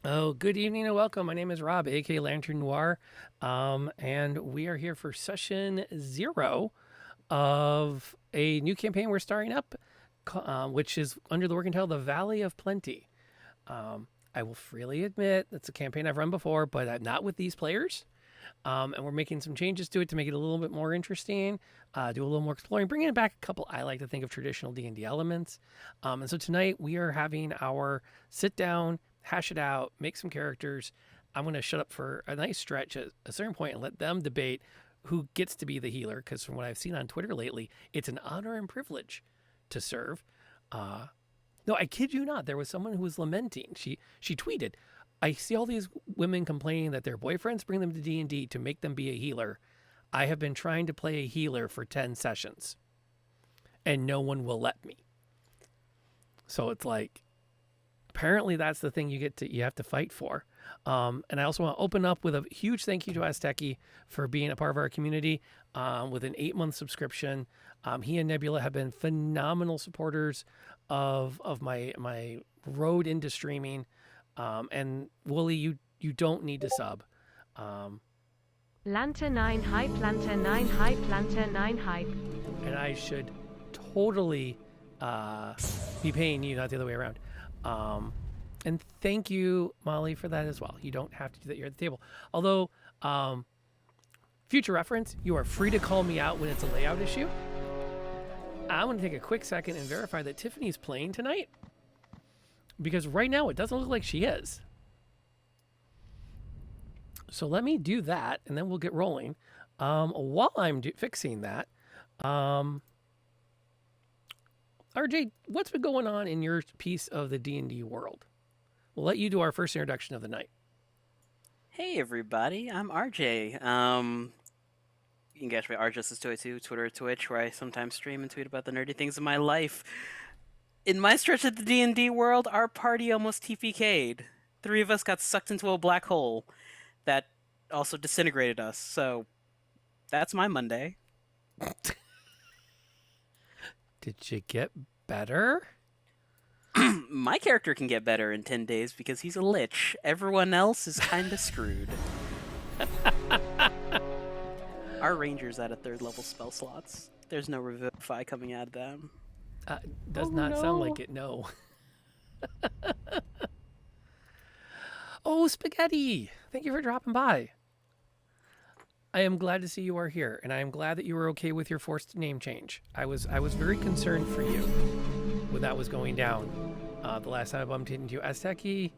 Oh, good evening and welcome. My name is Rob, aka Lantern Noir, and we are here for session 0 of a new campaign we're starting up, which is under the working title "The Valley of Plenty." I will freely admit that's a campaign I've run before, but not with these players. And we're making some changes to it to make it a little bit more interesting, do a little more exploring, bringing it back a couple I like to think of traditional D&D elements. And so tonight we are having our sit down, hash it out, make some characters. I'm going to shut up for a nice stretch at a certain point and let them debate who gets to be the healer, because from what I've seen on Twitter lately, it's an honor and privilege to serve. No, I kid you not. There was someone who was lamenting. She tweeted, "I see all these women complaining that their boyfriends bring them to D&D to make them be a healer. I have been trying to play a healer for 10 sessions and no one will let me." So it's like apparently that's the thing you have to fight for. And I also want to open up with a huge thank you to Azteki for being a part of our community with an 8-month subscription. He and Nebula have been phenomenal supporters of my road into streaming. And Wooly, you don't need to sub. Um, Lanta 9 hype, Lanta 9 hype, Lanta 9 hype. and I should totally be paying you, not the other way around. And thank you, Molly, for that as well. You don't have to do that. You're at the table. Although, future reference, you are free to call me out when it's a layout issue. I'm going to take a quick second and verify that Tiffany's playing tonight, because right now it doesn't look like she is. So let me do that, and then we'll get rolling. While I'm fixing that, RJ, what's been going on in your piece of the D&D world? We'll let you do our first introduction of the night. Hey everybody, I'm RJ. You can catch me at RJustice282, Twitter, Twitch, where I sometimes stream and tweet about the nerdy things of my life. In my stretch of the D&D world, our party almost TPK'd. 3 of us got sucked into a black hole that also disintegrated us, so that's my Monday. Did you get better? My character can get better in 10 days because he's a lich. Everyone else is kinda screwed. Our ranger's at a 3rd level spell slots. There's no Revivify coming out of them. Does not sound like it, no. Oh, Spaghetti! Thank you for dropping by. I am glad to see you are here, and I am glad that you were okay with your forced name change. I was very concerned for you when that was going down. The last time I bumped into you, Azteki.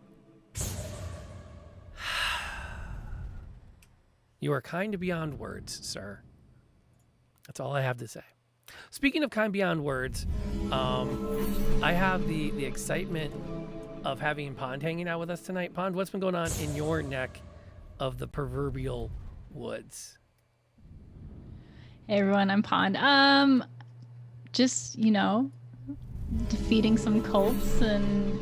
You are kind beyond words, sir. That's all I have to say. Speaking of kind beyond words, I have the excitement of having Pond hanging out with us tonight. Pond, what's been going on in your neck of the proverbial woods? Hey everyone, I'm Pond. Just, defeating some cults and,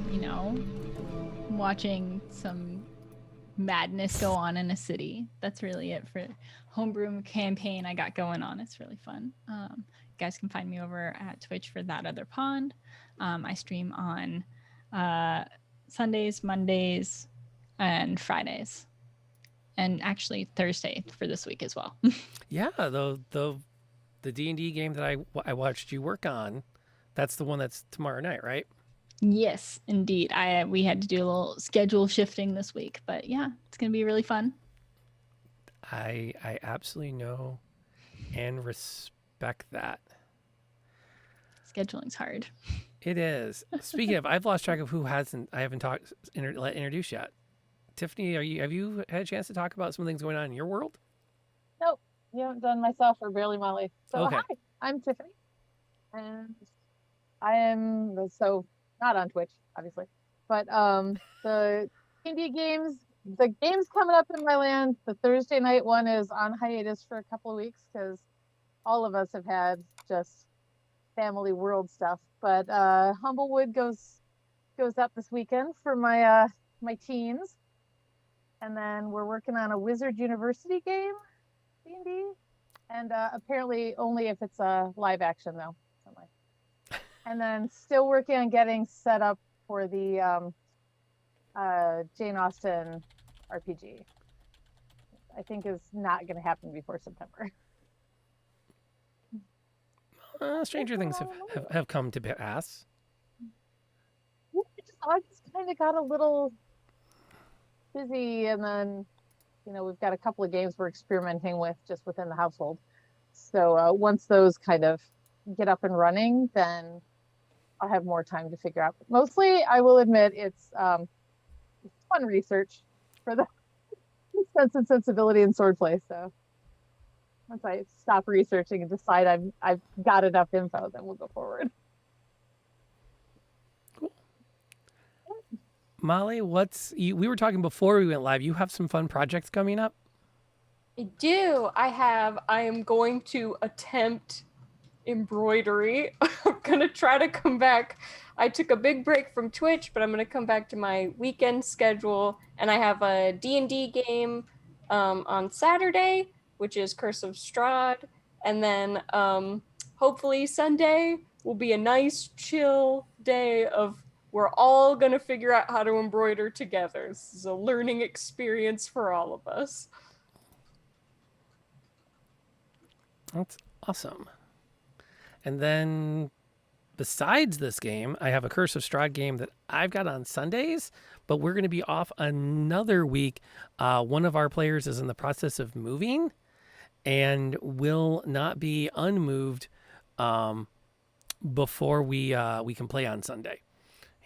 watching some madness go on in a city. That's really it for homebrew campaign I got going on. It's really fun. You guys can find me over at Twitch for That Other Pond. I stream on Sundays, Mondays, and Fridays. And actually Thursday for this week as well. Yeah, the D&D game that I watched you work on, that's the one that's tomorrow night, right? Yes, indeed. We had to do a little schedule shifting this week, but yeah, it's gonna be really fun. I absolutely know and respect that. Scheduling's hard. It is. Speaking of, I've lost track of who I haven't introduced yet. Tiffany, have you had a chance to talk about some things going on in your world? Nope, you haven't done myself or barely Molly. So Okay. Hi, I'm Tiffany, and I am not on Twitch, obviously, but the indie games, the games coming up in my land. The Thursday night one is on hiatus for a couple of weeks because all of us have had just family world stuff. But Humblewood goes up this weekend for my my teens, and then we're working on a Wizard University game, D&D, and apparently only if it's a live action though. And then still working on getting set up for the Jane Austen RPG. I think is not going to happen before September. Stranger things have come to pass. August kind of got a little busy, and then we've got a couple of games we're experimenting with just within the household. So once those kind of get up and running, then I'll have more time to figure out. Mostly, I will admit, it's fun research for the Sense and Sensibility and swordplay. So once I stop researching and decide I've got enough info, then we'll go forward. Molly, we were talking before we went live. You have some fun projects coming up. I do. I am going to attempt embroidery. I'm gonna try to come back. I took a big break from Twitch, but I'm gonna come back to my weekend schedule, and I have a D&D game on Saturday, which is Curse of Strahd, and then hopefully Sunday will be a nice chill day of we're all gonna figure out how to embroider together. This is a learning experience for all of us. That's awesome. And then besides this game, I have a Curse of Strahd game that I've got on Sundays, but we're going to be off another week. One of our players is in the process of moving and will not be unmoved before we can play on Sunday.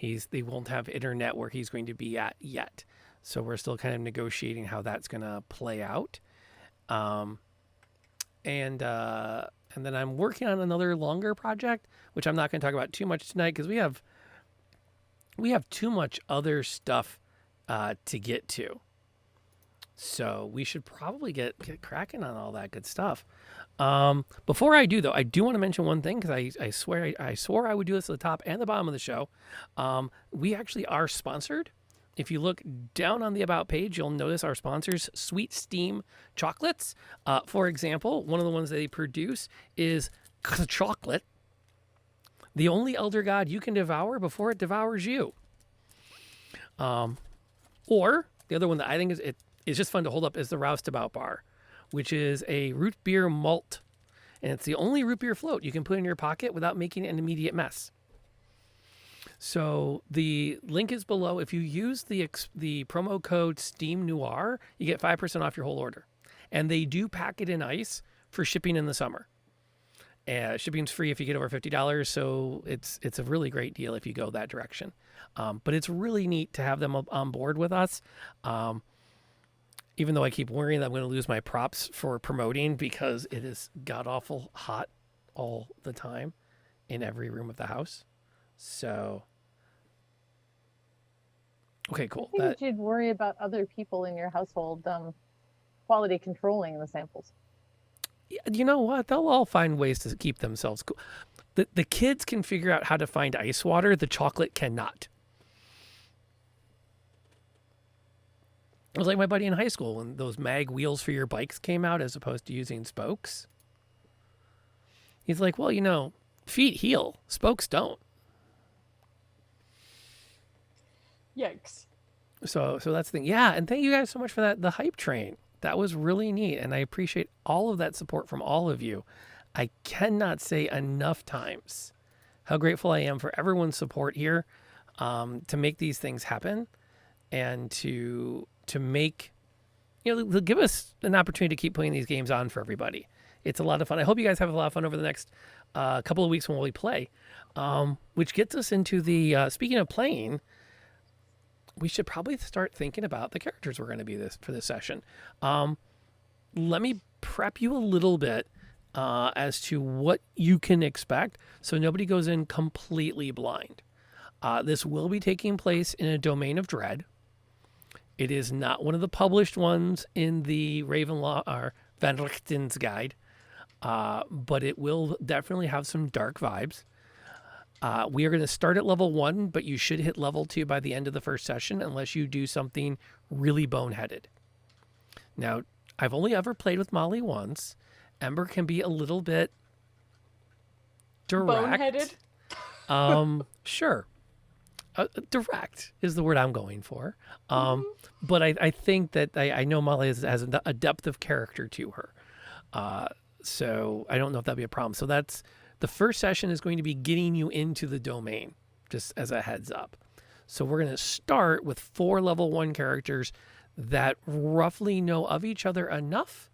They won't have internet where he's going to be at yet. So we're still kind of negotiating how that's going to play out. And then I'm working on another longer project, which I'm not going to talk about too much tonight because we have too much other stuff to get to. So we should probably get cracking on all that good stuff. Before I do, though, I do want to mention one thing because I swore I would do this at the top and the bottom of the show. We actually are sponsored. If you look down on the About page, you'll notice our sponsors, Sweet Steam Chocolates. For example, one of the ones they produce is chocolate, the only elder god you can devour before it devours you. Or the other one that I think is just fun to hold up is the Roustabout Bar, which is a root beer malt. And it's the only root beer float you can put in your pocket without making an immediate mess. So the link is below. If you use the promo code Steam Noir, you get 5% off your whole order. And they do pack it in ice for shipping in the summer. Shipping's free if you get over $50, so it's a really great deal if you go that direction. But it's really neat to have them on board with us. Even though I keep worrying that I'm going to lose my props for promoting because it is god-awful hot all the time in every room of the house. So, okay, cool. I think you'd worry about other people in your household quality controlling the samples. You know what? They'll all find ways to keep themselves cool. The kids can figure out how to find ice water. The chocolate cannot. It was like my buddy in high school when those mag wheels for your bikes came out as opposed to using spokes. He's like, well, feet heal, spokes don't. Yikes. So that's the thing. Yeah, and thank you guys so much for that. The hype train. That was really neat, and I appreciate all of that support from all of you. I cannot say enough times how grateful I am for everyone's support here to make these things happen and to make, they'll give us an opportunity to keep putting these games on for everybody. It's a lot of fun. I hope you guys have a lot of fun over the next couple of weeks when we play, which gets us into the, speaking of playing, we should probably start thinking about the characters we're going to be for this session. Let me prep you a little bit as to what you can expect so nobody goes in completely blind. This will be taking place in a domain of dread. It is not one of the published ones in the Ravenlaw or Van Richten's guide, but it will definitely have some dark vibes. We are going to start at level 1, but you should hit level 2 by the end of the first session unless you do something really boneheaded. Now, I've only ever played with Molly once. Ember can be a little bit direct. Boneheaded? Sure. Direct is the word I'm going for. But I think that I know Molly has a depth of character to her. So I don't know if that'd be a problem. So that's the first session is going to be getting you into the domain, just as a heads up. So we're going to start with 4 level 1 characters that roughly know of each other enough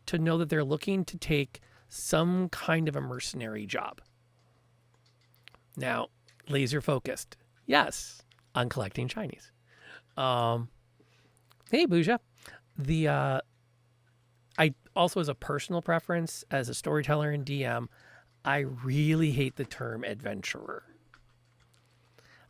to know that they're looking to take some kind of a mercenary job. Now, laser focused. Yes, on collecting shinies. Hey, Booja. I also, as a personal preference, as a storyteller and DM, I really hate the term adventurer.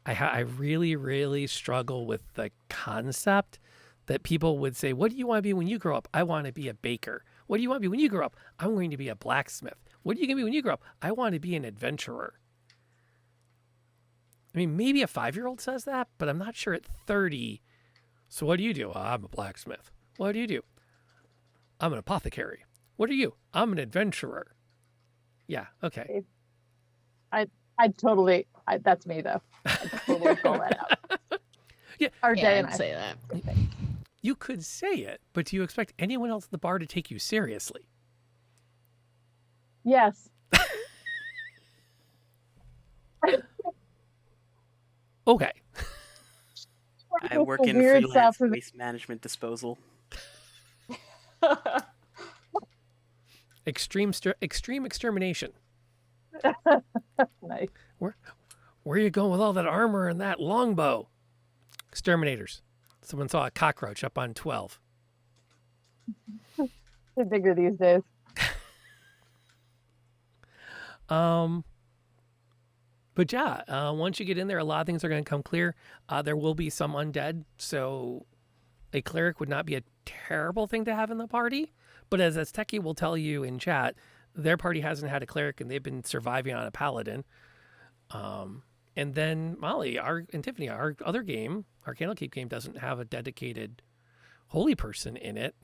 I really, really struggle with the concept that people would say, what do you want to be when you grow up? I want to be a baker. What do you want to be when you grow up? I'm going to be a blacksmith. What are you going to be when you grow up? I want to be an adventurer. I mean, maybe a 5-year-old says that, but I'm not sure at 30. So what do you do? I'm a blacksmith. What do you do? I'm an apothecary. What are you? I'm an adventurer. Yeah, okay. That's me though. I totally call that out. Yeah, RJ Yeah, and I'd I. say that. you could say it, but do you expect anyone else at the bar to take you seriously? Yes. Okay. I work The in weird freelance stuff. waste management disposal. Extreme extermination. Nice. Where are you going with all that armor and that longbow? Exterminators. Someone saw a cockroach up on 12. They're bigger these days. But yeah, once you get in there, a lot of things are going to come clear. There will be some undead, so a cleric would not be a terrible thing to have in the party. But as Techie will tell you in chat, their party hasn't had a cleric and they've been surviving on a paladin. And then Molly and Tiffany, our other game, our Candlekeep game, doesn't have a dedicated holy person in it.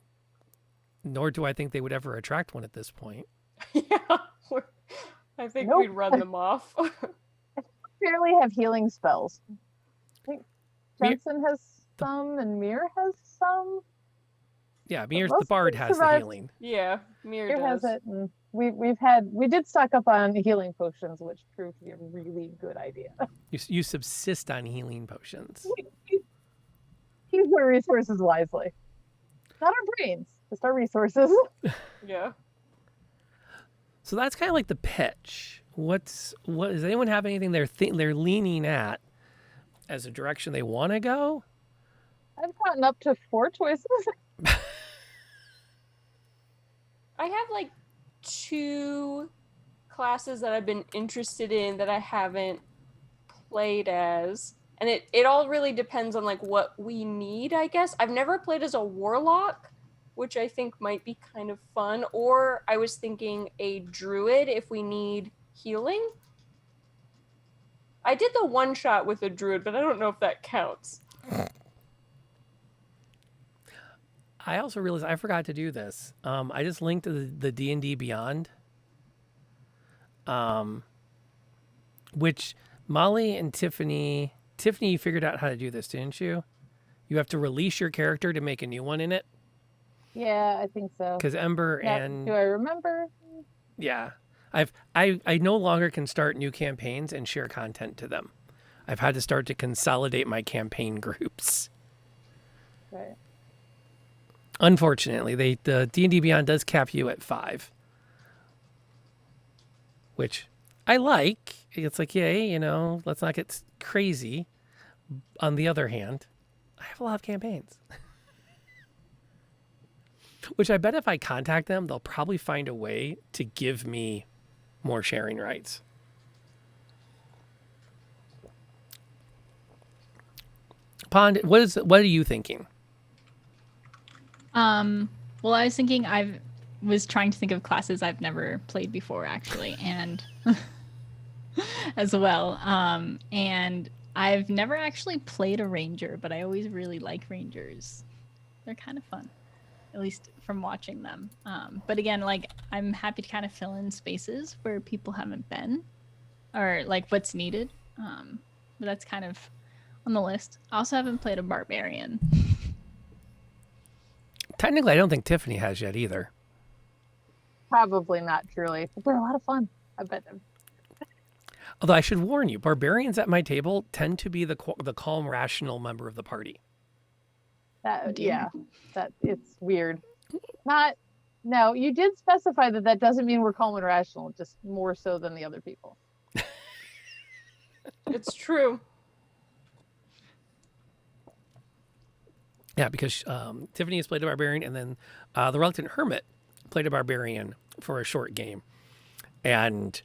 Nor do I think they would ever attract one at this point. Yeah, I think Nope. we'd run them off. Barely have healing spells. I think Mir- Jensen has some and Mir has some. Yeah, Mir's most the bard of them has the survived. healing. Yeah, Mir Mir does. has it, and we did stock up on healing potions, which proved to be a really good idea. You subsist on healing potions. Use our resources wisely. Not our brains, just our resources. Yeah. So that's kind of like the pitch. What does anyone have anything they're leaning at as a direction they want to go? I've gotten up to 4 choices. I have like 2 classes that I've been interested in that I haven't played as. And it all really depends on like what we need, I guess. I've never played as a warlock, which I think might be kind of fun. Or I was thinking a druid if we need healing. I did the one shot with a druid, but I don't know if that counts. I also realized I forgot to do this. I just linked to the D&D Beyond, which Molly and Tiffany, you figured out how to do this, didn't you? You have to release your character to make a new one in it. Yeah, I think so. Because Ember Now, and do I remember? yeah, I no longer can start new campaigns and share content to them. I've had to start to consolidate my campaign groups. Right. Unfortunately, the D&D Beyond does cap you at 5, which I like. It's like, yay, let's not get crazy. On the other hand, I have a lot of campaigns. Which I bet if I contact them, they'll probably find a way to give me more sharing rights. Pond, what are you thinking? Well, I was thinking was trying to think of classes I've never played before, actually, and as well. And I've never actually played a ranger, but I always really like rangers. They're kind of fun, at least from watching them. But again, like I'm happy to kind of fill in spaces where people haven't been, or like what's needed. But that's kind of on the list. I also haven't played a barbarian. Technically, I don't think Tiffany has yet either. Probably not truly, but they're a lot of fun. I bet them. Although I should warn you, barbarians at my table tend to be the calm, rational member of the party. That Oh, dear. yeah, that it's weird. Not no, you did specify that that doesn't mean we're calm and rational, just more so than the other people. It's true. Yeah, because Tiffany has played a barbarian, and then the Reluctant Hermit played a barbarian for a short game. And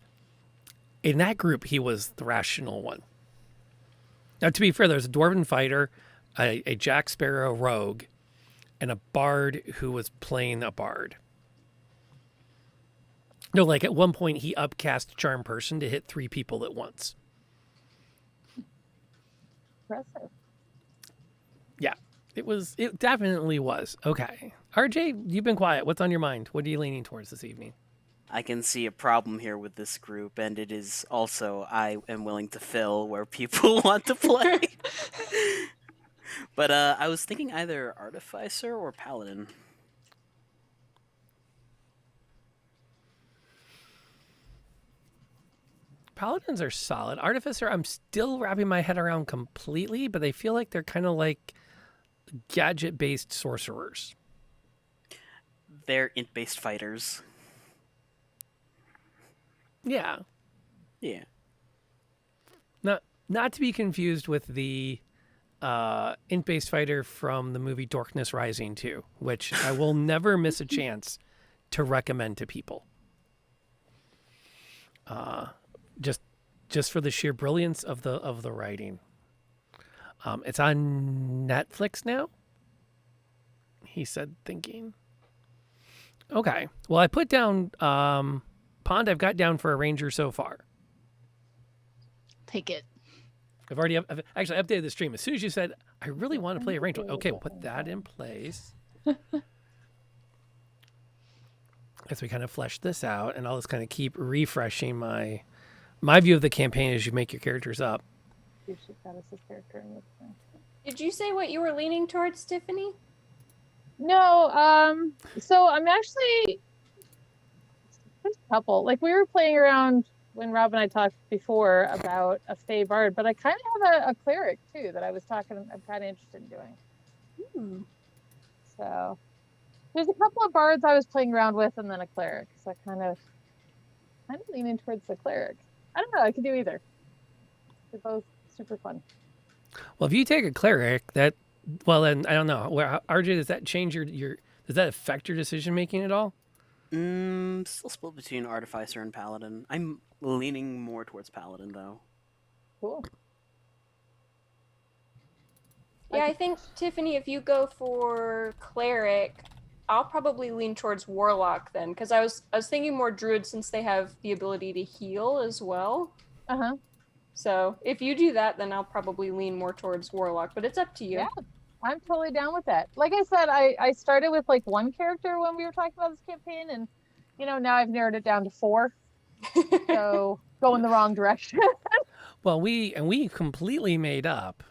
in that group, he was the rational one. Now, to be fair, there's a Dwarven fighter, a Jack Sparrow rogue, and a bard who was playing a bard. No, like at one point, he upcast Charm Person to hit 3 people at once. Impressive. Yeah, it definitely was. Okay. RJ, you've been quiet. What's on your mind? What are you leaning towards this evening? I can see a problem here with this group, and it is also I am willing to fill where people want to play. But I was thinking either Artificer or Paladin. Paladins are solid. Artificer, I'm still wrapping my head around completely, but they feel like they're kind of like gadget-based sorcerers. They're int-based fighters. Yeah. Yeah. Not to be confused with the int-based fighter from the movie Darkness Rising 2, which I will never miss a chance to recommend to people. Just for the sheer brilliance of the writing. It's on Netflix now, he said, thinking. Okay. Well, I put down Pond I've got down for a ranger so far. Take it. I've actually updated the stream. As soon as you said, I really want to play a ranger. Okay, we'll put that in place. As we kind of flesh this out, and I'll just kind of keep refreshing my view of the campaign as you make your characters up. You should got us this character in this thing. Did you say what you were leaning towards, Tiffany? No, so I'm actually there's a couple. Like we were playing around when Rob and I talked before about a Fey Bard, but I kind of have a cleric too that I'm kind of interested in doing. So there's a couple of bards I was playing around with, and then a cleric. So I kind of leaning towards the cleric. I don't know. I could do either. They're both super fun. Well, if you take a cleric, then I don't know. RJ, does that change your does that affect your decision making at all? Still split between Artificer and Paladin. I'm leaning more towards Paladin, though. Cool. Yeah, I think, Tiffany, if you go for Cleric, I'll probably lean towards Warlock then, because I was thinking more Druid since they have the ability to heal as well. Uh-huh. So if you do that, then I'll probably lean more towards Warlock, but it's up to you. Yeah, I'm totally down with that. Like I said, I started with like one character when we were talking about this campaign, and now I've narrowed it down to 4. So going the wrong direction. Well, we completely made up.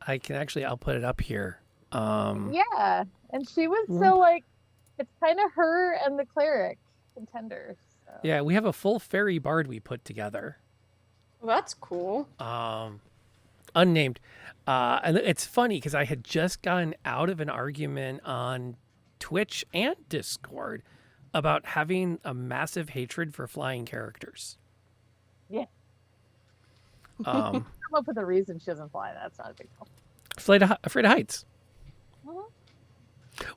I'll put it up here. Yeah, and she was so like, it's kind of her and the cleric contenders. So. Yeah, we have a full fairy bard we put together. Well, that's cool. Unnamed. And it's funny because I had just gotten out of an argument on Twitch and Discord about having a massive hatred for flying characters. Yeah. Come up with a reason she doesn't fly. That's not a big deal. Afraid of heights.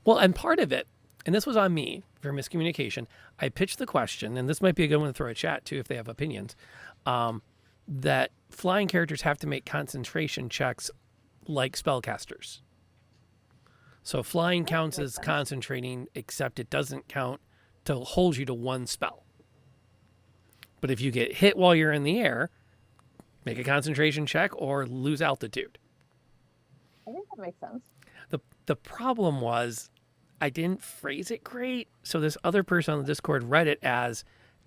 Well, and part of it, and this was on me for miscommunication, I pitched the question, and this might be a good one to throw a chat too if they have opinions, that flying characters have to make concentration checks like spellcasters. So flying counts as concentrating, except it doesn't count to hold you to one spell. But if you get hit while you're in the air, make a concentration check or lose altitude. I think that makes sense. The problem was I didn't phrase it great. So this other person on the Discord read it as,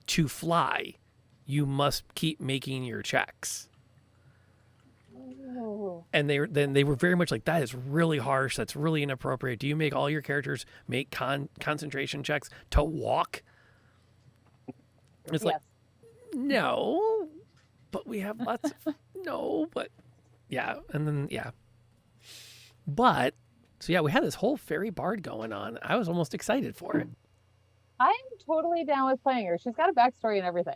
to fly, you must keep making your checks. Oh. And they were very much like, that is really harsh. That's really inappropriate. Do you make all your characters make concentration checks to walk? It's like, Yes. no, but we have lots of, no, but yeah. And then, yeah. But, so yeah, we had this whole fairy bard going on. I was almost excited for it. I'm totally down with playing her. She's got a backstory and everything.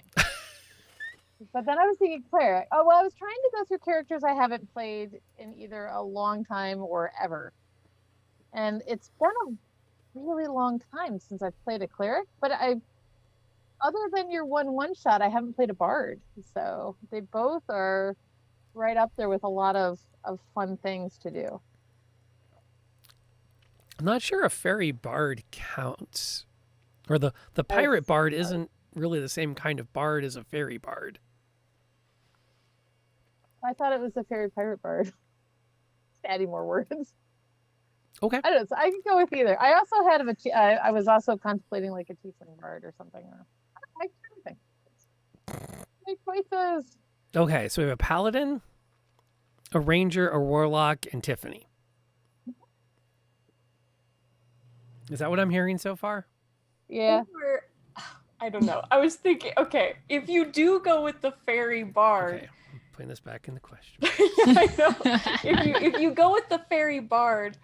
But then I was thinking, Claire, oh, well, I was trying to go through characters I haven't played in either a long time or ever. And it's been a really long time since I've played a cleric, but other than your one shot, I haven't played a bard. So they both are right up there with a lot of fun things to do. I'm not sure a fairy bard counts. Or the pirate bard isn't really the same kind of bard as a fairy bard. I thought it was a fairy pirate bard. Just adding more words. Okay. I don't know. So I can go with either. I also had I was also contemplating like a tiefling bard or something. I can everything. Make choices. Okay, so we have a paladin, a ranger, a warlock, and Tiffany. Is that what I'm hearing so far? Yeah. Or, I don't know. I was thinking, okay, if you do go with the fairy bard, Okay, I'm putting this back in the question. yeah, I know. If you go with the fairy bard,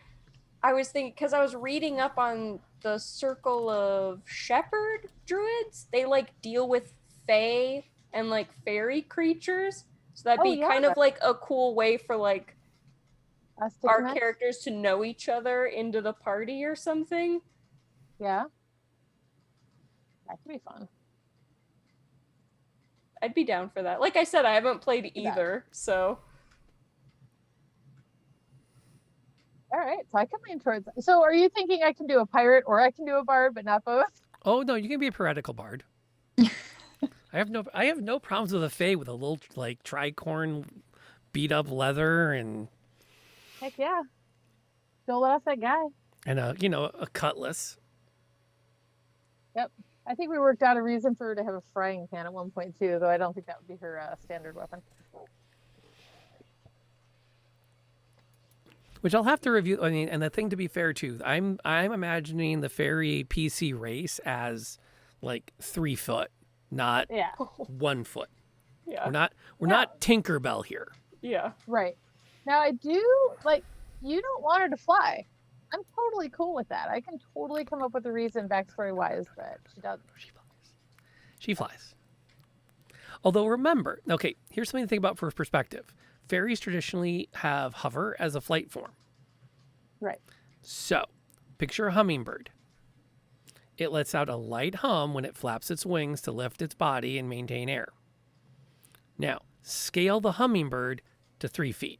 I was thinking, because I was reading up on the circle of shepherd druids, they like deal with fae and like fairy creatures. So that'd be kind of like a cool way for like Us to our connect. characters to know each other into the party or something. Yeah. That could be fun. I'd be down for that. Like I said, I haven't played Yeah. either, so All right. So I can lean towards. So are you thinking I can do a pirate or I can do a bard, but not both? Oh no, you can be a piratical bard. I have no problems with a fae with a little like tricorn beat up leather and Heck yeah. Don't let off that guy. a cutlass. Yep. I think we worked out a reason for her to have a frying pan at one point too, though I don't think that would be her standard weapon. Which I'll have to review. I mean, and the thing to be fair too, I'm imagining the fairy PC race as like 3 foot, not Yeah. 1 foot. yeah. We're not Tinkerbell here. Yeah. Right. Now I do like you don't want her to fly. I'm totally cool with that. I can totally come up with a reason backstory wise that she doesn't. She flies. Although remember, okay, here's something to think about for perspective. Fairies traditionally have hover as a flight form. Right. So, picture a hummingbird. It lets out a light hum when it flaps its wings to lift its body and maintain air. Now, scale the hummingbird to 3 feet.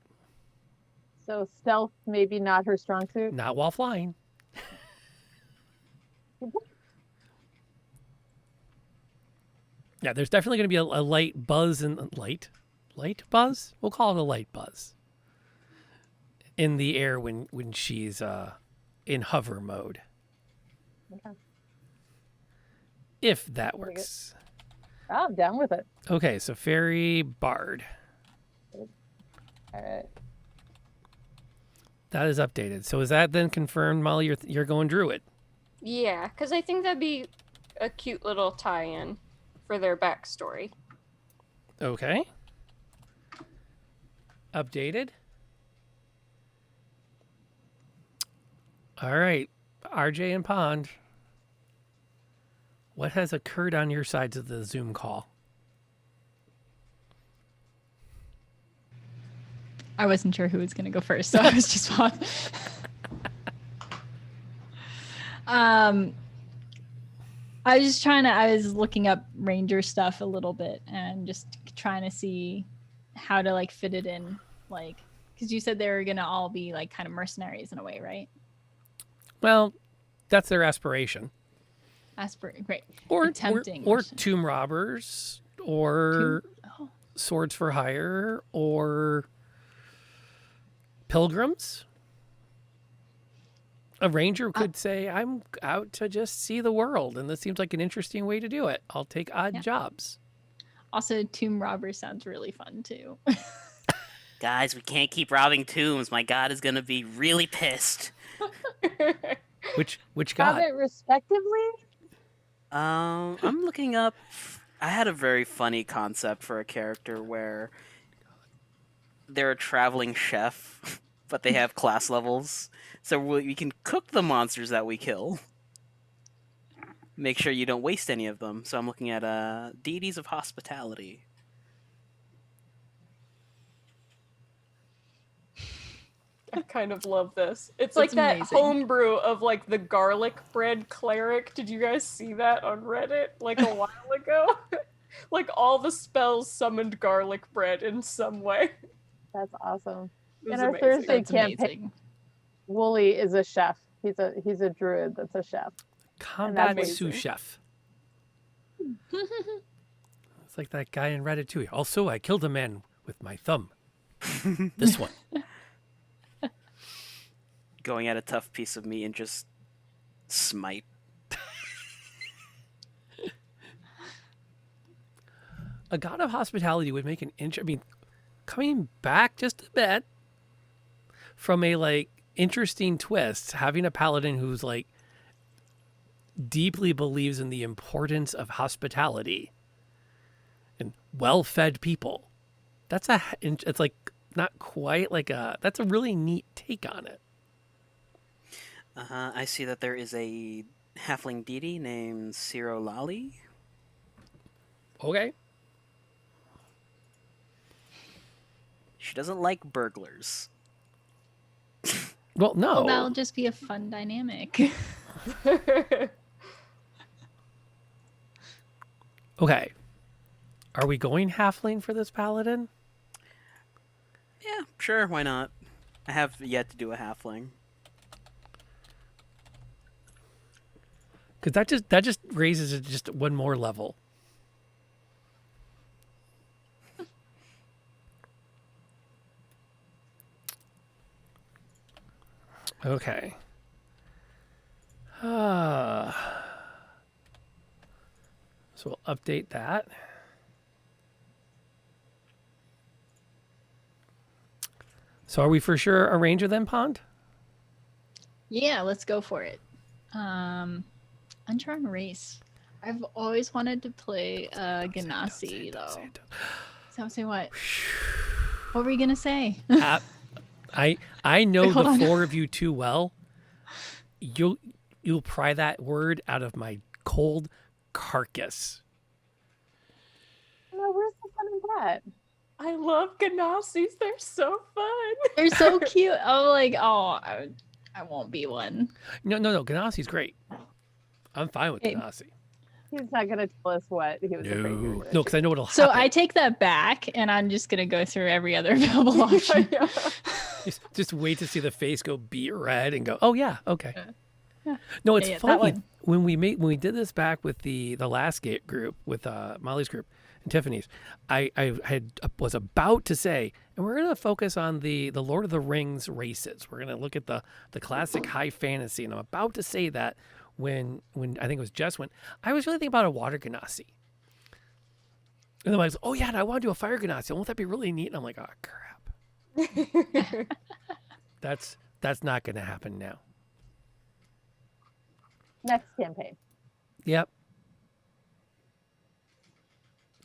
So stealth maybe not her strong suit. Not while flying. Yeah, there's definitely going to be a light buzz and light buzz. We'll call it a light buzz in the air when she's in hover mode. Okay. If that works. Oh, I'm down with it. Okay, so fairy bard. All right. That is updated. So is that then confirmed, Molly? You're going druid. Yeah, because I think that'd be a cute little tie-in for their backstory. Okay. Updated. All right, RJ and Pond. What has occurred on your sides of the Zoom call? I wasn't sure who was going to go first, so I was just I was just I was looking up ranger stuff a little bit and just trying to see how to like fit it in, like, because you said they were going to all be like kind of mercenaries in a way, right? Well, that's their aspiration. Great. Or Attempting or mercenaries. tomb robbers, or swords for hire, or pilgrims. A ranger could say, I'm out to just see the world, and this seems like an interesting way to do it. I'll take odd jobs. Also, tomb robber sounds really fun too. Guys, we can't keep robbing tombs. My god is gonna be really pissed. Which Have god? it respectively. I'm looking up. I had a very funny concept for a character where they're a traveling chef, but they have class levels. So we can cook the monsters that we kill. Make sure you don't waste any of them. So I'm looking at deities of hospitality. I kind of love this. It's That's like that amazing. homebrew of like the garlic bread cleric. Did you guys see that on Reddit like a while ago? Like all the spells summoned garlic bread in some way. That's awesome. It was In our amazing. Thursday That's campaign, amazing. Wooly is a chef. He's a druid that's a chef. Combat amazing. sous chef. It's like that guy in Ratatouille. Also, I killed a man with my thumb. This one. Going at a tough piece of meat and just smite. A god of hospitality would make an I mean, coming back just a bit from a like interesting twist, having a paladin who's like deeply believes in the importance of hospitality and well-fed people. It's like not quite like that's a really neat take on it. I see that there is a halfling deity named Ciro Lali. Okay. She doesn't like burglars. Well, no. Well, that'll just be a fun dynamic. Okay. Are we going halfling for this paladin? Yeah, sure, why not? I have yet to do a halfling. Because that just raises it just one more level. Okay. So we'll update that. So are we for sure a ranger then, Pond? Yeah, let's go for it. Uncharted race. I've always wanted to play Ganassi though. So say what? What were you gonna say? I know Wait, hold the on. four of you too well. You'll pry that word out of my cold carcass. No, where's the fun in that? I love Ganassis. They're so fun. They're so cute. I'm like, oh, I won't be one. No. Ganassi's great. I'm fine with Hey. Ganassi. He's not gonna tell us what he was afraid to do. No, because I know it'll So happen. I take that back, and I'm just gonna go through every other available option. Yeah. Just wait to see the face go beet red and go, oh yeah, okay. Yeah. No, it's Yeah, that funny one. when we did this back with the last gate group with Molly's group and Tiffany's. I was about to say, and we're gonna focus on the Lord of the Rings races. We're gonna look at the classic high fantasy, and I'm about to say that when I think it was just when I was really thinking about a water Ganassi. And then I was, oh yeah, and I want to do a fire Ganassi. Won't that be really neat? And I'm like, oh crap. That's not gonna happen now. Next campaign. Yep.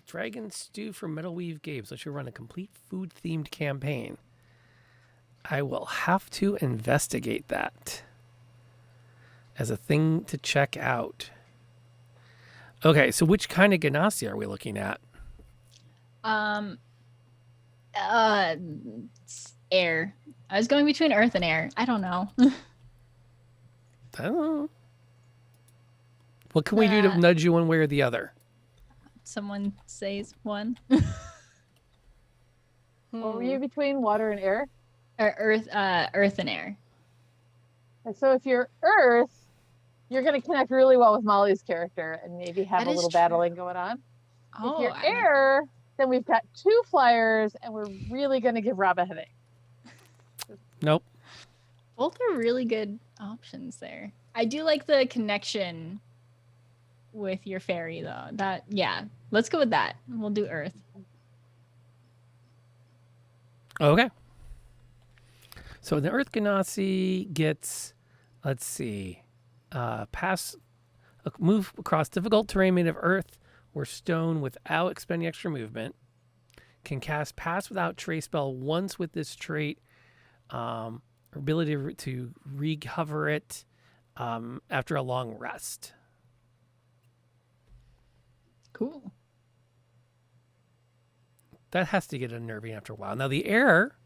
Dragon Stew for Metalweave Games. Let's run a complete food-themed campaign. I will have to investigate that as a thing to check out. Okay, so which kind of Ganassi are we looking at? Air. I was going between earth and air. I don't know. I don't know. What can we do to nudge you one way or the other? Someone says one. What were you between water and air? Or earth and air. And so if you're Earth, you're gonna connect really well with Molly's character and maybe have That a is little true. battling going on. Oh, if you're I like- air, then we've got 2 flyers and we're really gonna give Rob a headache. Nope. both are really good options there. I do like the connection with your fairy though. Let's go with that. We'll do earth. Okay. So the Earth Ganassi gets, let's see, move across difficult terrain made of earth or stone without expending extra movement. Can cast Pass Without Trace spell once with this trait. Ability to recover it after a long rest. Cool. That has to get unnerving after a while. Now the air,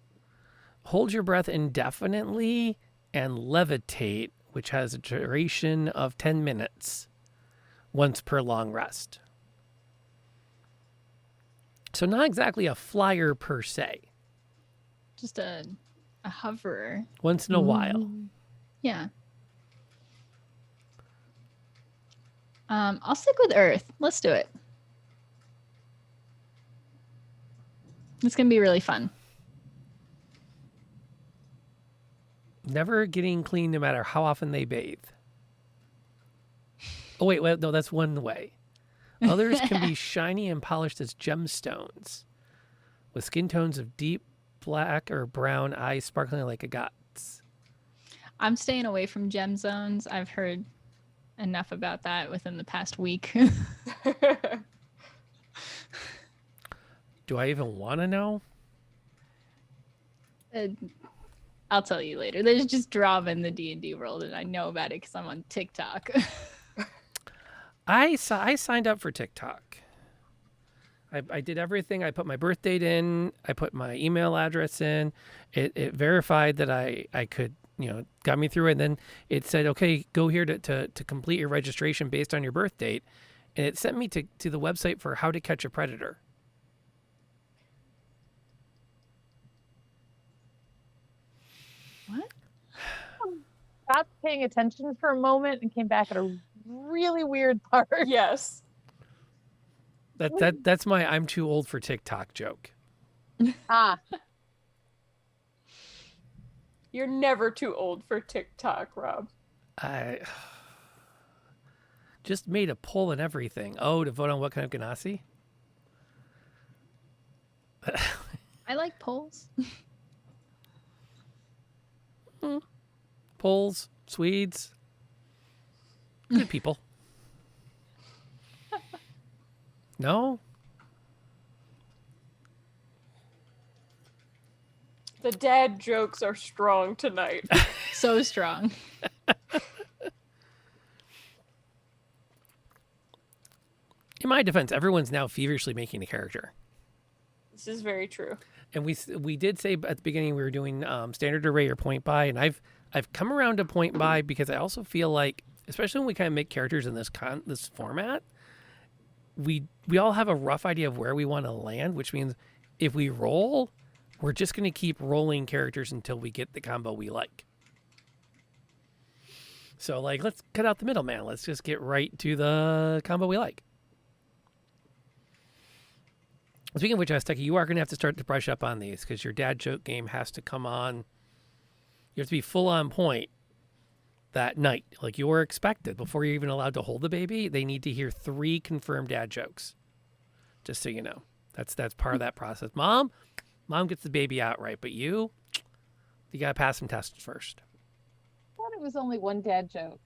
hold your breath indefinitely and levitate, which has a duration of 10 minutes, once per long rest. So not exactly a flyer per se. Just a hoverer. Once in a while. Yeah. I'll stick with Earth. Let's do it. It's gonna be really fun. Never getting clean no matter how often they bathe. Oh, wait, no, that's one way. Others can be shiny and polished as gemstones, with skin tones of deep black or brown, eyes sparkling like a god's. I'm staying away from gem zones. I've heard enough about that within the past week. Do I even want to know? I'll tell you later. There's just drama in the D&D world, and I know about it because I'm on TikTok. I signed up for TikTok. I did everything. I put my birth date in. I put my email address in. It verified that I could, got me through it. And then it said, okay, go here to complete your registration based on your birth date. And it sent me to the website for how to catch a predator. What? Stopped paying attention for a moment and came back at a really weird part. Yes. That's my I'm too old for TikTok joke. Ah, You're never too old for TikTok, Rob. I just made a poll and everything. Oh, to vote on what kind of Ganassi? I like polls. Poles, Swedes, good people. No? The dad jokes are strong tonight. So strong. In my defense, everyone's now feverishly making a character. This is very true. And we did say at the beginning we were doing standard array or point buy, and I've come around to point buy because I also feel like, especially when we kind of make characters in this format, we all have a rough idea of where we want to land, which means if we roll, we're just going to keep rolling characters until we get the combo we like. So let's cut out the middleman. Let's just get right to the combo we like. Speaking of which, Azteca, you are going to have to start to brush up on these because your dad joke game has to come on. You have to be full on point that night, like you were expected. Before you're even allowed to hold the baby, they need to hear 3 confirmed dad jokes. Just so you know, that's part of that process. Mom gets the baby out right, but you got to pass some tests first. I thought it was only one dad joke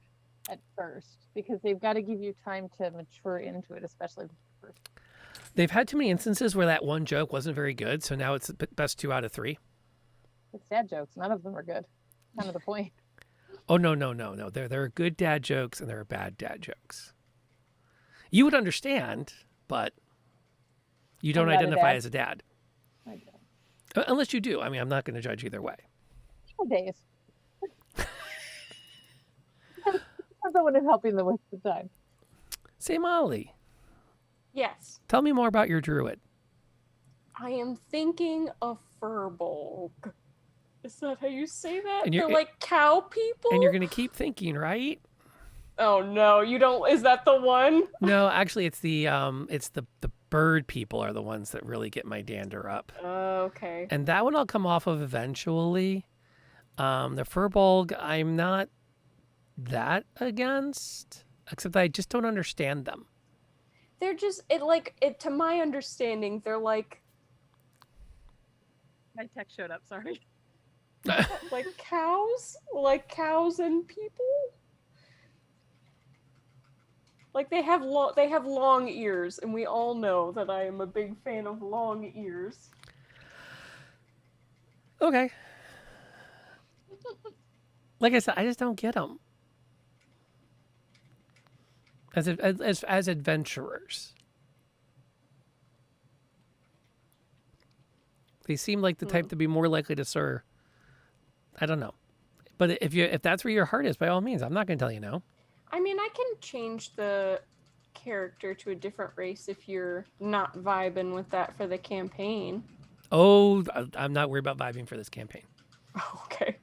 at first because they've got to give you time to mature into it, especially first. They've had too many instances where that one joke wasn't very good, so now it's best 2 out of 3. It's dad jokes. None of them are good. Kind of the point. Oh, no. There are good dad jokes and there are bad dad jokes. You would understand, but you don't identify as a dad. I don't. Unless you do. I mean, I'm not going to judge either way. Days. Someone is helping them with the time. Say, Molly, Yes. tell me more about your druid. I am thinking of Furbolg. Is that how you say that? And They're like cow people? And you're going to keep thinking, right? Oh no, you don't. Is that the one? No, actually, it's the bird people are the ones that really get my dander up. Okay. And that one I'll come off of eventually. The Furbolg, I'm not that against, except that I just don't understand them. They're just to my understanding, they're like My text showed up. Sorry. Like cows? Like cows and people? Like they have long ears, and we all know that I am a big fan of long ears. Okay. Like I said, I just don't get them as adventurers. They seem like the type to be more likely to serve. I don't know, but if that's where your heart is, by all means, I'm not going to tell you no. I mean, I can change the character to a different race if you're not vibing with that for the campaign. Oh, I'm not worried about vibing for this campaign. Okay.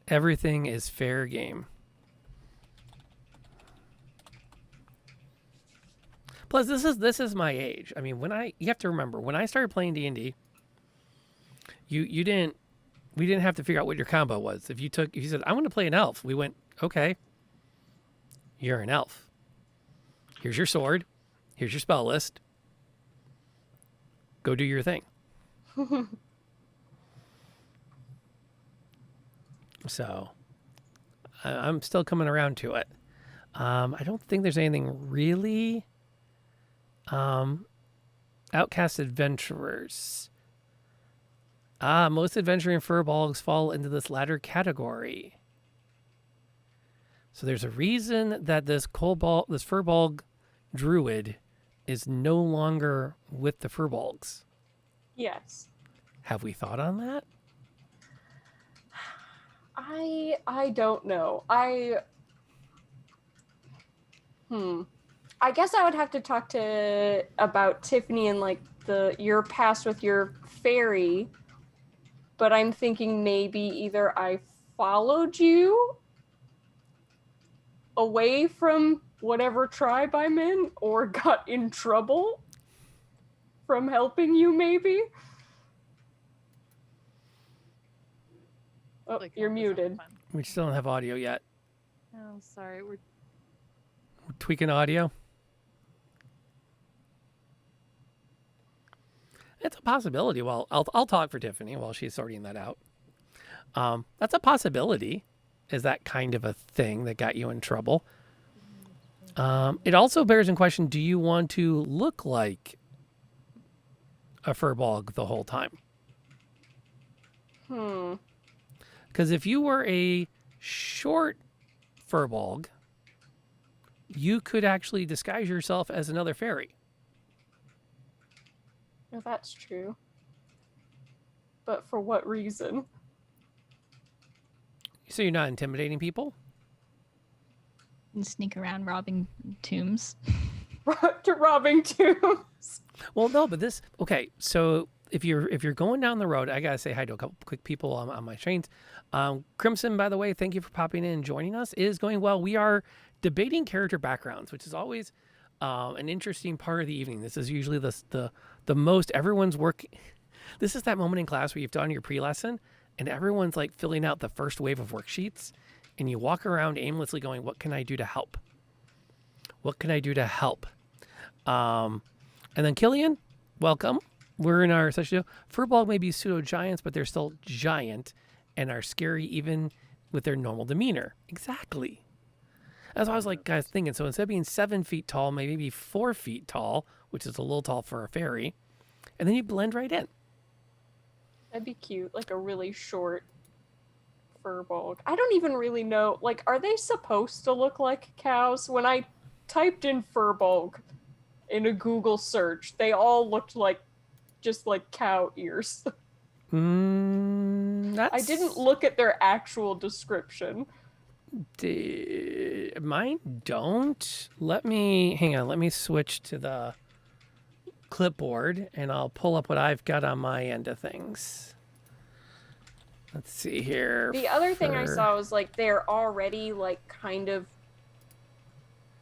Everything is fair game. Plus, this is my age. I mean, you have to remember when I started playing D&D, we didn't have to figure out what your combo was. If you said I want to play an elf, we went okay. You're an elf. Here's your sword. Here's your spell list. Go do your thing. So, I'm still coming around to it. I don't think there's anything really. Outcast adventurers. Most adventuring furbolgs fall into this latter category. So there's a reason that this furbolg druid is no longer with the furbolgs. Yes. Have we thought on that? I don't know. I guess I would have to talk about Tiffany and like your past with your fairy, but I'm thinking maybe either I followed you away from whatever tribe I'm in or got in trouble from helping you, maybe. Oh, Like, you're help us have muted. fun. We still don't have audio yet. Oh, sorry. We're Tweaking audio. It's a possibility. Well, I'll talk for Tiffany while she's sorting that out. That's a possibility. Is that kind of a thing that got you in trouble? It also bears in question: do you want to look like a furbolg the whole time? Because if you were a short furbolg, you could actually disguise yourself as another fairy. No, that's true. But for what reason? So you're not intimidating people? And sneak around robbing tombs. To robbing tombs. Well, no, but this okay. So if you're going down the road, I gotta say hi to a couple quick people on my trains. Crimson, by the way, thank you for popping in and joining us. It is going well. We are debating character backgrounds, which is always an interesting part of the evening. This is usually the most everyone's work. This is that moment in class where you've done your pre-lesson and everyone's like filling out the first wave of worksheets, and you walk around aimlessly going, "What can I do to help? What can I do to help?" And then Killian, welcome. We're in our session. Furbolg may be pseudo giants, but they're still giant and are scary even with their normal demeanor. Exactly. That's what I was like, guys, thinking. So instead of being 7 feet tall, maybe be 4 feet tall, which is a little tall for a fairy, and then you blend right in. That'd be cute, like a really short furbolg. I don't even really know, like, are they supposed to look like cows? When I typed in furbolg in a Google search, they all looked like just like cow ears. I didn't look at their actual description. Mine don't. Hang on. Let me switch to the clipboard and I'll pull up what I've got on my end of things. Let's see here. The other thing I saw was like they're already like kind of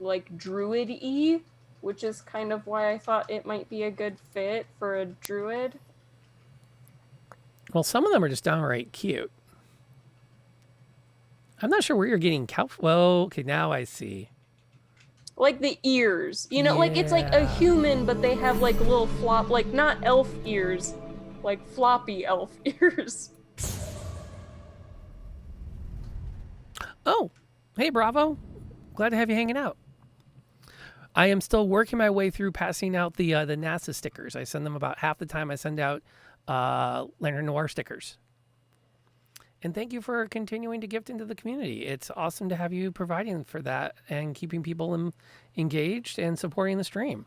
like druid-y, which is kind of why I thought it might be a good fit for a druid. Well, some of them are just downright cute. I'm not sure where you're getting cow. Well, okay, now I see. like the ears. You know, like it's like a Yeah. human, but they have like little like not elf ears, like floppy elf ears. Oh, hey, Bravo. Glad to have you hanging out. I am still working my way through passing out the NASA stickers. I send them about half the time I send out Lantern Noir stickers. And thank you for continuing to gift into the community. It's awesome to have you providing for that and keeping people engaged and supporting the stream.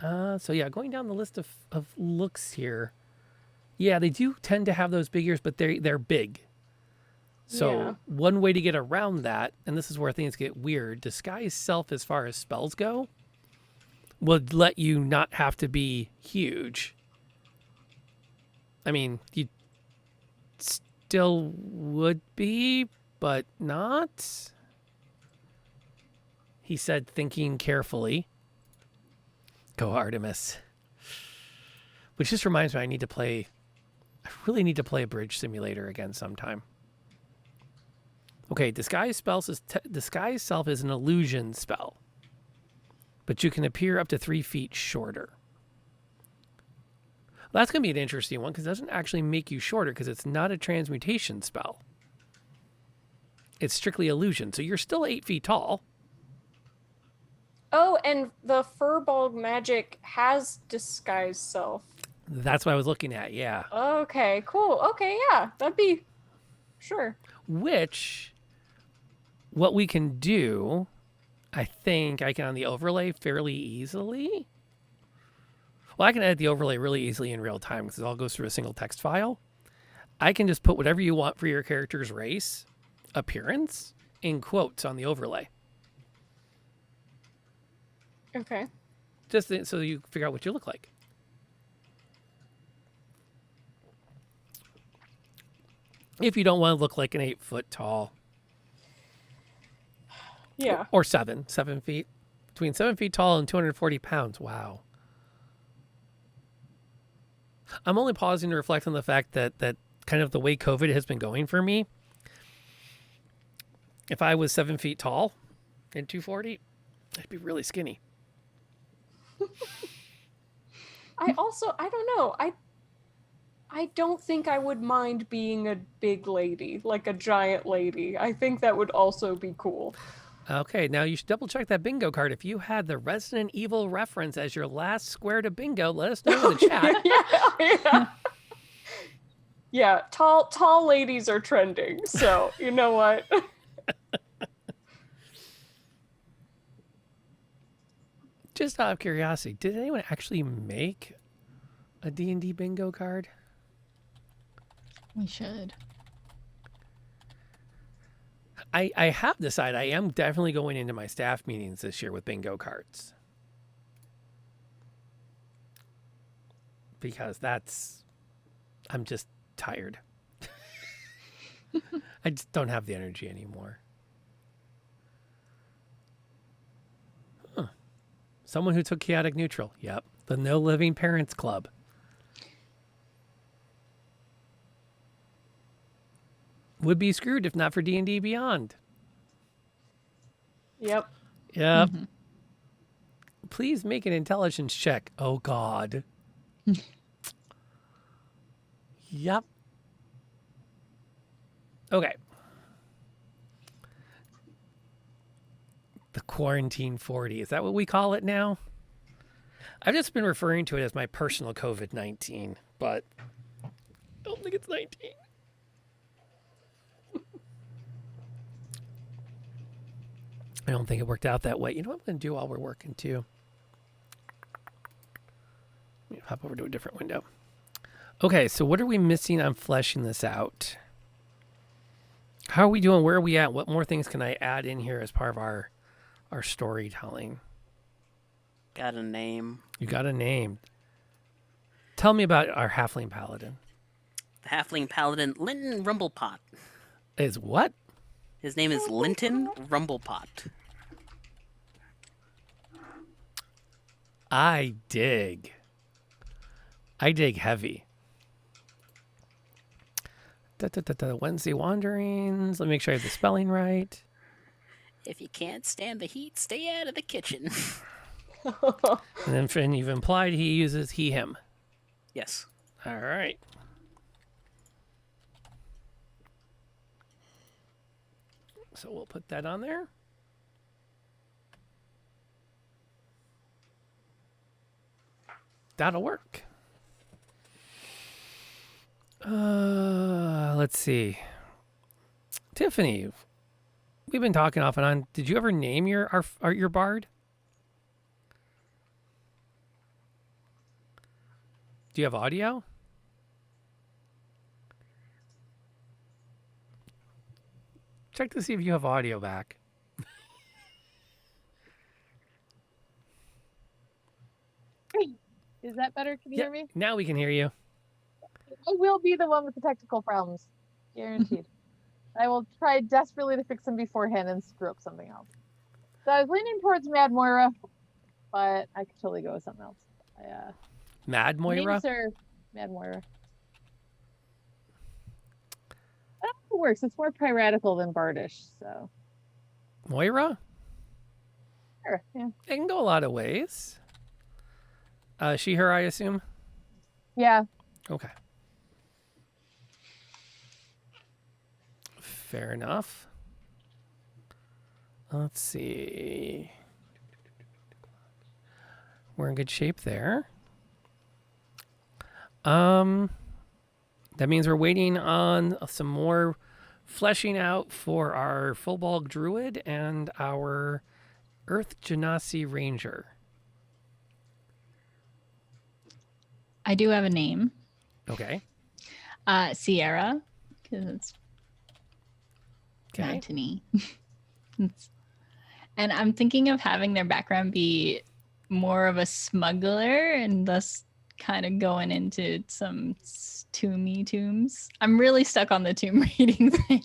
So yeah, going down the list of looks here. Yeah, they do tend to have those big ears, but they're big. So Yeah. one way to get around that, and this is where things get weird, disguise self as far as spells go would let you not have to be huge. I mean, you still would be, but not. He said, thinking carefully. Go Artemis. Which just reminds me, I really need to play a bridge simulator again sometime. Okay, disguise self is an illusion spell, but you can appear up to 3 feet shorter. Well, that's going to be an interesting one because it doesn't actually make you shorter because it's not a transmutation spell. It's strictly illusion, so you're still 8 feet tall. Oh, and the Furbolg magic has disguise self. That's what I was looking at, yeah. Okay, cool. Okay, yeah, that'd be sure. Which, what we can do, I think I can on the overlay fairly easily. Well, I can edit the overlay really easily in real time because it all goes through a single text file. I can just put whatever you want for your character's race, appearance, in quotes on the overlay. Okay. Just so you figure out what you look like. If you don't want to look like an 8 foot tall. Yeah. Or 7 feet. Between 7 feet tall and 240 pounds. Wow. I'm only pausing to reflect on the fact that kind of the way COVID has been going for me. If I was 7 feet tall and 240, I'd be really skinny. I don't know. I don't think I would mind being a big lady, like a giant lady. I think that would also be cool. Okay, now you should double check that bingo card. If you had the Resident Evil reference as your last square to bingo, let us know in the chat. Yeah. Yeah, tall ladies are trending. So, you know what? Just out of curiosity, did anyone actually make a D&D bingo card? We should. I have decided I am definitely going into my staff meetings this year with bingo cards. Because I'm just tired. I just don't have the energy anymore. Huh. Someone who took chaotic neutral. Yep. The No Living Parents Club. Would be screwed if not for D&D Beyond. Yep. Yep. Mm-hmm. Please make an intelligence check. Oh, God. Yep. Okay. The Quarantine 40. Is that what we call it now? I've just been referring to it as my personal COVID-19, but I don't think it's 19. I don't think it worked out that way. You know what I'm going to do while we're working, too? Let me hop over to a different window. Okay, so what are we missing on fleshing this out? How are we doing? Where are we at? What more things can I add in here as part of our storytelling? Got a name. You got a name. Tell me about our halfling paladin. The halfling paladin, Linton Rumblepot. Is what? His name is Linton Rumblepot. I dig heavy. Wednesday Wanderings. Let me make sure I have the spelling right. If you can't stand the heat, stay out of the kitchen. And then Finn, you've implied he uses he, him. Yes. All right. So we'll put that on there. That'll work. Let's see. Tiffany, we've been talking off and on. Did you ever name your bard? Do you have audio? Check to see if you have audio back. Is that better? Can you hear me? Now we can hear you. I will be the one with the technical problems. Guaranteed. I will try desperately to fix them beforehand and screw up something else. So I was leaning towards Mad Moira, but I could totally go with something else. Mad Moira? Names are Mad Moira. That works. It's more piratical than bardish, so. Moira? Sure, yeah. It can go a lot of ways. She, her, I assume? Yeah. Okay. Fair enough. Let's see. We're in good shape there. That means we're waiting on some more fleshing out for our full bulk druid and our Earth Genasi Ranger. I do have a name. Okay. Sierra, because it's Okay. mountainy. And I'm thinking of having their background be more of a smuggler and thus kind of going into some tombs. I'm really stuck on the tomb reading thing.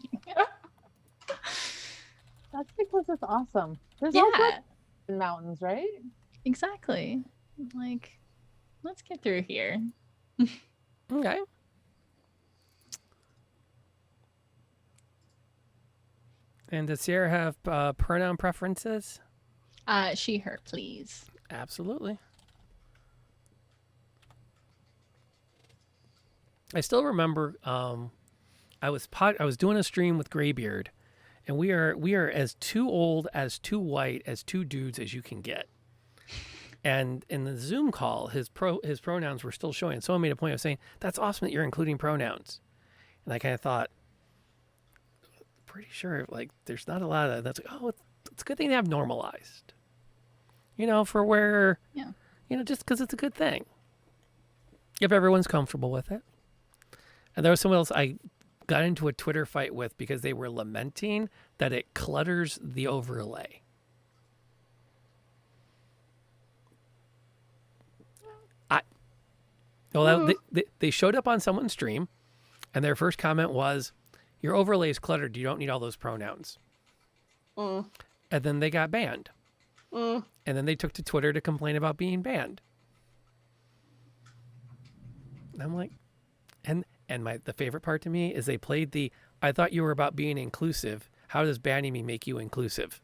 That's because it's awesome. There's Yeah. also mountains, right? Exactly. Like, let's get through here. Okay. And does Sierra have pronoun preferences? She, her, please. Absolutely. I still remember I was doing a stream with Graybeard, and we are as too old, as too white, as two dudes as you can get. And in the Zoom call, his pronouns were still showing. Someone made a point of saying, "That's awesome that you're including pronouns." And I kind of thought, pretty sure like there's not a lot of that. That's like, oh, it's a good thing to have normalized. You know, for where, Yeah. you know, just because it's a good thing. If everyone's comfortable with it. And there was someone else I got into a Twitter fight with because they were lamenting that it clutters the overlay. They showed up on someone's stream, and their first comment was, "Your overlay is cluttered. You don't need all those pronouns." And then they got banned. And then they took to Twitter to complain about being banned. And I'm like, and the favorite part to me is they played the, "I thought you were about being inclusive. How does banning me make you inclusive?"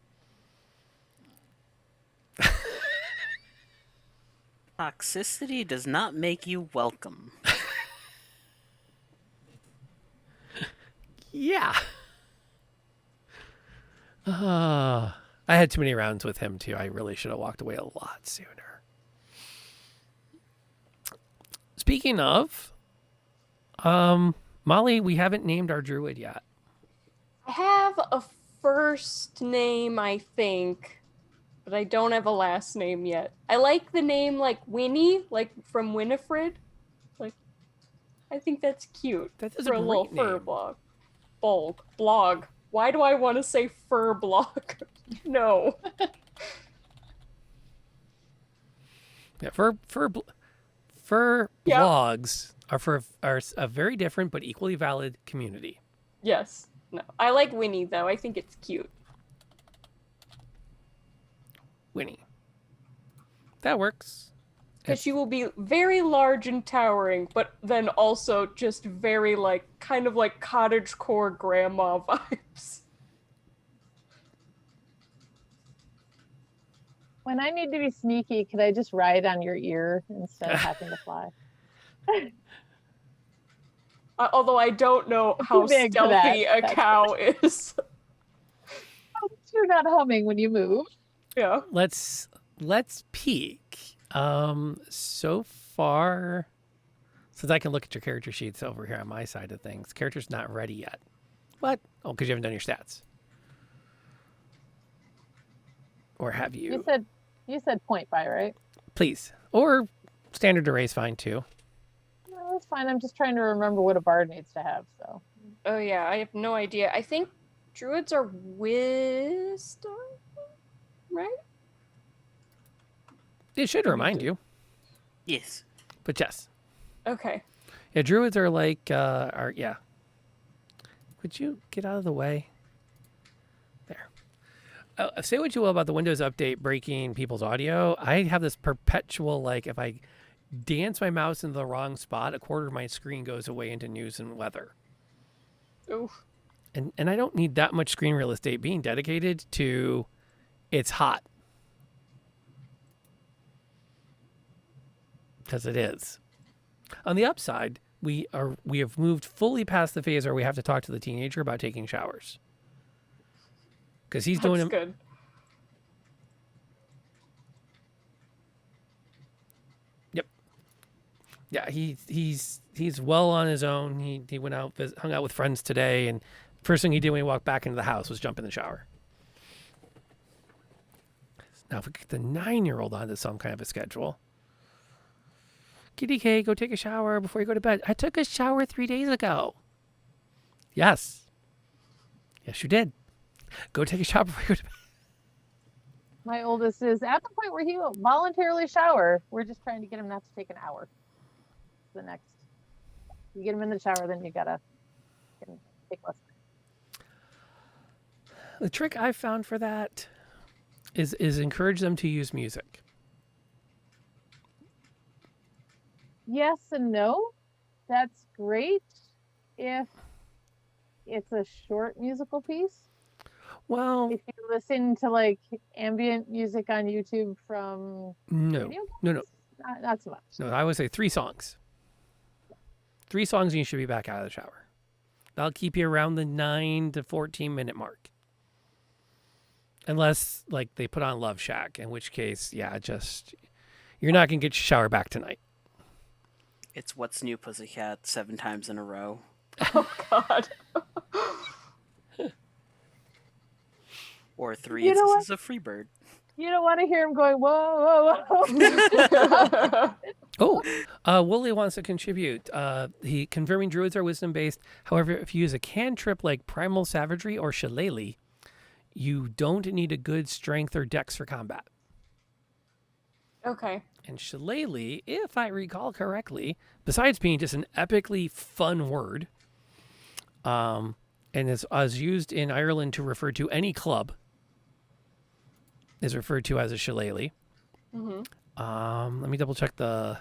Toxicity does not make you welcome. Yeah. I had too many rounds with him too. I really should have walked away a lot sooner. Speaking of, Molly, we haven't named our druid yet. I have a first name, I think, but I don't have a last name yet. I like the name like Winnie, like from Winifred. Like, I think that's cute. That is for a a little great fur name. blog. Why do I want to say fur blog? No. Yeah, fur Yeah. blogs are a very different but equally valid community. Yes. No. I like Winnie though. I think it's cute. Winnie. That works. Because she will be very large and towering, but then also just very like kind of like cottagecore grandma vibes. When I need to be sneaky, could I just ride on your ear instead of having to fly? Although I don't know I'm how too big for that. stealthy a cow is. You're not humming when you move. Yeah. Let's peek. So far, since I can look at your character sheets over here on my side of things, character's not ready yet. What? Oh, because you haven't done your stats. Or have you? You said point by, right? Please. Or standard array is fine too. No, that's fine. I'm just trying to remember what a bard needs to have. So Oh yeah, I have no idea. I think druids are wisdom, right? It should remind you, Yes. but yes. Okay. Yeah, druids are like, yeah. Would you get out of the way? There. Say what you will about the Windows update breaking people's audio. I have this perpetual, like, if I dance my mouse in the wrong spot, a quarter of my screen goes away into news and weather. Oof. And I don't need that much screen real estate being dedicated to it's hot. Because it is. On the upside, we have moved fully past the phase where we have to talk to the teenager about taking showers. Because he's doing That's them. good. Yep. Yeah, he's well on his own. He went out, hung out with friends today, and first thing he did when he walked back into the house was jump in the shower. Now, if we get the 9-year-old onto some kind of a schedule, Kitty K, go take a shower before you go to bed. I took a shower 3 days ago. Yes. Yes, you did. Go take a shower before you go to bed. my oldest is at the point where he will voluntarily shower. We're just trying to get him not to take an hour. The next, you get him in the shower, then you gotta take less. The trick I found for that is encourage them to use music. Yes and no. That's great if it's a short musical piece. Well, If you listen to like ambient music on YouTube from no, video no, games, not so much. no. I would say 3 songs. 3 songs and you should be back out of the shower. That'll keep you around the 9 to 14 minute mark. Unless like they put on Love Shack, in which case, yeah, just you're not gonna get your shower back tonight. It's What's New Pussycat 7 times in a row. Oh God. Or 3 You know what? instances of Freebird. You don't want to hear him going whoa, whoa, whoa. Oh, Wooly wants to contribute. He confirming druids are wisdom based. However, if you use a cantrip like Primal Savagery or Shillelagh, you don't need a good strength or dex for combat. Okay. And Shillelagh, if I recall correctly, besides being just an epically fun word, and is used in Ireland to refer to any club, is referred to as a Shillelagh. Mm-hmm. Let me double check the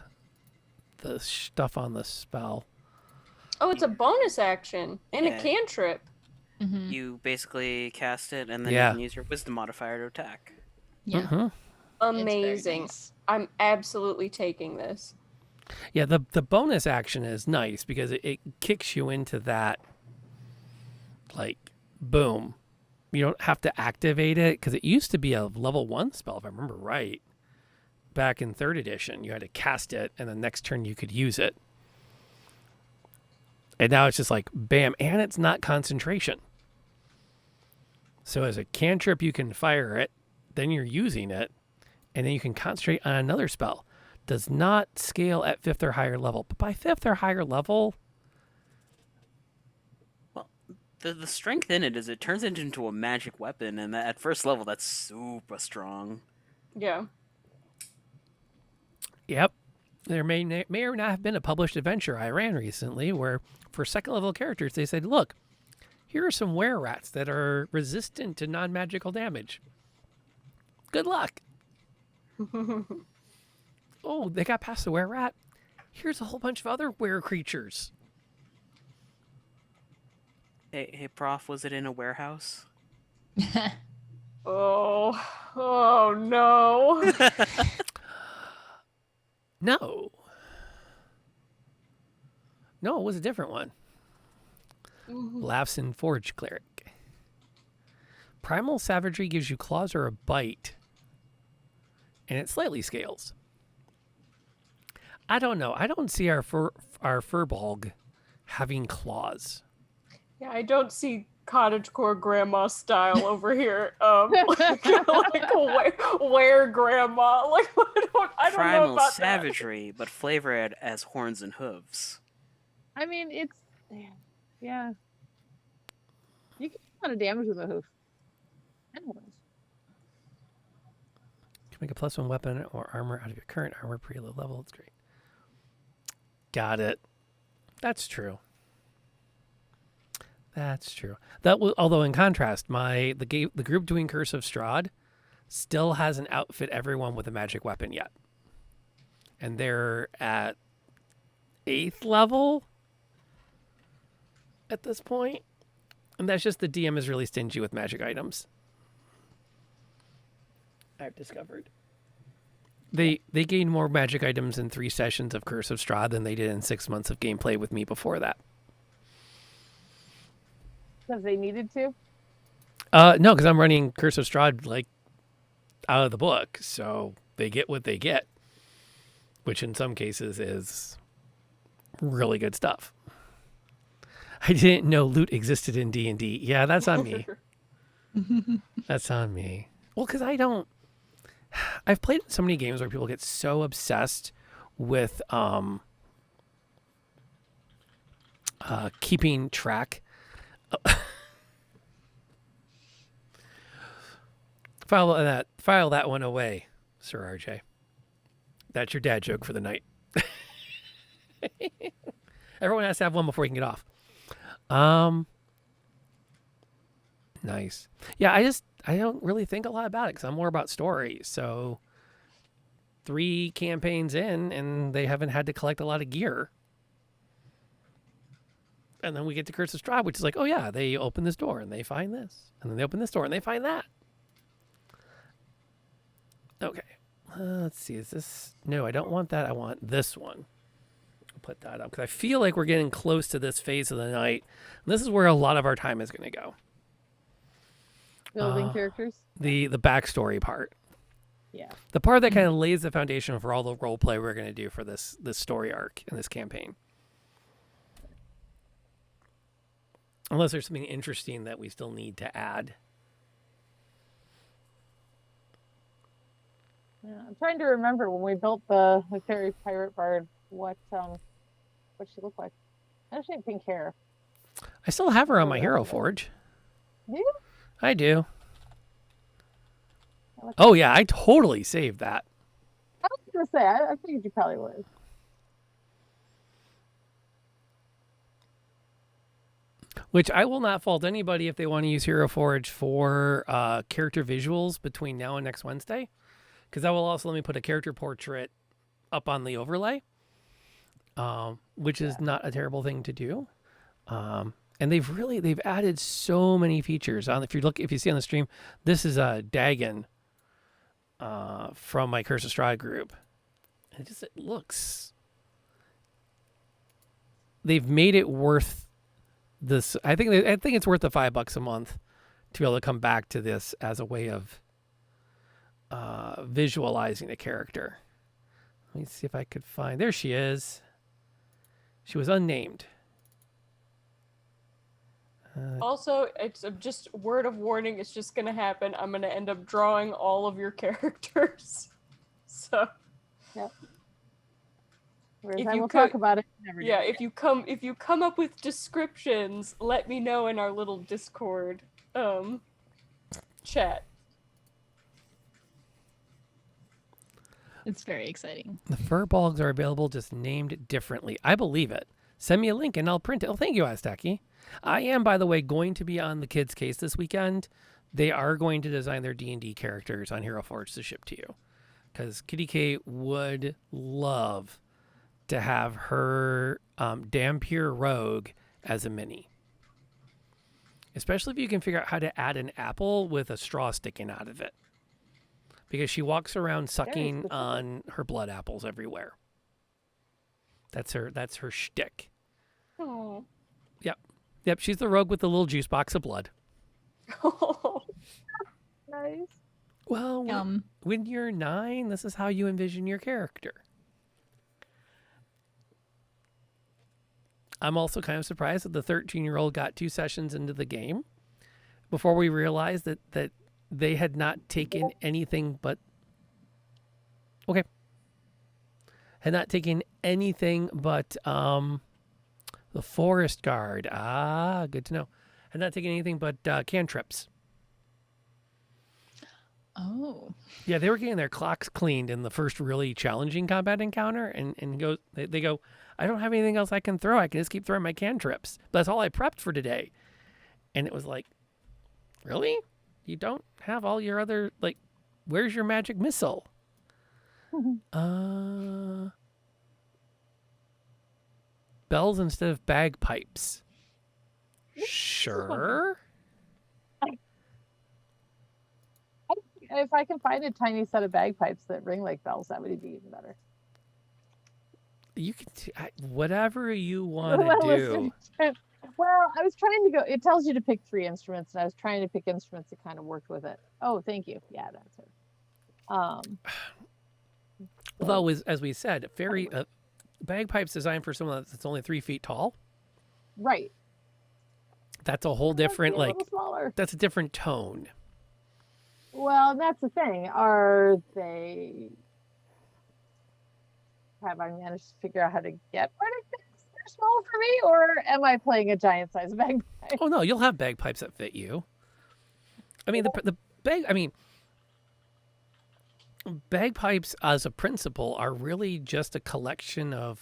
stuff on the spell. Oh, it's a bonus action and Yeah. a cantrip. Mm-hmm. You basically cast it, and then Yeah. you can use your wisdom modifier to attack. Yeah. Mm-hmm. Amazing. Nice. I'm absolutely taking this. Yeah, the bonus action is nice because it kicks you into that, like, boom. You don't have to activate it because it used to be a level 1 spell, if I remember right. Back in 3rd edition, you had to cast it, and the next turn you could use it. And now it's just like, bam, and it's not concentration. So as a cantrip, you can fire it, then you're using it, and then you can concentrate on another spell. Does not scale at 5th or higher level. But by 5th or higher level, The strength in it is it turns it into a magic weapon, and at first level, that's super strong. Yeah. yep. There may or not have been a published adventure I ran recently where for 2nd level characters, they said, look, here are some were-rats that are resistant to non-magical damage. Good luck. Oh, they got past the were-rat. Here's a whole bunch of other were-creatures. Hey, Prof, was it in a warehouse? Oh no. No. No, it was a different one. Laughs and Forge Cleric. Primal Savagery gives you claws or a bite, and it slightly scales. I don't know. I don't see our Furbolg having claws. Yeah, I don't see cottagecore grandma style over here. Like where grandma? Like I don't know Primal about savagery, but flavor it as horns and hooves. I mean, it's yeah. You can do a lot of damage with a hoof. Anyways. You can make a +1 weapon or armor out of your current armor preload level. It's great. Got it. That's true. That's true. That was, although in contrast, the group doing Curse of Strahd still hasn't outfit everyone with a magic weapon yet, and they're at 8th level at this point, and that's just the DM is really stingy with magic items. I've discovered they gained more magic items in 3 sessions of Curse of Strahd than they did in 6 months of gameplay with me before that. Because they needed to. No, because I'm running Curse of Strahd like out of the book, so they get what they get, which in some cases is really good stuff. I didn't know loot existed in D&D. Yeah, that's on me. That's on me. Well, because I've played so many games where people get so obsessed with keeping track. File that one away, Sir RJ. That's your dad joke for the night. Everyone has to have one before you can get off. Nice. Yeah, I don't really think a lot about it because I'm more about story. So 3 campaigns in, and they haven't had to collect a lot of gear. And then we get to Curse of Strahd, which is like, oh yeah, they open this door and they find this, and then they open this door and they find that. Okay, let's see. Is this? No, I don't want that. I want this one. I'll put that up because I feel like we're getting close to this phase of the night. And this is where a lot of our time is going to go. Building characters. The backstory part. Yeah. The part that kind of lays the foundation for all the role play we're going to do for this story arc in this campaign. Unless there's something interesting that we still need to add. Yeah, I'm trying to remember when we built the fairy pirate bard what she looked like. I actually have pink hair. I still have her on my Hero Forge. Do you? I do. Oh yeah, I totally saved that. I was gonna say I figured you probably would. Which I will not fault anybody if they want to use Hero Forge for character visuals between now and next Wednesday. Because that will also let me put a character portrait up on the overlay, which is not a terrible thing to do. And they've added so many features. If you see on the stream, this is Dagon from my Curse of Strahd group. It looks. They've made it worth this. I think it's worth the $5 a month to be able to come back to this as a way of visualizing a character. Let me see if I could find. There she is. She was unnamed. Also, it's just word of warning. It's just gonna happen. I'm gonna end up drawing all of your characters. So. Yep. Whereas If I you will could- talk about it. Never Yeah, if you come up with descriptions, let me know in our little Discord chat. It's very exciting. The furbolgs are available, just named differently. I believe it. Send me a link and I'll print it. Oh, thank you, Aztaki. I am, by the way, going to be on the kids' case this weekend. They are going to design their D&D characters on Hero Forge to ship to you. Because Kitty K would love to have her Dampier Rogue as a mini. especially if you can figure out how to add an apple with a straw sticking out of it. Because she walks around sucking specific. on her blood apples everywhere. That's her shtick. Oh. Yep, she's the rogue with the little juice box of blood. Nice. Well, Yum. when you're 9, this is how you envision your character. I'm also kind of surprised that the 13-year-old got 2 sessions into the game before we realized that they had not taken anything but... Okay. Had not taken anything but the forest guard. Ah, good to know. Had not taken anything but cantrips. Oh. Yeah, they were getting their clocks cleaned in the first really challenging combat encounter, and they go, I don't have anything else I can throw. I can just keep throwing my cantrips. That's all I prepped for today. And it was like, really? You don't have all your other, like, where's your magic missile? Bells instead of bagpipes. Sure. If I can find a tiny set of bagpipes that ring like bells, that would be even better. You can whatever you want Well, to do. listen, well, I was trying to go. It tells you to pick 3 instruments, and I was trying to pick instruments that kind of worked with it. Oh, thank you. Yeah, that's it. Although, as we said, bagpipes designed for someone that's only 3 feet tall. Right. That's a whole different, Be a like, little smaller. that's a different tone. Well, that's the thing. Are they? Have I managed to figure out how to get rid of things that are small for me, or am I playing a giant size bagpipe? Oh no, you'll have bagpipes that fit you. I mean, bagpipes as a principle are really just a collection of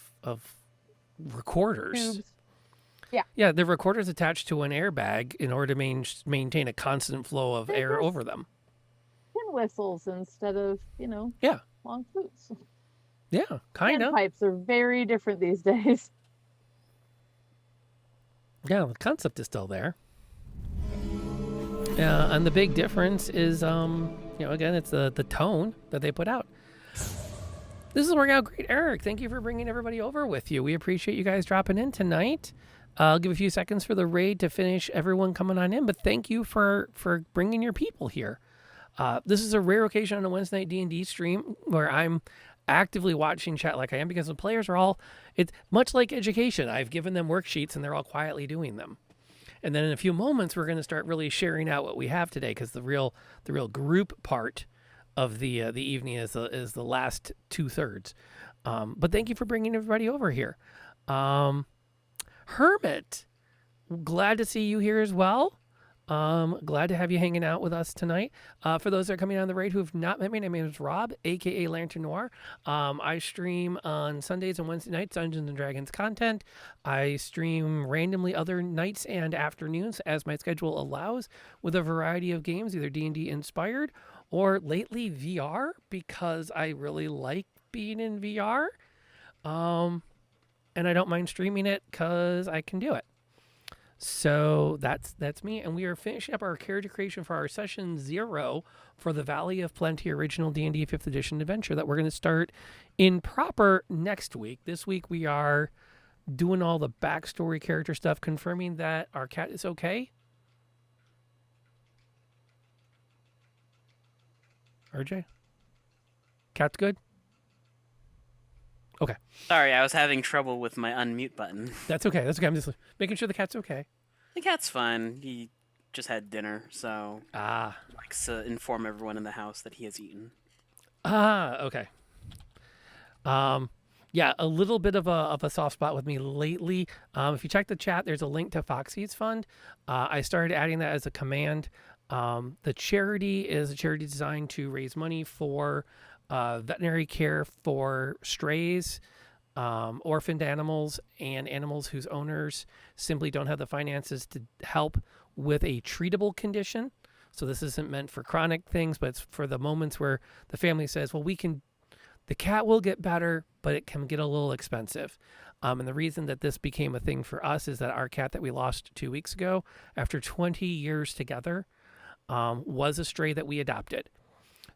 recorders. Tubes. Yeah, the recorders attached to an airbag in order to maintain a constant flow of They're air just- over them. Tin whistles instead of Yeah. long flutes. Yeah, kind of. Pipes are very different these days. Yeah, the concept is still there. Yeah, and the big difference is, again, it's the tone that they put out. This is working out great, Eric. Thank you for bringing everybody over with you. We appreciate you guys dropping in tonight. I'll give a few seconds for the raid to finish everyone coming on in, but thank you for bringing your people here. This is a rare occasion on a Wednesday night D&D stream where I'm actively watching chat like I am, because the players are all, it's much like education. I've given them worksheets and they're all quietly doing them. And then in a few moments, we're going to start really sharing out what we have today, because the real group part of the evening is the last 2/3. But thank you for bringing everybody over here. Hermit, glad to see you here as well. Glad to have you hanging out with us tonight. For those that are coming on the raid who have not met me, my name is Rob, aka Lantern Noir. I stream on Sundays and Wednesday nights Dungeons and Dragons content. I stream randomly other nights and afternoons as my schedule allows, with a variety of games, either D&D inspired or lately VR, because I really like being in VR. And I don't mind streaming it because I can do it. So that's me, and we are finishing up our character creation for our session 0 for the Valley of Plenty original D&D 5th edition adventure that we're going to start in proper next week. This week we are doing all the backstory character stuff, confirming that our cat is okay. RJ? Cat's good? Okay. Sorry, I was having trouble with my unmute button. That's okay. That's okay. I'm just making sure the cat's okay. The cat's fine. He just had dinner, so Ah. likes to inform everyone in the house that he has eaten. Okay. Yeah, a little bit of a soft spot with me lately. If you check the chat, there's a link to Foxy's Fund. I started adding that as a command. The charity is a charity designed to raise money for veterinary care for strays, orphaned animals, and animals whose owners simply don't have the finances to help with a treatable condition. So this isn't meant for chronic things, but it's for the moments where the family says, well, The cat will get better, but it can get a little expensive. And the reason that this became a thing for us is that our cat that we lost 2 weeks ago, after 20 years together, was a stray that we adopted.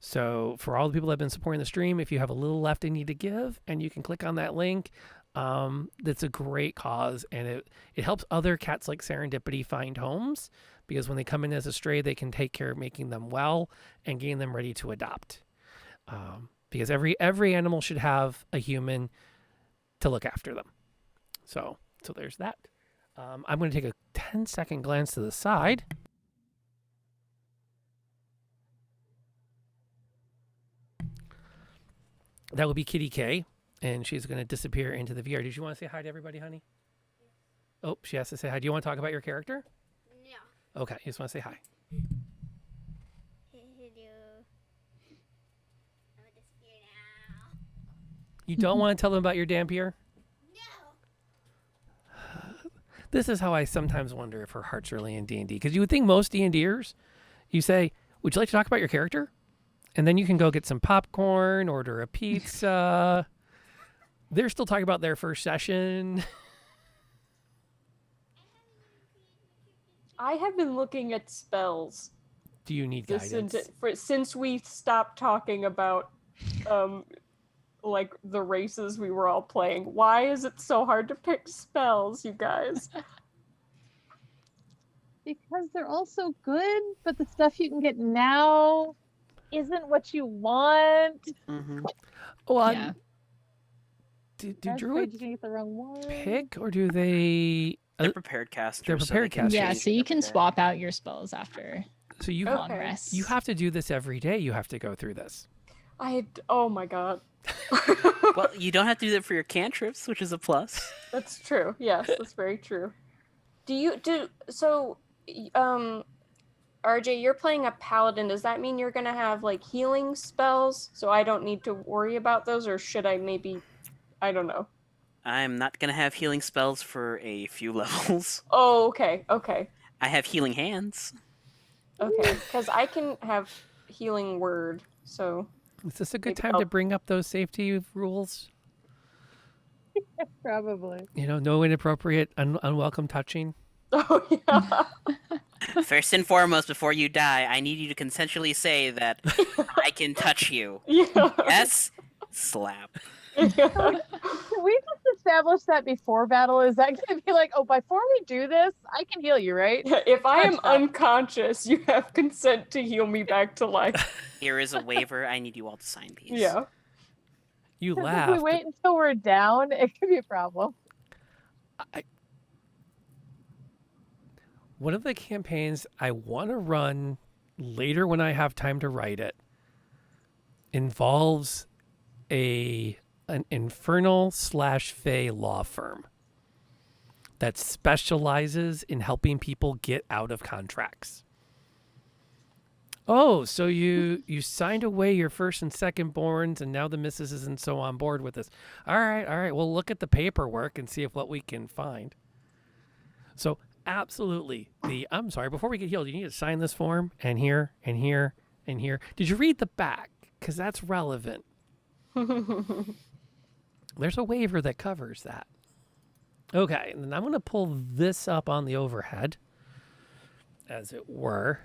So for all the people that have been supporting the stream, if you have a little left in you to give, and you can click on that link, that's a great cause, and it helps other cats like Serendipity find homes, because when they come in as a stray, they can take care of making them well and getting them ready to adopt. Because every animal should have a human to look after them. So there's that. I'm going to take a 10-second glance to the side. That would be Kitty K, and she's going to disappear into the VR. Did you want to say hi to everybody, honey? Oh, she has to say hi. Do you want to talk about your character? No. Okay, you just want to say hi. Hello. I'm gonna disappear now. You don't want to tell them about your Dampier? No. This is how I sometimes wonder if her heart's really in D&D. Because you would think most D&Ders, you say, would you like to talk about your character? And then you can go get some popcorn, order a pizza. They're still talking about their first session. I have been looking at spells Do you need guidance? since we stopped talking about like the races we were all playing. Why is it so hard to pick spells, you guys? Because they're all so good, but the stuff you can get now isn't what you want. Mm-hmm. Well, Yeah. do You're afraid druids you're gonna get the wrong one. pick, or do they... They're prepared casters. They're so prepared they can casters. Yeah, change so it you every can day. swap out your spells after So you, long Okay. rests. you have to do this every day. You have to go through this. Oh my god. Well, you don't have to do that for your cantrips, which is a plus. That's true. Yes, that's very true. RJ, you're playing a paladin. Does that mean you're gonna have like healing spells, so I don't need to worry about those, or should I maybe? I don't know. I'm not gonna have healing spells for a few levels. Oh, okay, okay, I have healing hands. okay. Because I can have healing word. So Is this a good Maybe time to I'll- bring up those safety rules? Probably. You know, no inappropriate, unwelcome touching. oh yeah. First and foremost, before you die, I need you to consensually say that I can touch you. Yeah. Yes? Slap. Can we just establish that before battle? Is that gonna be like, oh, before we do this, I can heal you, right? If I am Touch that. unconscious, you have consent to heal me back to life. Here is a waiver. I need you all to sign these. Yeah. You 'Cause laugh. if we wait until we're down, it could be a problem. One of the campaigns I want to run later when I have time to write it involves an infernal/fey law firm that specializes in helping people get out of contracts. Oh, so you signed away your first and second borns, and now the missus isn't so on board with this. All right. We'll look at the paperwork and see if what we can find. So absolutely, I'm sorry. Before we get healed, you need to sign this form, and here, and here, and here. Did you read the back? Because that's relevant. There's a waiver that covers that. Okay, and then I'm going to pull this up on the overhead, as it were.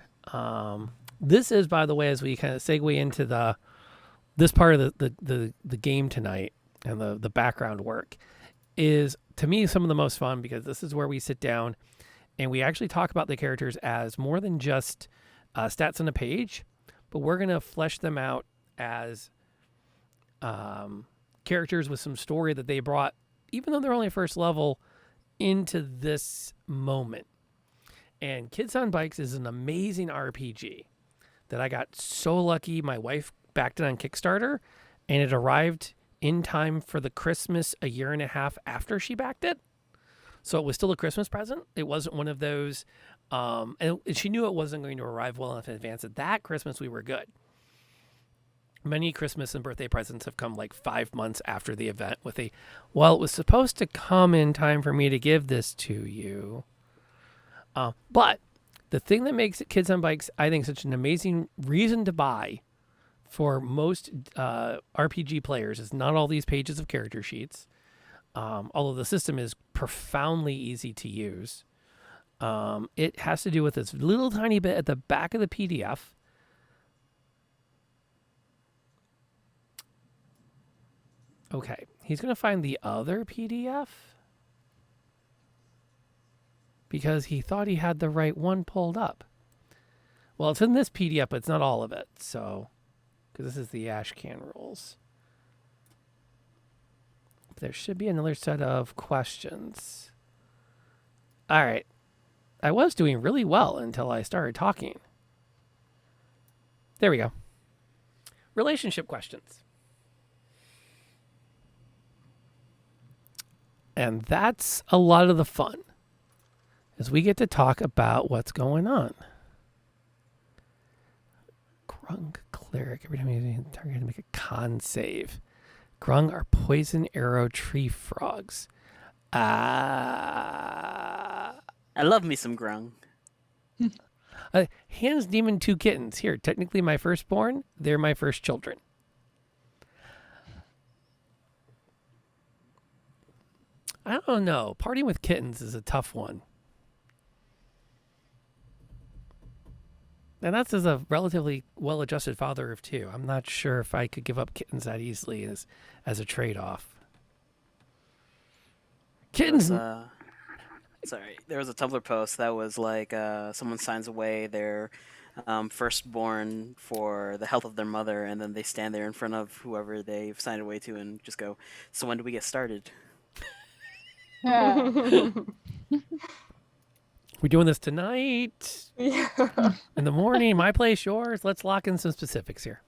This is, by the way, as we kind of segue into this part of the game tonight and the background work, is to me some of the most fun, because this is where we sit down and we actually talk about the characters as more than just stats on a page, but we're going to flesh them out as characters with some story that they brought, even though they're only first level, into this moment. And Kids on Bikes is an amazing RPG that I got so lucky. My wife backed it on Kickstarter, and it arrived in time for the Christmas a year and a half after she backed it. So it was still a Christmas present. It wasn't one of those, and she knew it wasn't going to arrive well enough in advance. At that Christmas, we were good. Many Christmas and birthday presents have come like 5 months after the event with it was supposed to come in time for me to give this to you. But the thing that makes Kids on Bikes, I think, such an amazing reason to buy for most RPG players is not all these pages of character sheets, although the system is profoundly easy to use. It has to do with this little tiny bit at the back of the PDF. Okay, he's going to find the other PDF because he thought he had the right one pulled up. Well, it's in this PDF, but it's not all of it. So, because this is the Ashcan rules. There should be another set of questions. All right. I was doing really well until I started talking. There we go. Relationship questions. And that's a lot of the fun, as we get to talk about what's going on. Grung cleric. Every time you target to make a con save. Grung are poison arrow tree frogs. I love me some grung. Hands demon 2 kittens. Here, technically my firstborn. They're my first children. I don't know. Partying with kittens is a tough one. And that's as a relatively well-adjusted father of 2. I'm not sure if I could give up kittens that easily as a trade-off. Kittens. There was a Tumblr post that was like someone signs away their firstborn for the health of their mother, and then they stand there in front of whoever they've signed away to and just go, "So when do we get started?" Yeah. We're doing this tonight. Yeah. In the morning, my place, yours. Let's lock in some specifics here.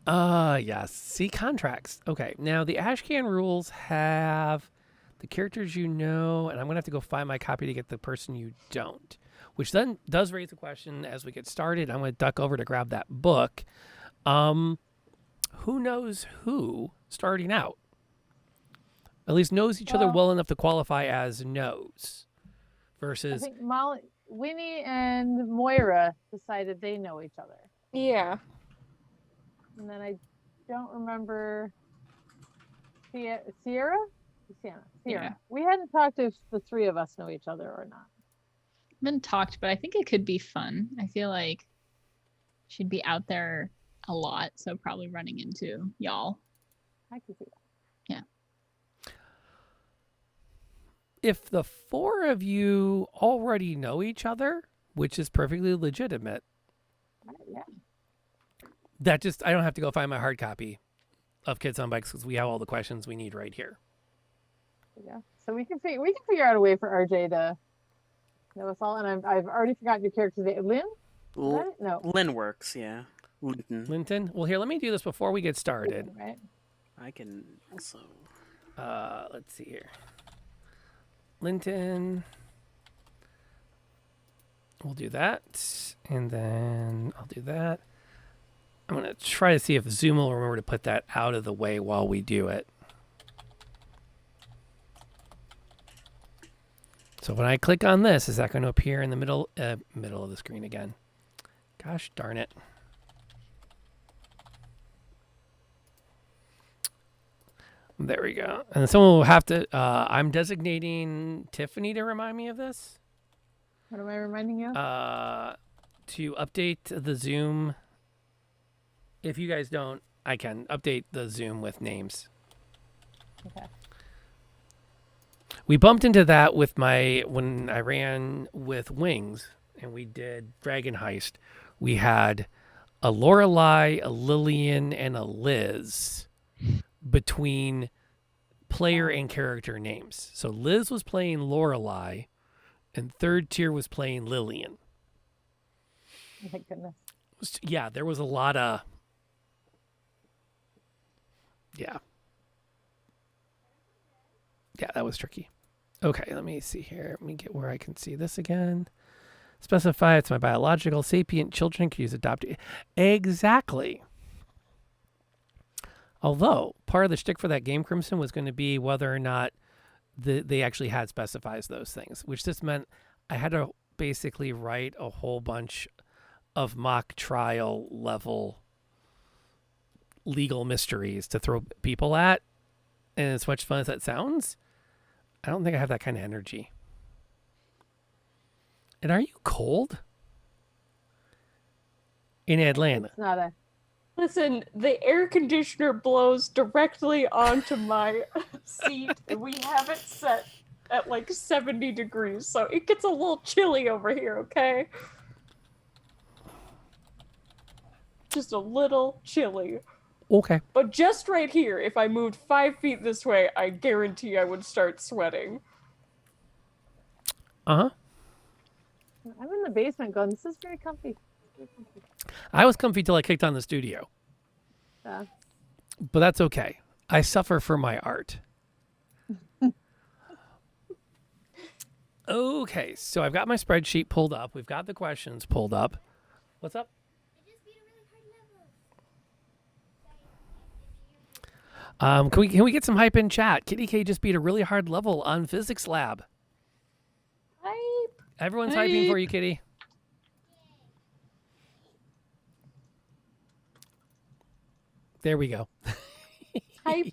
Yes. See contracts. Okay. Now the Ashcan rules have the characters you know, and I'm gonna have to go find my copy to get the person you don't. Which then does raise the question as we get started. I'm gonna duck over to grab that book. Who knows who starting out? At least knows each other well enough to qualify as knows. I Versus think Winnie and Moira decided they know each other. Yeah. And then I don't remember Sierra? Sierra. Yeah. We hadn't talked if the 3 of us know each other or not. Haven't talked, but I think it could be fun. I feel like she'd be out there a lot, so probably running into y'all. I can see that. if the 4 of you already know each other, which is perfectly legitimate, Yeah. that just, I don't have to go find my hard copy of Kids on Bikes because we have all the questions we need right here. Yeah. So we can figure out a way for RJ to know us all. And I've already forgotten your character's name. Lynn? Is that it? No. Lynn works, yeah. Linton. Linton? Well, here, let me do this before we get started. Right. I can also. Let's see here. Linton. We'll do that. And then I'll do that. I'm going to try to see if Zoom will remember to put that out of the way while we do it. So when I click on this, is that going to appear in the middle of the screen again? Gosh darn it. There we go. And someone will have to, I'm designating Tiffany to remind me of this. What am I reminding you? To update the Zoom. If you guys don't, I can update the Zoom with names. Okay. We bumped into that with when I ran with Wings and we did Dragon Heist. We had a Lorelei, a Lillian, and a Liz between player and character names. So Liz was playing Lorelei and Third Tier was playing Lillian. Thank goodness. Yeah, there was a lot of... Yeah, that was tricky. Okay, let me see here. Let me get where I can see this again. Specify it's my biological sapient children can use adopted. Exactly. Although, part of the shtick for that game, Crimson, was going to be whether or not they actually had specifies those things, which just meant I had to basically write a whole bunch of mock trial level legal mysteries to throw people at. And as much fun as that sounds, I don't think I have that kind of energy. And are you cold? In Atlanta. It's not a. Listen, the air conditioner blows directly onto my seat, and we have it set at like 70 degrees, so it gets a little chilly over here, okay? Just a little chilly. Okay. But just right here, if I moved 5 feet this way, I guarantee I would start sweating. Uh-huh. I'm in the basement going, this is very comfy. Very comfy. I was comfy till I kicked on the studio. Yeah. But that's okay. I suffer for my art. Okay, so I've got my spreadsheet pulled up. We've got the questions pulled up. What's up? I just beat a really hard level. Can we get some hype in chat? Kitty K just beat a really hard level on physics lab. Hype. Everyone's hyping for you, Kitty. There we go. Hype.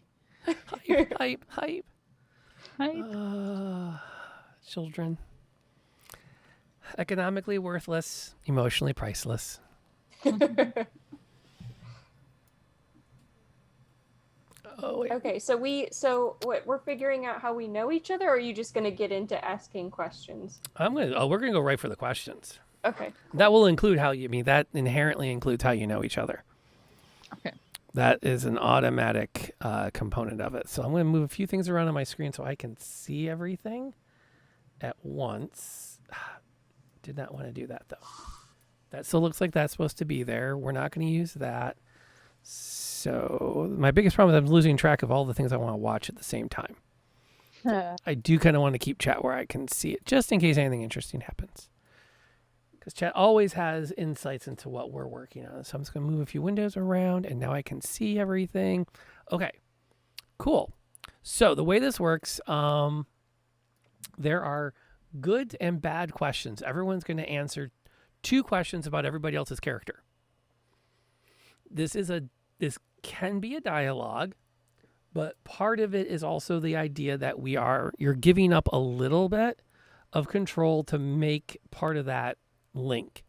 Hype. Hype. Children. Economically worthless, emotionally priceless. Oh, wait. Okay, so we're figuring out how we know each other, or are you just gonna get into asking questions? We're gonna go right for the questions. Okay. That will include that inherently includes how you know each other. Okay. That is an automatic component of it. So I'm going to move a few things around on my screen so I can see everything at once. Did not want to do that, though. That still looks like that's supposed to be there. We're not going to use that. So my biggest problem is I'm losing track of all the things I want to watch at the same time. I do kind of want to keep chat where I can see it, just in case anything interesting happens. Because chat always has insights into what we're working on. So I'm just going to move a few windows around, and now I can see everything. Okay, cool. So the way this works, there are good and bad questions. Everyone's going to answer 2 questions about everybody else's character. This can be a dialogue, but part of it is also the idea that you're giving up a little bit of control to make part of that link.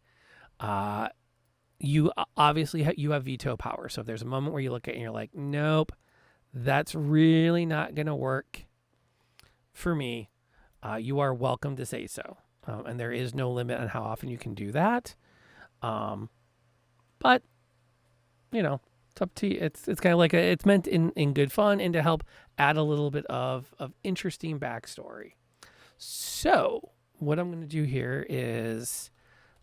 You obviously you have veto power. So if there's a moment where you look at it and you're like, nope, that's really not going to work for me, you are welcome to say so. And there is no limit on how often you can do that. But, it's up to you. It's kind of like it's meant in good fun and to help add a little bit of interesting backstory. So what I'm going to do here is,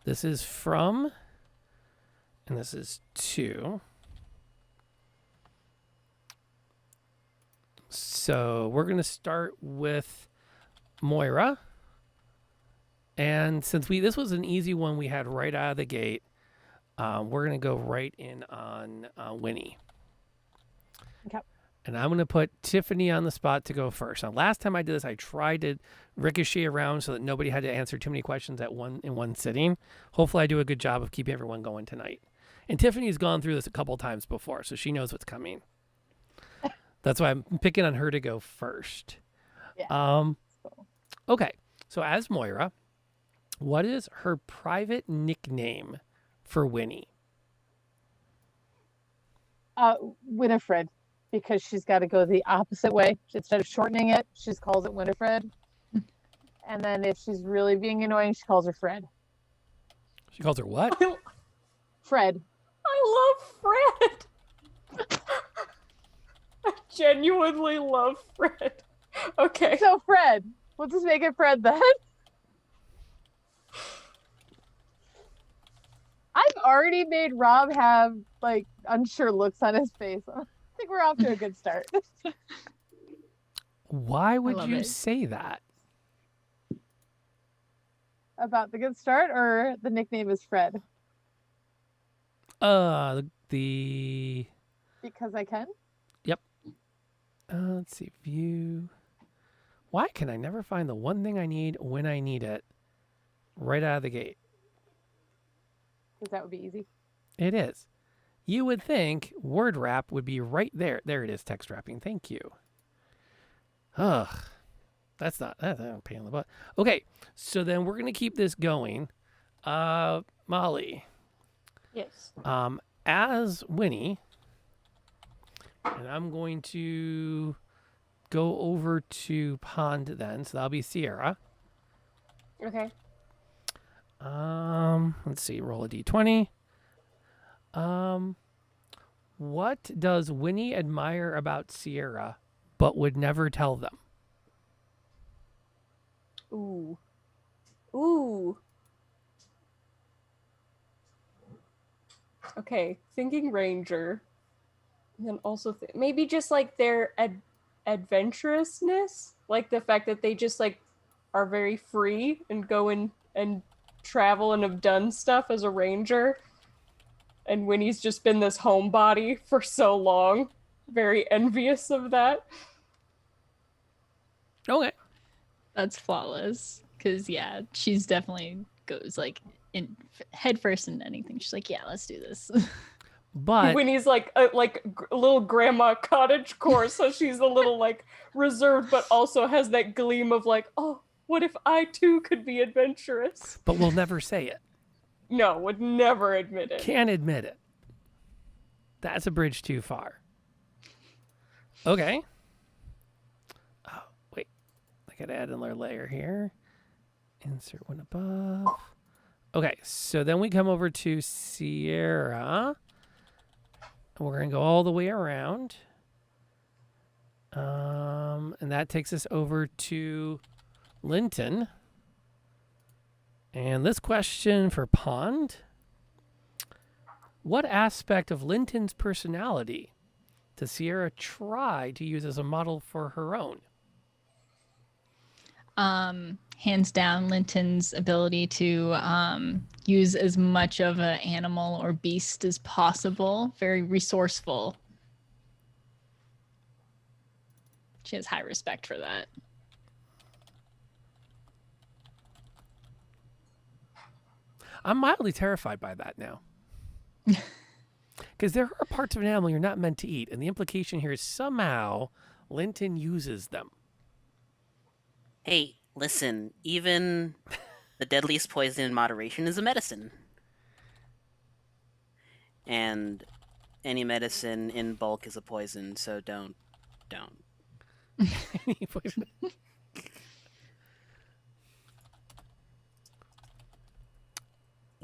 this is from, and this is to. So we're going to start with Moira. And since this was an easy one we had right out of the gate, we're going to go right in on Winnie. Okay. And I'm going to put Tiffany on the spot to go first. Now, last time I did this, I tried to ricochet around so that nobody had to answer too many questions in one sitting. Hopefully, I do a good job of keeping everyone going tonight. And Tiffany's gone through this a couple times before, so she knows what's coming. That's why I'm picking on her to go first. Yeah. Okay, so as Moira, what is her private nickname for Winnie? Winifred, because she's got to go the opposite way. Instead of shortening it, she just calls it Winifred. And then if she's really being annoying, she calls her Fred. She calls her what? Fred. I love Fred. I genuinely love Fred. Okay. So Fred. We'll just make it Fred then. I've already made Rob have like unsure looks on his face. I think we're off to a good start. Why would love you it. say that? About the good start, or the nickname is Fred? The Because I can? let's see, view. Why can I never find the one thing I need when I need it right out of the gate? because that would be easy. It is. You would think word wrap would be right there. There it is, text wrapping. Thank you. Ugh. That's a pain in the butt. Okay, so then we're gonna keep this going. Molly, Yes. as Winnie, and I'm going to go over to Pond then. So that'll be Sierra. Okay. Let's see. Roll a d20. What does Winnie admire about Sierra, but would never tell them? Ooh. Ooh. Okay, thinking ranger. And then also maybe just like their adventurousness, like the fact that they just like are very free and go and travel and have done stuff as a ranger. And Winnie's just been this homebody for so long. Very envious of that. Okay. That's flawless. Because, yeah, she's definitely goes like in head first in anything. She's like, yeah, let's do this. But Winnie's like a little grandma cottage core, so she's a little like reserved, but also has that gleam of like, oh, what if I too could be adventurous? we'll never say it. No, would never admit it. Can't admit it. That's a bridge too far. Okay. Oh, wait. I gotta add another layer here. Insert one above. Okay, so then we come over to Sierra. We're gonna go all the way around. And that takes us over to Linton. And this question for Pond. What aspect of Linton's personality does Sierra try to use as a model for her own? Hands down, Linton's ability to use as much of an animal or beast as possible. Very resourceful. She has high respect for that. I'm mildly terrified by that now. Because there are parts of an animal you're not meant to eat, and the implication here is somehow Linton uses them. Hey, listen, even the deadliest poison in moderation is a medicine. And any medicine in bulk is a poison, so don't.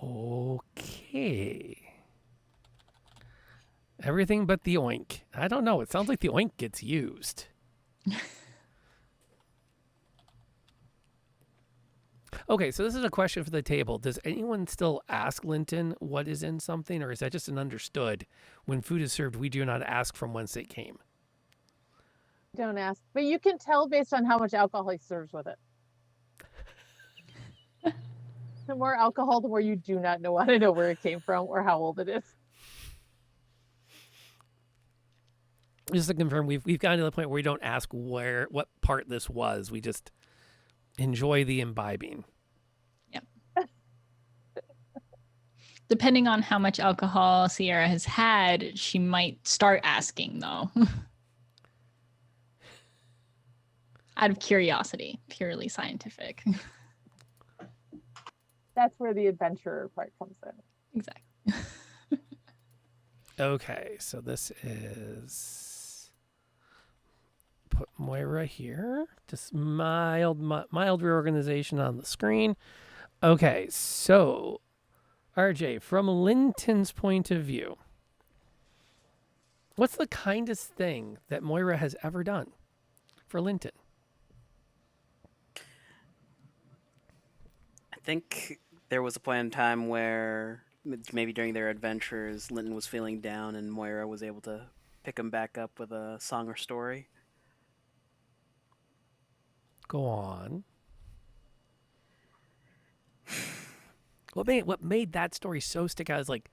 Okay. Everything but the oink. I don't know. It sounds like the oink gets used. Okay, so this is a question for the table. Does anyone still ask Linton what is in something, or is that just an understood? When food is served, we do not ask from whence it came. Don't ask, but you can tell based on how much alcohol he serves with it. The more alcohol, the more you do not want to know where it came from or how old it is. Just to confirm, we've gotten to the point where we don't ask what part this was. We just enjoy the imbibing. Yep. Depending on how much alcohol Sierra has had, she might start asking though. Out of curiosity, purely scientific. That's where the adventurer part comes in. Exactly. Okay, so this is put Moira here. Just mild reorganization on the screen. Okay, so RJ, from Linton's point of view, what's the kindest thing that Moira has ever done for Linton? I think there was a point in time where maybe during their adventures, Linton was feeling down and Moira was able to pick him back up with a song or story. Go on. What made that story so stick out as like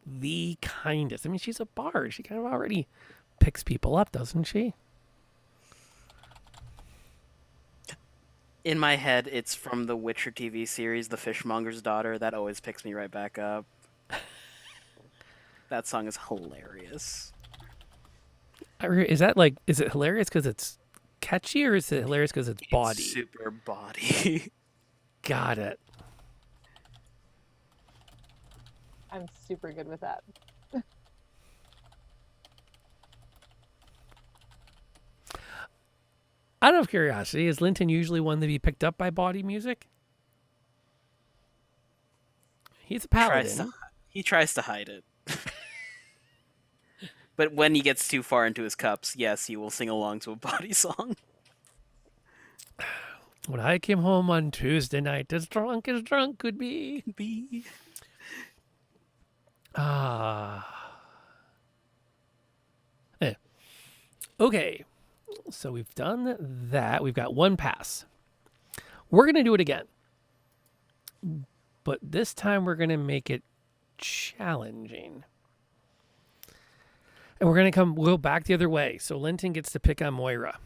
the kindest? I mean, she's a bard. She kind of already picks people up, doesn't she? In my head, it's from the Witcher TV series, The Fishmonger's Daughter. That always picks me right back up. That song is hilarious. Is that like, is it hilarious because it's catchy, or is it hilarious because it's body? It's super body. Got it. I'm super good with that. Out of curiosity, is Linton usually one to be picked up by body music? He's a paladin. He tries to hide it. But when he gets too far into his cups, yes, he will sing along to a body song. When I came home on Tuesday night, as drunk could be. Ah. Okay. So we've done that. We've got one pass. We're going to do it again. But this time we're going to make it challenging. And we're going to go back the other way. So Linton gets to pick on Moira.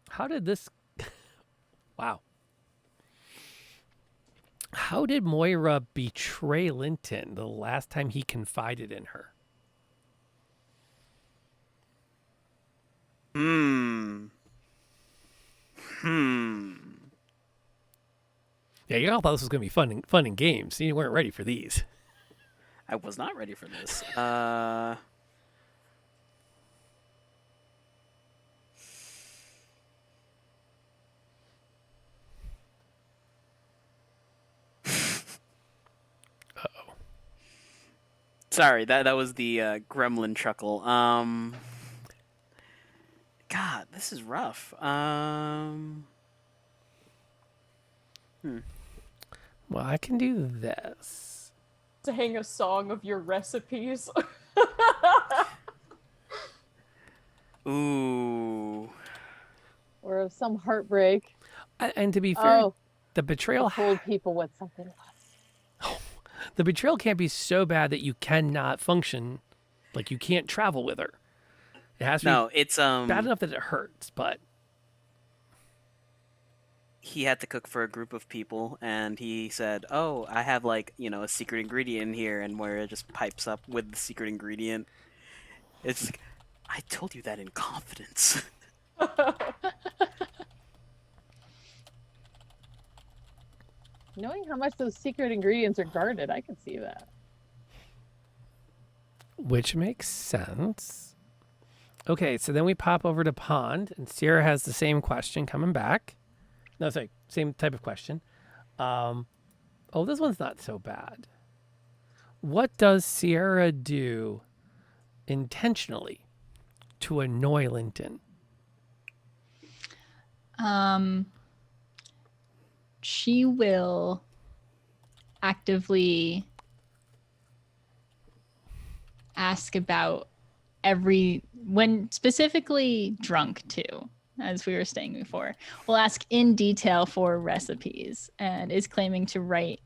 How did this... Wow. How did Moira betray Linton the last time he confided in her? Yeah, you all thought this was going to be fun and games. You weren't ready for these. I was not ready for this. Uh-oh. Sorry, that was the gremlin chuckle. God, this is rough. Well, I can do this. Sang a song of your recipes. Ooh. Or of some heartbreak. And to be fair, Oh, the betrayal I told people what something was. the betrayal can't be so bad that you cannot function, like you can't travel with her. It has to be it's bad enough that it hurts, but he had to cook for a group of people, and he said, "Oh, I have like a secret ingredient in here," and Moira just pipes up with the secret ingredient. It's like, I told you that in confidence. Knowing how much those secret ingredients are guarded, I can see that. which makes sense. Okay, so then we pop over to Pond, and Sierra has the same question coming back. No, sorry, same type of question. Oh, this one's not so bad. What does Sierra do intentionally to annoy Linton? She will actively ask about when specifically drunk too, as we were saying before, will ask in detail for recipes and is claiming to write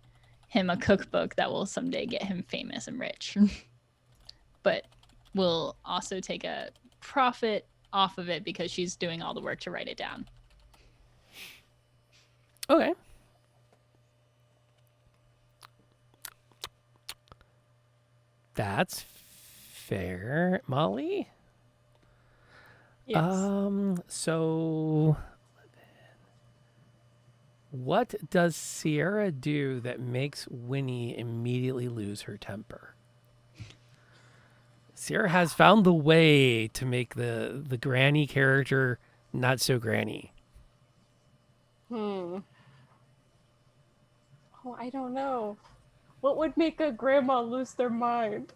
him a cookbook that will someday get him famous and rich. But will also take a profit off of it because she's doing all the work to write it down. Okay. That's fair, Molly. Yes. So what does Sierra do that makes Winnie immediately lose her temper? Sierra has found the way to make the granny character not so granny. Oh, I don't know. What would make a grandma lose their mind?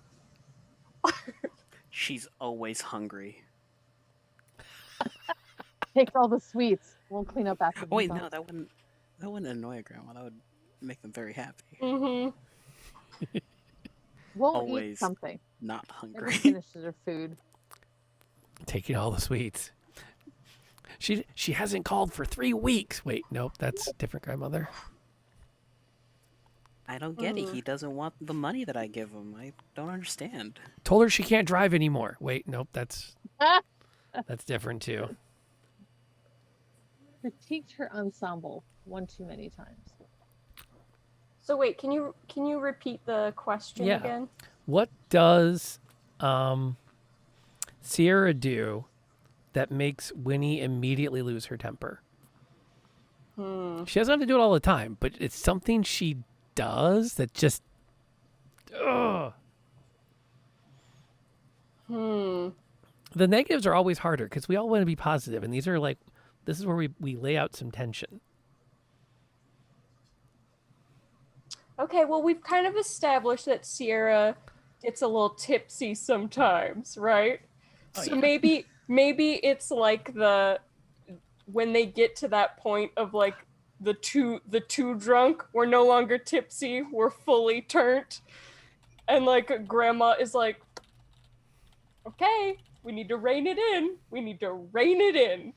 She's always hungry. Takes all the sweets. Won't clean up after Wait, themselves. no, that wouldn't annoy a grandma. That would make them very happy. Mm-hmm. Won't eat Always something. not Never hungry. finishes her food. Taking all the sweets. She hasn't called for 3 weeks. Wait, nope, that's a different grandmother. I don't get it. He doesn't want the money that I give him. I don't understand. Told her she can't drive anymore. Wait, nope, that's different too. Critiqued her ensemble one too many times. So wait, can you repeat the question Yeah. again? What does Sierra do that makes Winnie immediately lose her temper? She doesn't have to do it all the time, but it's something she does that just. Ugh. The negatives are always harder because we all want to be positive, and these are like, this is where we lay out some tension. Okay, well, we've kind of established that Sierra gets a little tipsy sometimes, right? Oh, So yeah. maybe it's like when they get to that point of like the two drunk, we're no longer tipsy, we're fully turned, and like grandma is like, okay, we need to rein it in. We need to rein it in.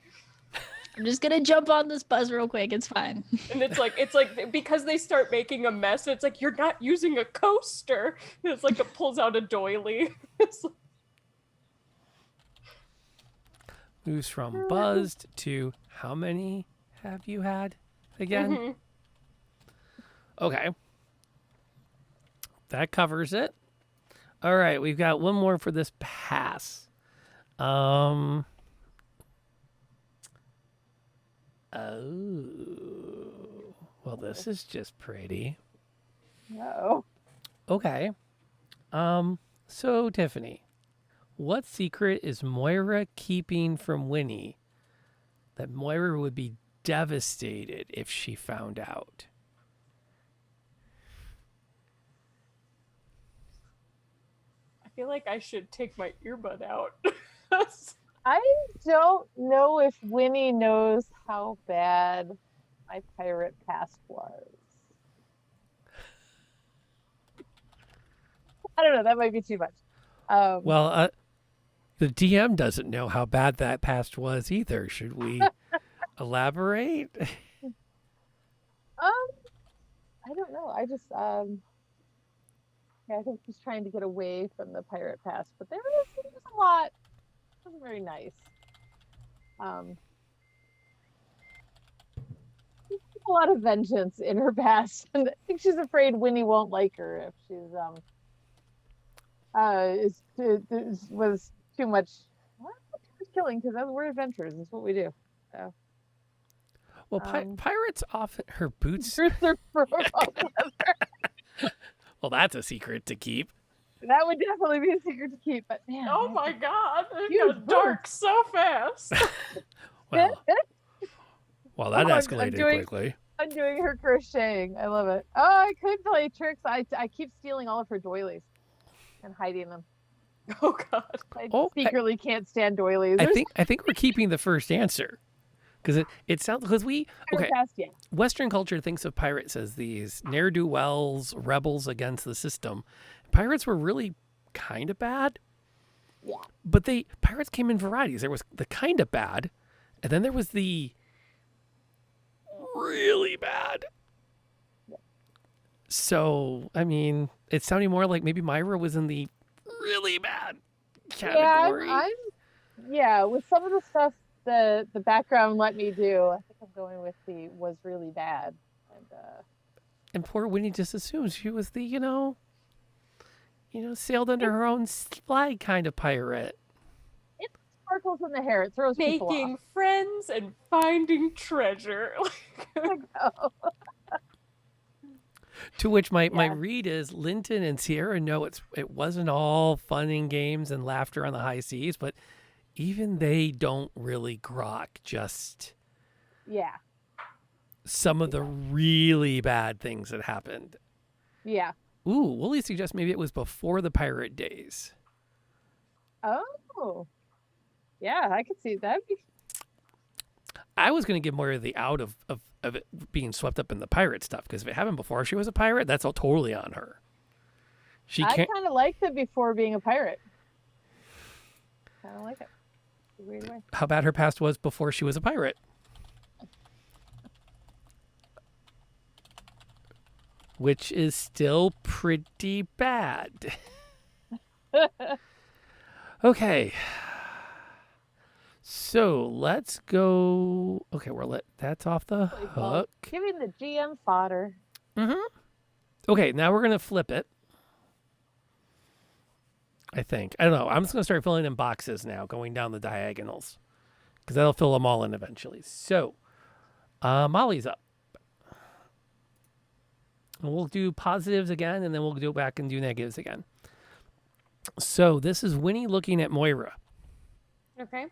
I'm just gonna jump on this bus real quick. It's fine. And it's like because they start making a mess, it's like you're not using a coaster. And it's like it pulls out a doily. It's like, Moves from buzzed to how many have you had again? Okay. That covers it. All right, we've got one more for this pass. Oh. Well, this is just pretty. No. Okay. So Tiffany, what secret is Moira keeping from Winnie that Moira would be devastated if she found out? I feel like I should take my earbud out. I don't know if Winnie knows how bad my pirate past was. I don't know. That might be too much. Well, the DM doesn't know how bad that past was either. Should we elaborate? I don't know. I just yeah, I think he's trying to get away from the pirate past, but there was a lot. It wasn't very nice. She's a lot of vengeance in her past, and I think she's afraid Winnie won't like her if she's was too much. Well, not too much killing because we're adventurers. That's what we do. So. Well, pirates often her boots. Well, that's a secret to keep. That would definitely be a secret to keep. But man, Oh my god, it Huge got dark so fast. Well, that Oh, I'm escalated doing- quickly. I'm doing her crocheting. I love it. Oh, I could play tricks. I keep stealing all of her doilies and hiding them. Oh god. I Oh, secretly can't stand doilies. I think we're keeping the first answer because it sounds because we okay. Past, yeah. Western culture thinks of pirates as these ne'er do wells, rebels against the system. Pirates were really kind of bad. Yeah. But pirates came in varieties. There was the kind of bad, and then there was the really bad. So, I mean, it's sounding more like maybe Myra was in the really bad category. Yeah, with some of the stuff the background let me do, I think I'm going with the was really bad. And poor Winnie just assumes she was the, sailed under her own flag kind of pirate. It sparkles in the hair. It throws people Making off. friends and finding treasure. To which my read is Linton and Sierra know it wasn't all fun and games and laughter on the high seas, but even they don't really grok just some of the really bad things that happened. Yeah. Ooh, Wooly suggests maybe it was before the pirate days. Oh. Yeah, I could see that. I was going to give Moira the out of it being swept up in the pirate stuff, because if it happened before she was a pirate, that's all totally on her. I kind of liked it before being a pirate. Kind of like it. Weird way. How bad her past was before she was a pirate. Which is still pretty bad. Okay. So let's go. Okay, that's off the hook. Giving the GM fodder. Mm-hmm. Okay, now we're going to flip it. I think. I don't know. I'm just going to start filling in boxes now, going down the diagonals, because that'll fill them all in eventually. So, Molly's up. And we'll do positives again, and then we'll go back and do negatives again. So, this is Winnie looking at Moira. Okay.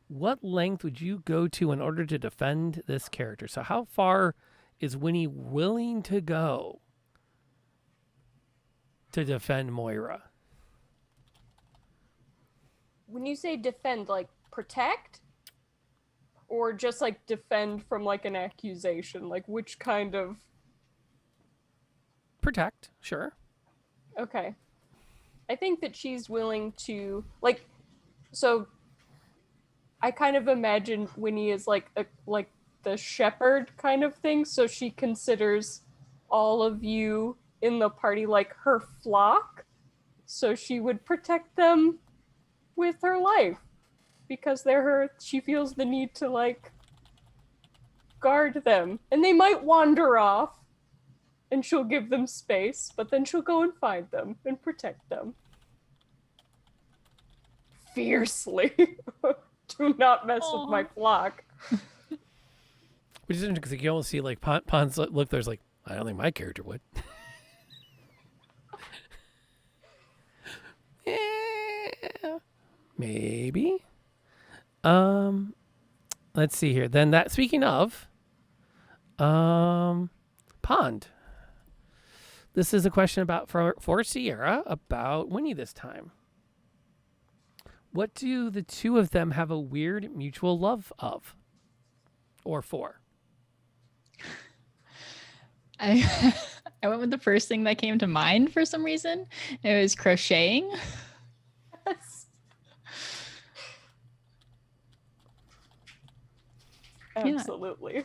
What length would you go to in order to defend this character? So, how far is Winnie willing to go to defend Moira? When you say defend, like protect? Or just like defend from like an accusation? Like which kind of. Protect, sure. Okay. I think that she's willing to, like, so I kind of imagine Winnie as like the shepherd kind of thing, so she considers all of you in the party like her flock, so she would protect them with her life because they're her. She feels the need to like guard them, and they might wander off, and she'll give them space, but then she'll go and find them and protect them fiercely. Do not mess with my flock. Which is interesting because you can almost see like Pon's look. There's like, I don't think my character would. Yeah, maybe. Let's see here. Then that. Speaking of, Pond. This is a question about for Sierra about Winnie this time. What do the two of them have a weird mutual love of, or for? I I went with the first thing that came to mind for some reason. It was crocheting. Absolutely.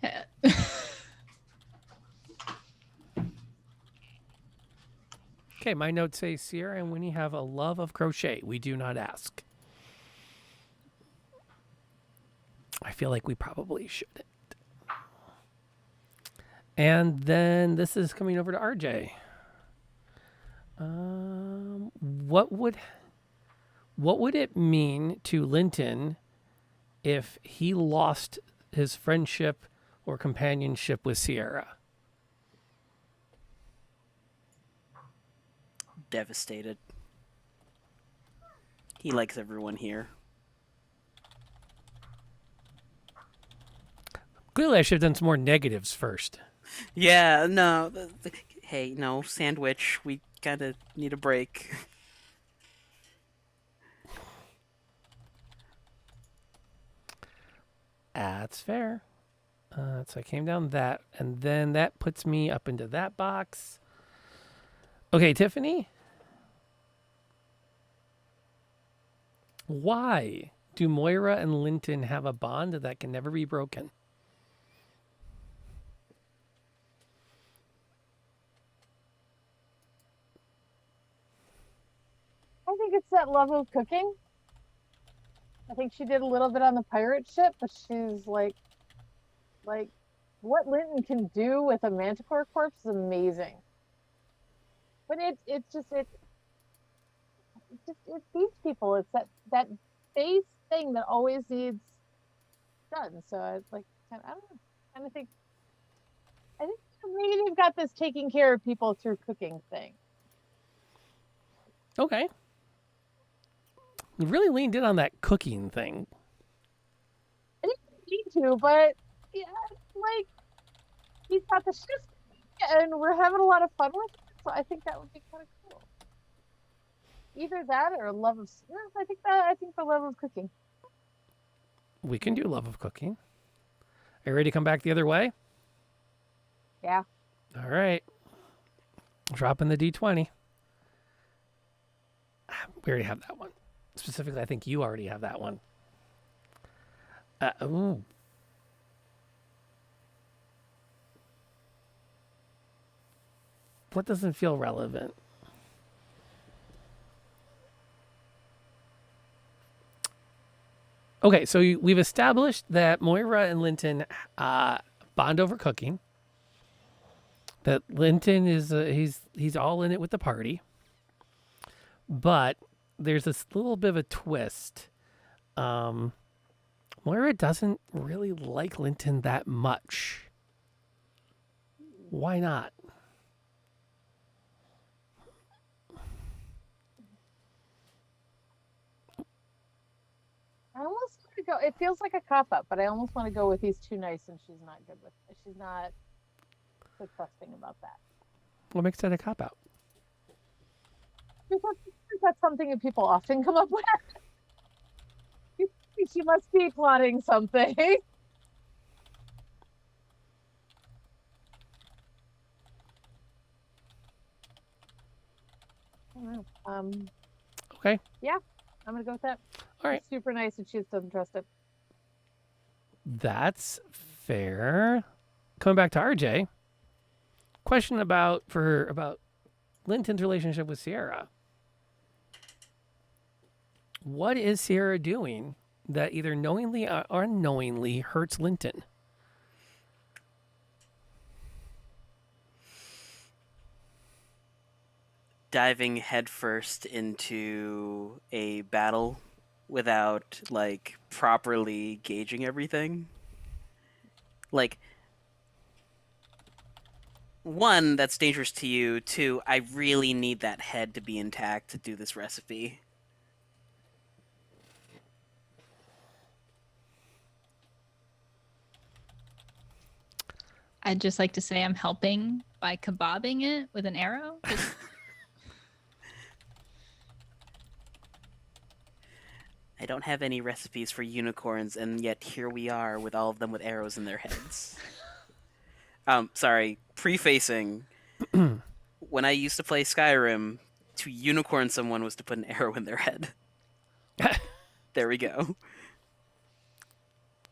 Yeah. Okay, my notes say Sierra and Winnie have a love of crochet. We do not ask. I feel like we probably shouldn't. And then this is coming over to RJ. What would it mean to Linton if he lost his friendship or companionship with Sierra? Devastated. He likes everyone here. Clearly, I should have done some more negatives first. Yeah, no. Hey, no, sandwich. We kind of need a break. That's fair. So I came down that, and then that puts me up into that box. Okay, Tiffany. Why do Moira and Linton have a bond that can never be broken? I think it's that love of cooking. I think she did a little bit on the pirate ship, but she's like what Linton can do with a manticore corpse is amazing. But it feeds people. It's that base thing that always needs done. So I like I don't know. Kind of think I think maybe they've got this taking care of people through cooking thing. Okay. You really leaned in on that cooking thing. I didn't need to, but yeah, like he's got the shift and we're having a lot of fun with it. So I think that would be kind of cool. Either that or love of I think the love of cooking. We can do love of cooking. Are you ready to come back the other way? Yeah. All right. Dropping the D20. We already have that one. Specifically, I think you already have that one. Ooh. What doesn't feel relevant? Okay, so we've established that Moira and Linton bond over cooking. that Linton is he's all in it with the party, but there's this little bit of a twist. Moira doesn't really like Linton that much. Why not? I almost want to go. It feels like a cop out, but I almost want to go with he's too nice and she's not good with. She's not so trusting about that. What makes that a cop out? Because that's something that people often come up with. She must be plotting something. I don't know. Okay. Yeah, I'm gonna go with that. All right. It's super nice and she just doesn't trust it. That's fair. Coming back to RJ. Question about Linton's relationship with Sierra. What is Sierra doing that either knowingly or unknowingly hurts Linton? Diving headfirst into a battle without like properly gauging everything. Like, one, that's dangerous to you. Two, I really need that head to be intact to do this recipe. I'd just like to say I'm helping by kebabbing it with an arrow. I don't have any recipes for unicorns, and yet here we are with all of them with arrows in their heads. Sorry, prefacing. When I used to play Skyrim, to unicorn someone was to put an arrow in their head. There we go.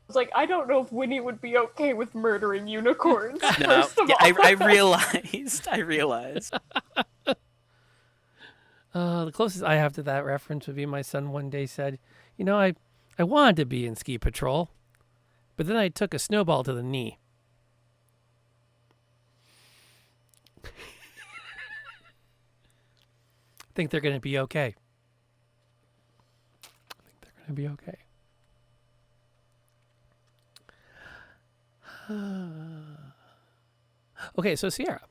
I was like, I don't know if Winnie would be okay with murdering unicorns. No, First of yeah, all. I realized. I realized. The closest I have to that reference would be my son one day said, "You know, I wanted to be in ski patrol, but then I took a snowball to the knee." I think they're going to be okay. Okay, so Sierra.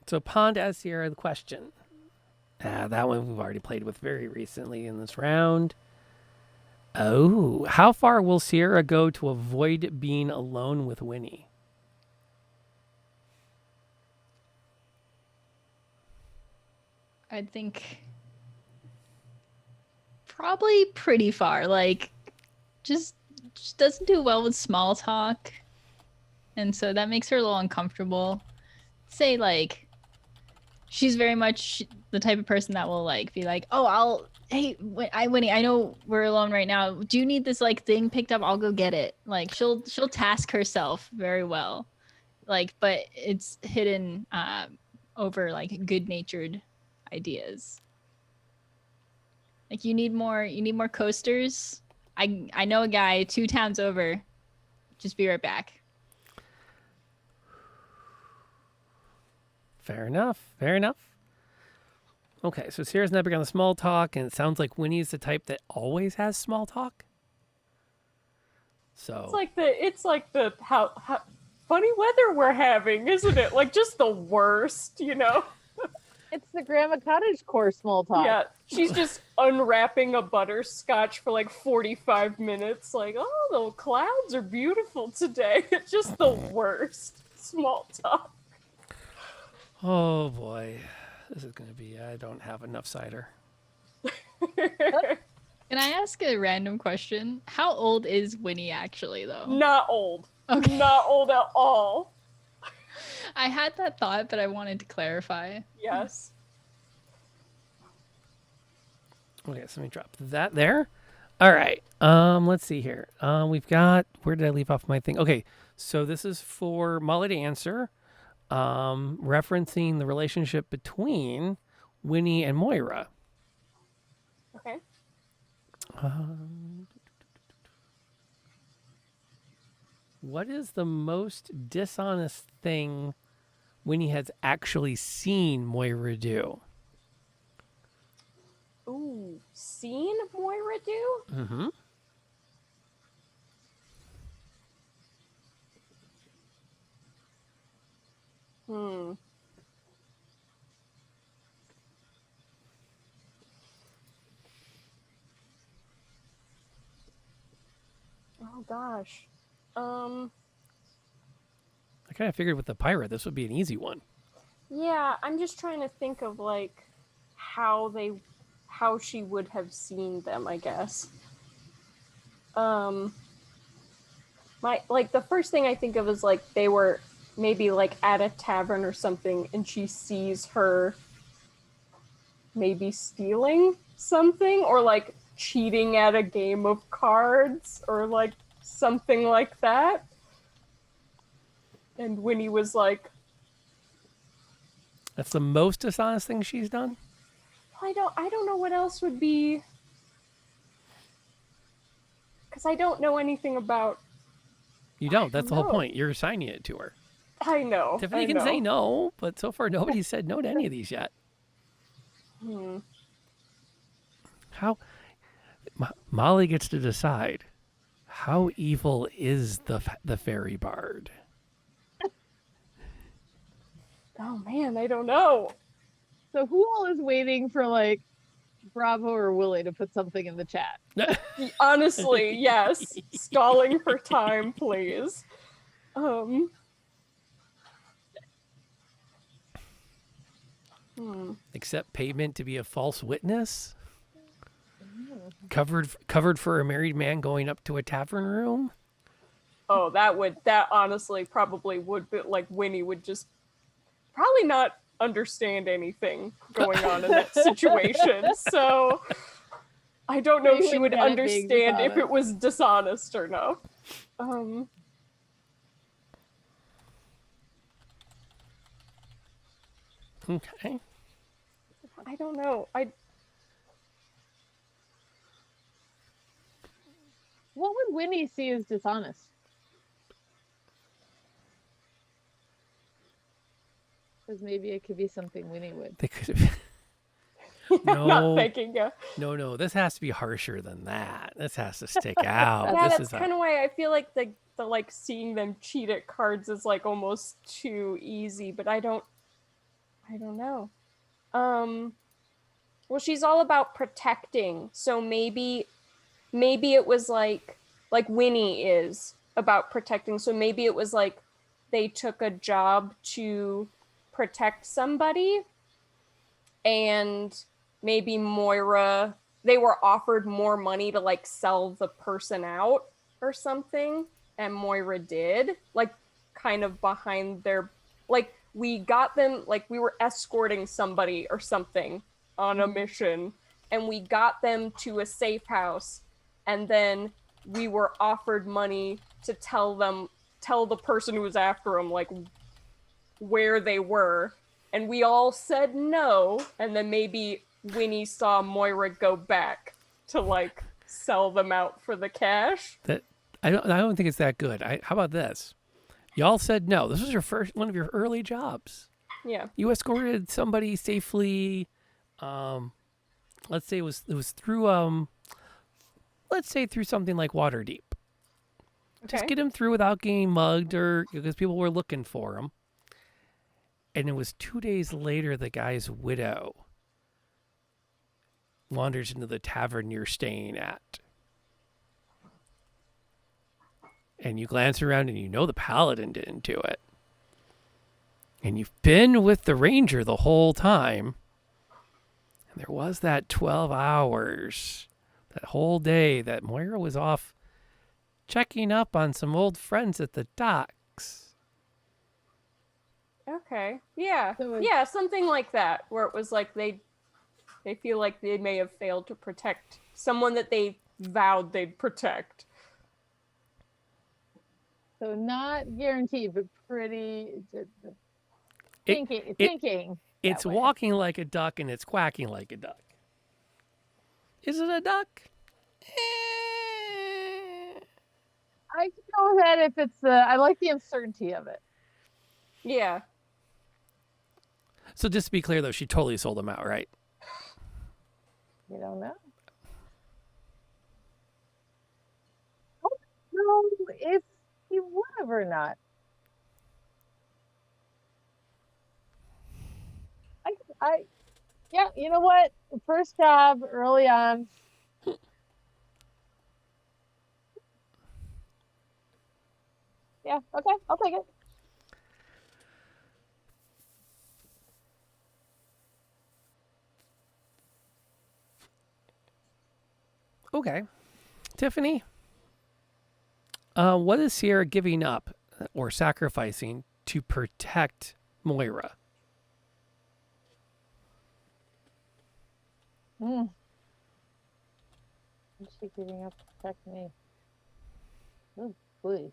So Pond as Sierra, the question. That one we've already played with very recently in this round. Oh, how far will Sierra go to avoid being alone with Winnie? I think probably pretty far. Like, just doesn't do well with small talk, and so that makes her a little uncomfortable. Say like, she's very much the type of person that will like be like, "Oh, Winnie, I know we're alone right now. Do you need this like thing picked up? I'll go get it." Like she'll task herself very well, like, but it's hidden over like good-natured ideas. Like you need more coasters. I know a guy 2 towns over. Just be right back. Fair enough. Okay, so Sierra's never going to small talk, and it sounds like Winnie's the type that always has small talk. So It's like the how funny weather we're having, isn't it? Like just the worst, you know? It's the Grandma Cottage core small talk. Yeah, she's just unwrapping a butterscotch for like 45 minutes. Like, oh, the clouds are beautiful today. It's just the worst small talk. oh boy, this is going to be. I don't have enough cider. Can I ask a random question? How old is Winnie actually, though? Not old. Okay. Not old at all. I had that thought, but I wanted to clarify. Yes. Okay, so let me drop that there. All right. Let's see here. We've got. Where did I leave off my thing? Okay, so this is for Molly to answer. Referencing the relationship between Winnie and Moira. Okay. What is the most dishonest thing Winnie has actually seen Moira do. Ooh, seen Moira do? Mm-hmm. Hmm. Oh gosh. I kind of figured with the pirate, this would be an easy one. Yeah, I'm just trying to think of like how she would have seen them, I guess. My like the first thing I think of is like they were maybe like at a tavern or something and she sees her maybe stealing something or like cheating at a game of cards or like something like that. And Winnie was like, That's the most dishonest thing she's done. I don't know what else would be, because I don't know anything about. You don't. That's the whole know. point. You're assigning it to her. I know. Tiffany I can know. say no, but so far nobody's said no to any of these yet. How Molly gets to decide. How evil is the fairy bard? Oh man, I don't know. So who all is waiting for like Bravo or Willie to put something in the chat? Honestly, yes. Stalling for time, please. Accept payment to be a false witness? Covered for a married man going up to a tavern room? Oh, that honestly probably would be like Winnie would just probably not understand anything going on in that situation. So I don't know if she would understand if it was dishonest or no. Okay. I don't know. What would Winnie see as dishonest? Because maybe it could be something Winnie would. They could have. No, not thinking. No. This has to be harsher than that. This has to stick out. Yeah, this that's is kind of why I feel like the like seeing them cheat at cards is like almost too easy. But I don't know. Well, she's all about protecting, so maybe it was like Winnie is about protecting. So maybe it was like they took a job to protect somebody, and maybe Moira, they were offered more money to like sell the person out or something, and Moira did, like kind of behind their, like we got them, like we were escorting somebody or something on a mission, and we got them to a safe house, and then we were offered money to tell the person who was after them like where they were, and we all said no, and then maybe Winnie saw Moira go back to like sell them out for the cash. that. I don't think it's that good. How about this? Y'all said no. This was your first one of your early jobs. Yeah. You escorted somebody safely. Let's say it was through let's say through something like Waterdeep. Okay. Just get him through without getting mugged or because people were looking for him. And it was 2 days later the guy's widow wanders into the tavern you're staying at. And you glance around and you know the paladin didn't do it. And you've been with the ranger the whole time. And there was that 12 hours, that whole day that Moira was off checking up on some old friends at the docks. Okay. Yeah. So Yeah, something like that, where it was like they feel like they may have failed to protect someone that they vowed they'd protect. So not guaranteed, but pretty thinking. It's walking like a duck and it's quacking like a duck. Is it a duck? I can go with that if it's I like the uncertainty of it. Yeah. So just to be clear, though, she totally sold him out, right? You don't know. I don't know if he would have or not. Yeah, you know what? First job early on. Yeah, okay, I'll take it. Okay. Tiffany, what is Sierra giving up or sacrificing to protect Moira? Mm. What's she giving up to protect me? Oh, boy.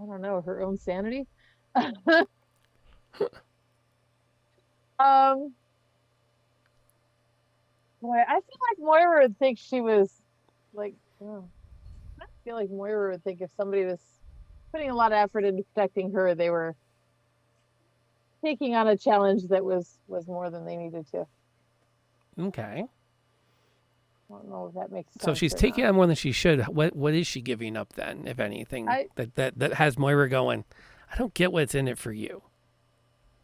I don't know, her own sanity. Um, boy, I feel like Moira would think she was like, oh, I feel like Moira would think if somebody was putting a lot of effort into protecting her, they were taking on a challenge that was more than they needed to. Okay. I don't know if that makes sense. So if she's or taking not. on more than she should, what is she giving up then, if anything, I that has Moira going, I don't get what's in it for you.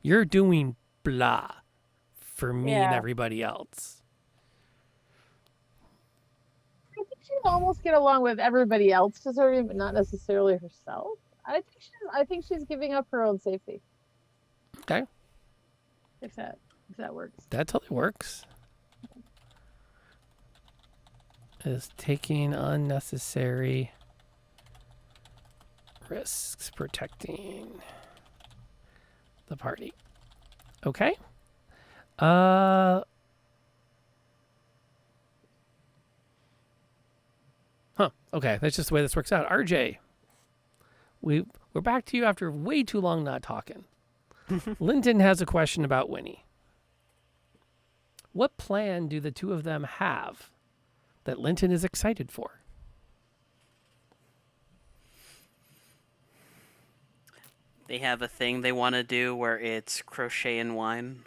You're doing blah for me and yeah. everybody else. I think she'd almost get along with everybody else deserving, but not necessarily herself. I think she's giving up her own safety. Okay. If that works. That totally works. Is taking unnecessary risks protecting the party. Okay. Okay, that's just the way this works out. RJ, we're back to you after way too long not talking. Linton has a question about Winnie. What plan do the two of them have that Linton is excited for? They have a thing they want to do where it's crochet and wine.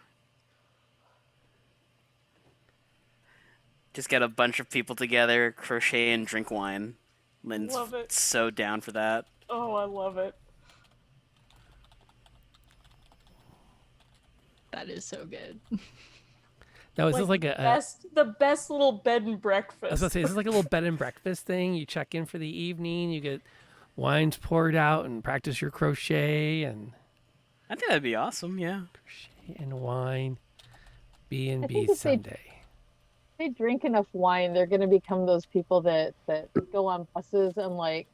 Just get a bunch of people together, crochet and drink wine. Lynn's Love it. so down for that. Oh, I love it. That is so good. Now, is this like the best little bed and breakfast? I was gonna say, is this like a little bed and breakfast thing? You check in for the evening, you get wines poured out, and practice your crochet and I think that'd be awesome. Yeah. crochet and wine. B and I B think if Sunday. they drink enough wine, they're going to become those people that go on buses and like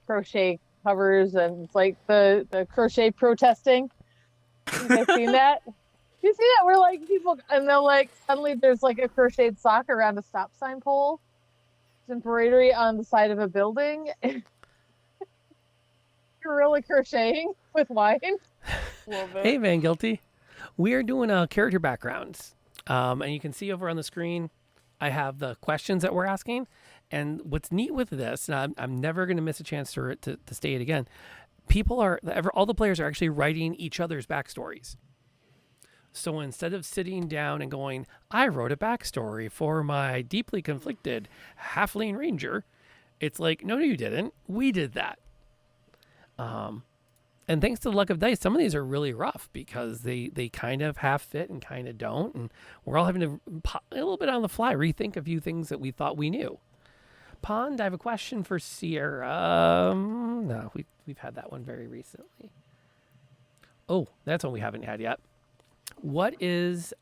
crochet covers, and it's like the crochet protesting. You guys seen that? You see that? Where like people, and they'll like suddenly there's like a crocheted sock around a stop sign pole. There's embroidery on the side of a building. You're really crocheting with wine. Love it. Hey, Van Guilty. We are doing character backgrounds. And you can see over on the screen, I have the questions that we're asking. And what's neat with this, and I'm never going to miss a chance to state it again, all the players are actually writing each other's backstories. So instead of sitting down and going, I wrote a backstory for my deeply conflicted halfling ranger, it's like, no, you didn't. We did that. And thanks to the luck of dice, some of these are really rough because they kind of half fit and kind of don't. And we're all having to, a little bit on the fly, rethink a few things that we thought we knew. Pond, I have a question for Sierra. No, we've had that one very recently. Oh, that's one we haven't had yet. What is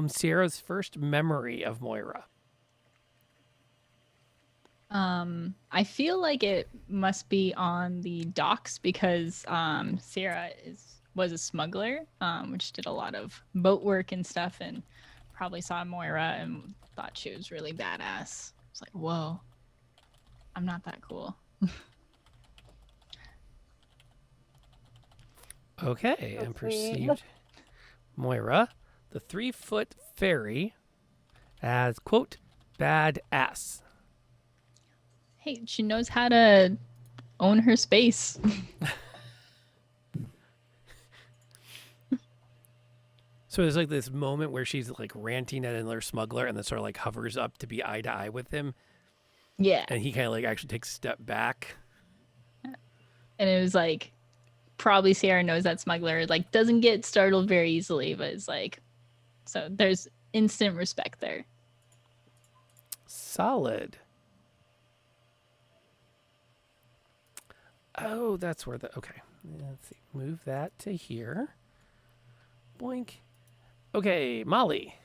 Sierra's first memory of Moira? I feel like it must be on the docks because Sierra was a smuggler, which did a lot of boat work and stuff, and probably saw Moira and thought she was really badass. It's like, whoa, I'm not that cool. Okay, and Let's see. perceived Moira, the 3-foot fairy, as, quote, badass. Hey, she knows how to own her space. So there's like this moment where she's like ranting at another smuggler and then sort of like hovers up to be eye to eye with him. Yeah. And he kind of like actually takes a step back. And it was like, probably Sierra knows that smuggler, like, doesn't get startled very easily, but it's like, so there's instant respect there. Solid. Oh, that's where the... Okay. Let's see. Move that to here. Boink. Okay, Molly.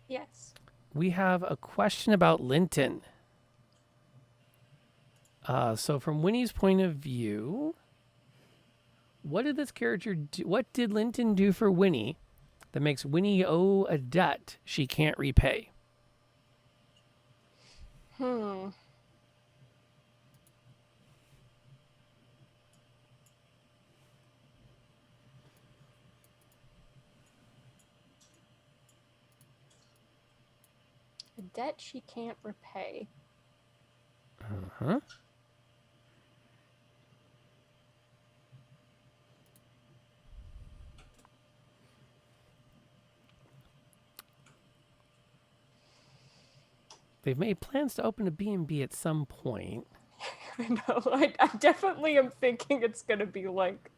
Yes. We have a question about Linton. So from Winnie's point of view, what did this character do? What did Linton do for Winnie that makes Winnie owe a debt she can't repay? A debt she can't repay. Uh-huh. They've made plans to open a B&B at some point. I know. I definitely am thinking it's going to be like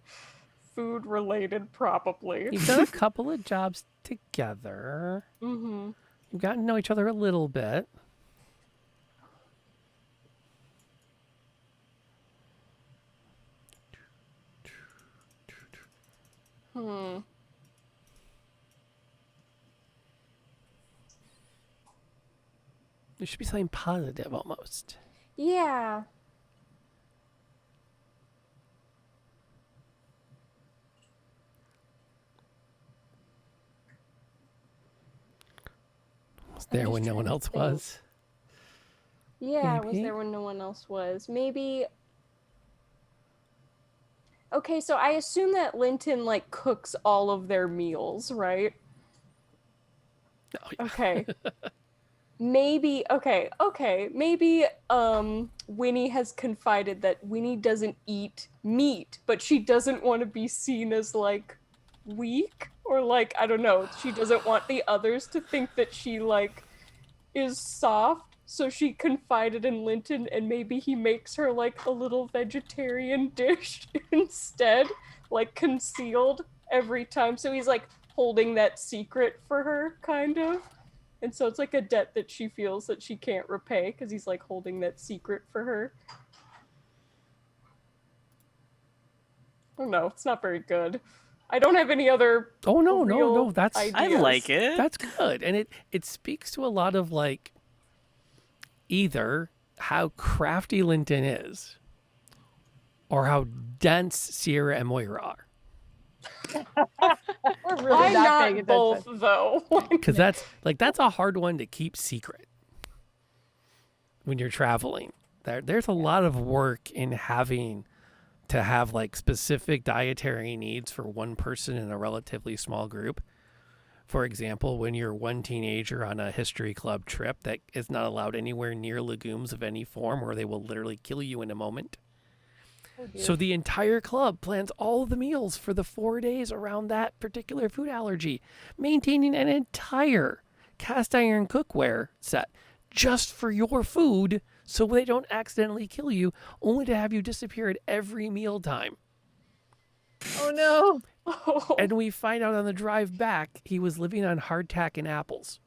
food related, probably. You've done a couple of jobs together. Mm-hmm. You've gotten to know each other a little bit. There should be something positive almost. Yeah. Was there when no one else was. Yeah, was Maybe. there when no one else was? Maybe. Okay, so I assume that Linton like cooks all of their meals, right? Oh, yeah. Okay. Maybe maybe Winnie has confided that Winnie doesn't eat meat, but she doesn't want to be seen as like weak, or like, I don't know, she doesn't want the others to think that she like is soft, so she confided in Linton, and maybe he makes her like a little vegetarian dish instead, like concealed every time, so he's like holding that secret for her, kind of. And so it's like a debt that she feels that she can't repay because he's like holding that secret for her. Oh no, it's not very good. I don't have any other. Oh no, real no, that's ideas. I like it. that's good. And it speaks to a lot of like either how crafty Linton is or how dense Sierra and Moira are. We're really I'm not paying not attention. both though. Because that's a hard one to keep secret when you're traveling. There's a lot of work in having to have like specific dietary needs for one person in a relatively small group. For example, when you're one teenager on a history club trip that is not allowed anywhere near legumes of any form, or they will literally kill you in a moment. So the entire club plans all of the meals for the 4 days around that particular food allergy, maintaining an entire cast iron cookware set just for your food so they don't accidentally kill you, only to have you disappear at every mealtime. Oh no. And we find out on the drive back he was living on hardtack and apples.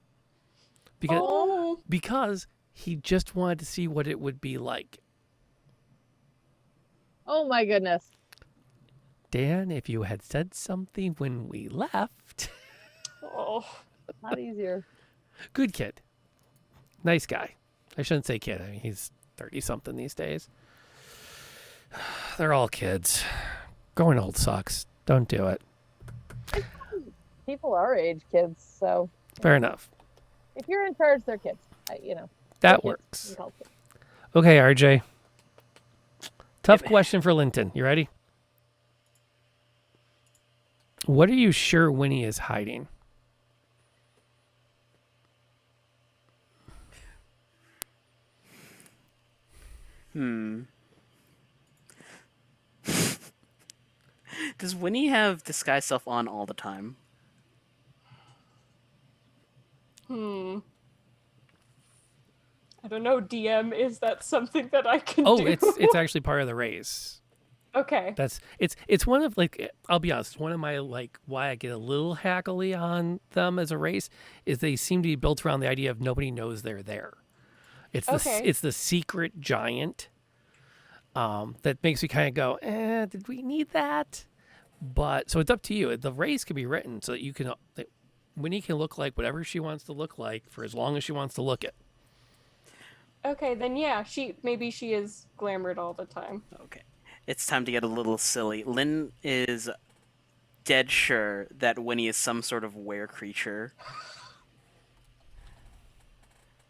Because he just wanted to see what it would be like. Oh my goodness. Dan, if you had said something when we left. Oh. Not easier. Good kid. Nice guy. I shouldn't say kid. I mean, he's 30-something these days. They're all kids. Growing old sucks. Don't do it. People our age, kids. So Fair enough. if you're in charge, they're kids. You know. That they're kids. works. You call kids. Okay, RJ. Tough question for Linton. You ready? What are you sure Winnie is hiding? Hmm. Does Winnie have disguise self on all the time? Hmm. I don't know, DM. Is that something that I can Oh, do? it's actually part of the race. Okay. That's it's one of like I'll be honest, one of my like why I get a little hackly on them as a race is they seem to be built around the idea of nobody knows they're there. Okay. It's the secret giant that makes me kind of go, did we need that? But so it's up to you. The race can be written so that you can that Winnie can look like whatever she wants to look like for as long as she wants to look it. Okay, then yeah, maybe she is glamored all the time. Okay. It's time to get a little silly. Lynn is dead sure that Winnie is some sort of were creature.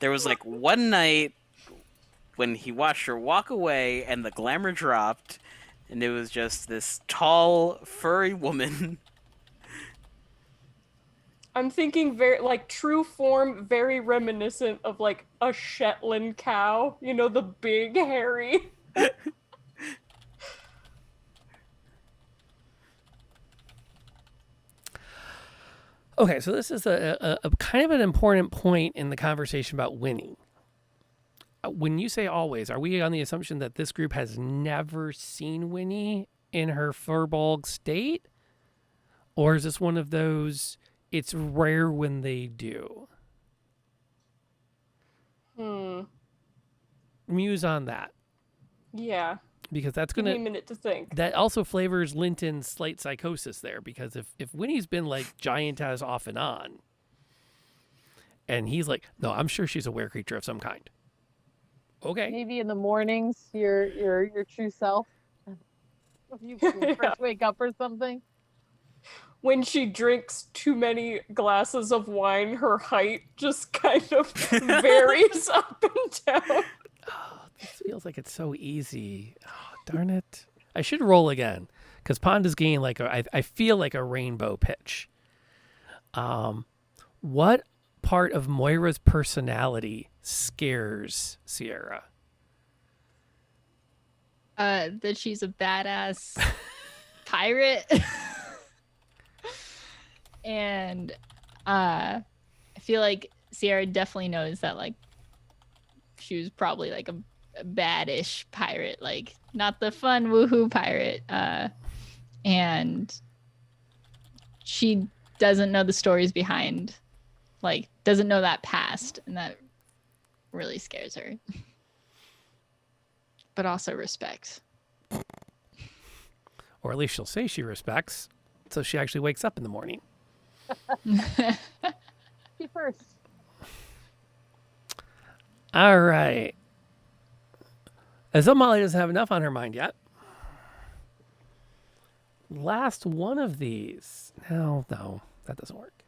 There was like one night when he watched her walk away and the glamour dropped, and it was just this tall, furry woman. I'm thinking very like true form, very reminiscent of like a Shetland cow. You know, the big hairy. Okay, so this is a kind of an important point in the conversation about Winnie. When you say always, are we on the assumption that this group has never seen Winnie in her furball state? Or is this one of those, it's rare when they do? Hmm. Muse on that. Yeah. Because that's Give going me a to, minute to think. that also flavors Linton's slight psychosis there. Because if Winnie's been like giant as off and on, and he's like, no, I'm sure she's a were creature of some kind. Okay. Maybe in the mornings, your true self. If you Yeah. first wake up or something. When she drinks too many glasses of wine, her height just kind of varies up and down. Oh, this feels like it's so easy. Oh, darn it. I should roll again because Pond is getting like I feel like a rainbow pitch. What part of Moira's personality scares Sierra? That she's a badass pirate. And I feel like Sierra definitely knows that like she was probably like a baddish pirate, like not the fun woohoo pirate. And she doesn't know the stories behind, like doesn't know that past, and that really scares her. But also respects. Or at least she'll say she respects, so she actually wakes up in the morning. She first. All right. As though Molly doesn't have enough on her mind yet. Last one of these. No, that doesn't work.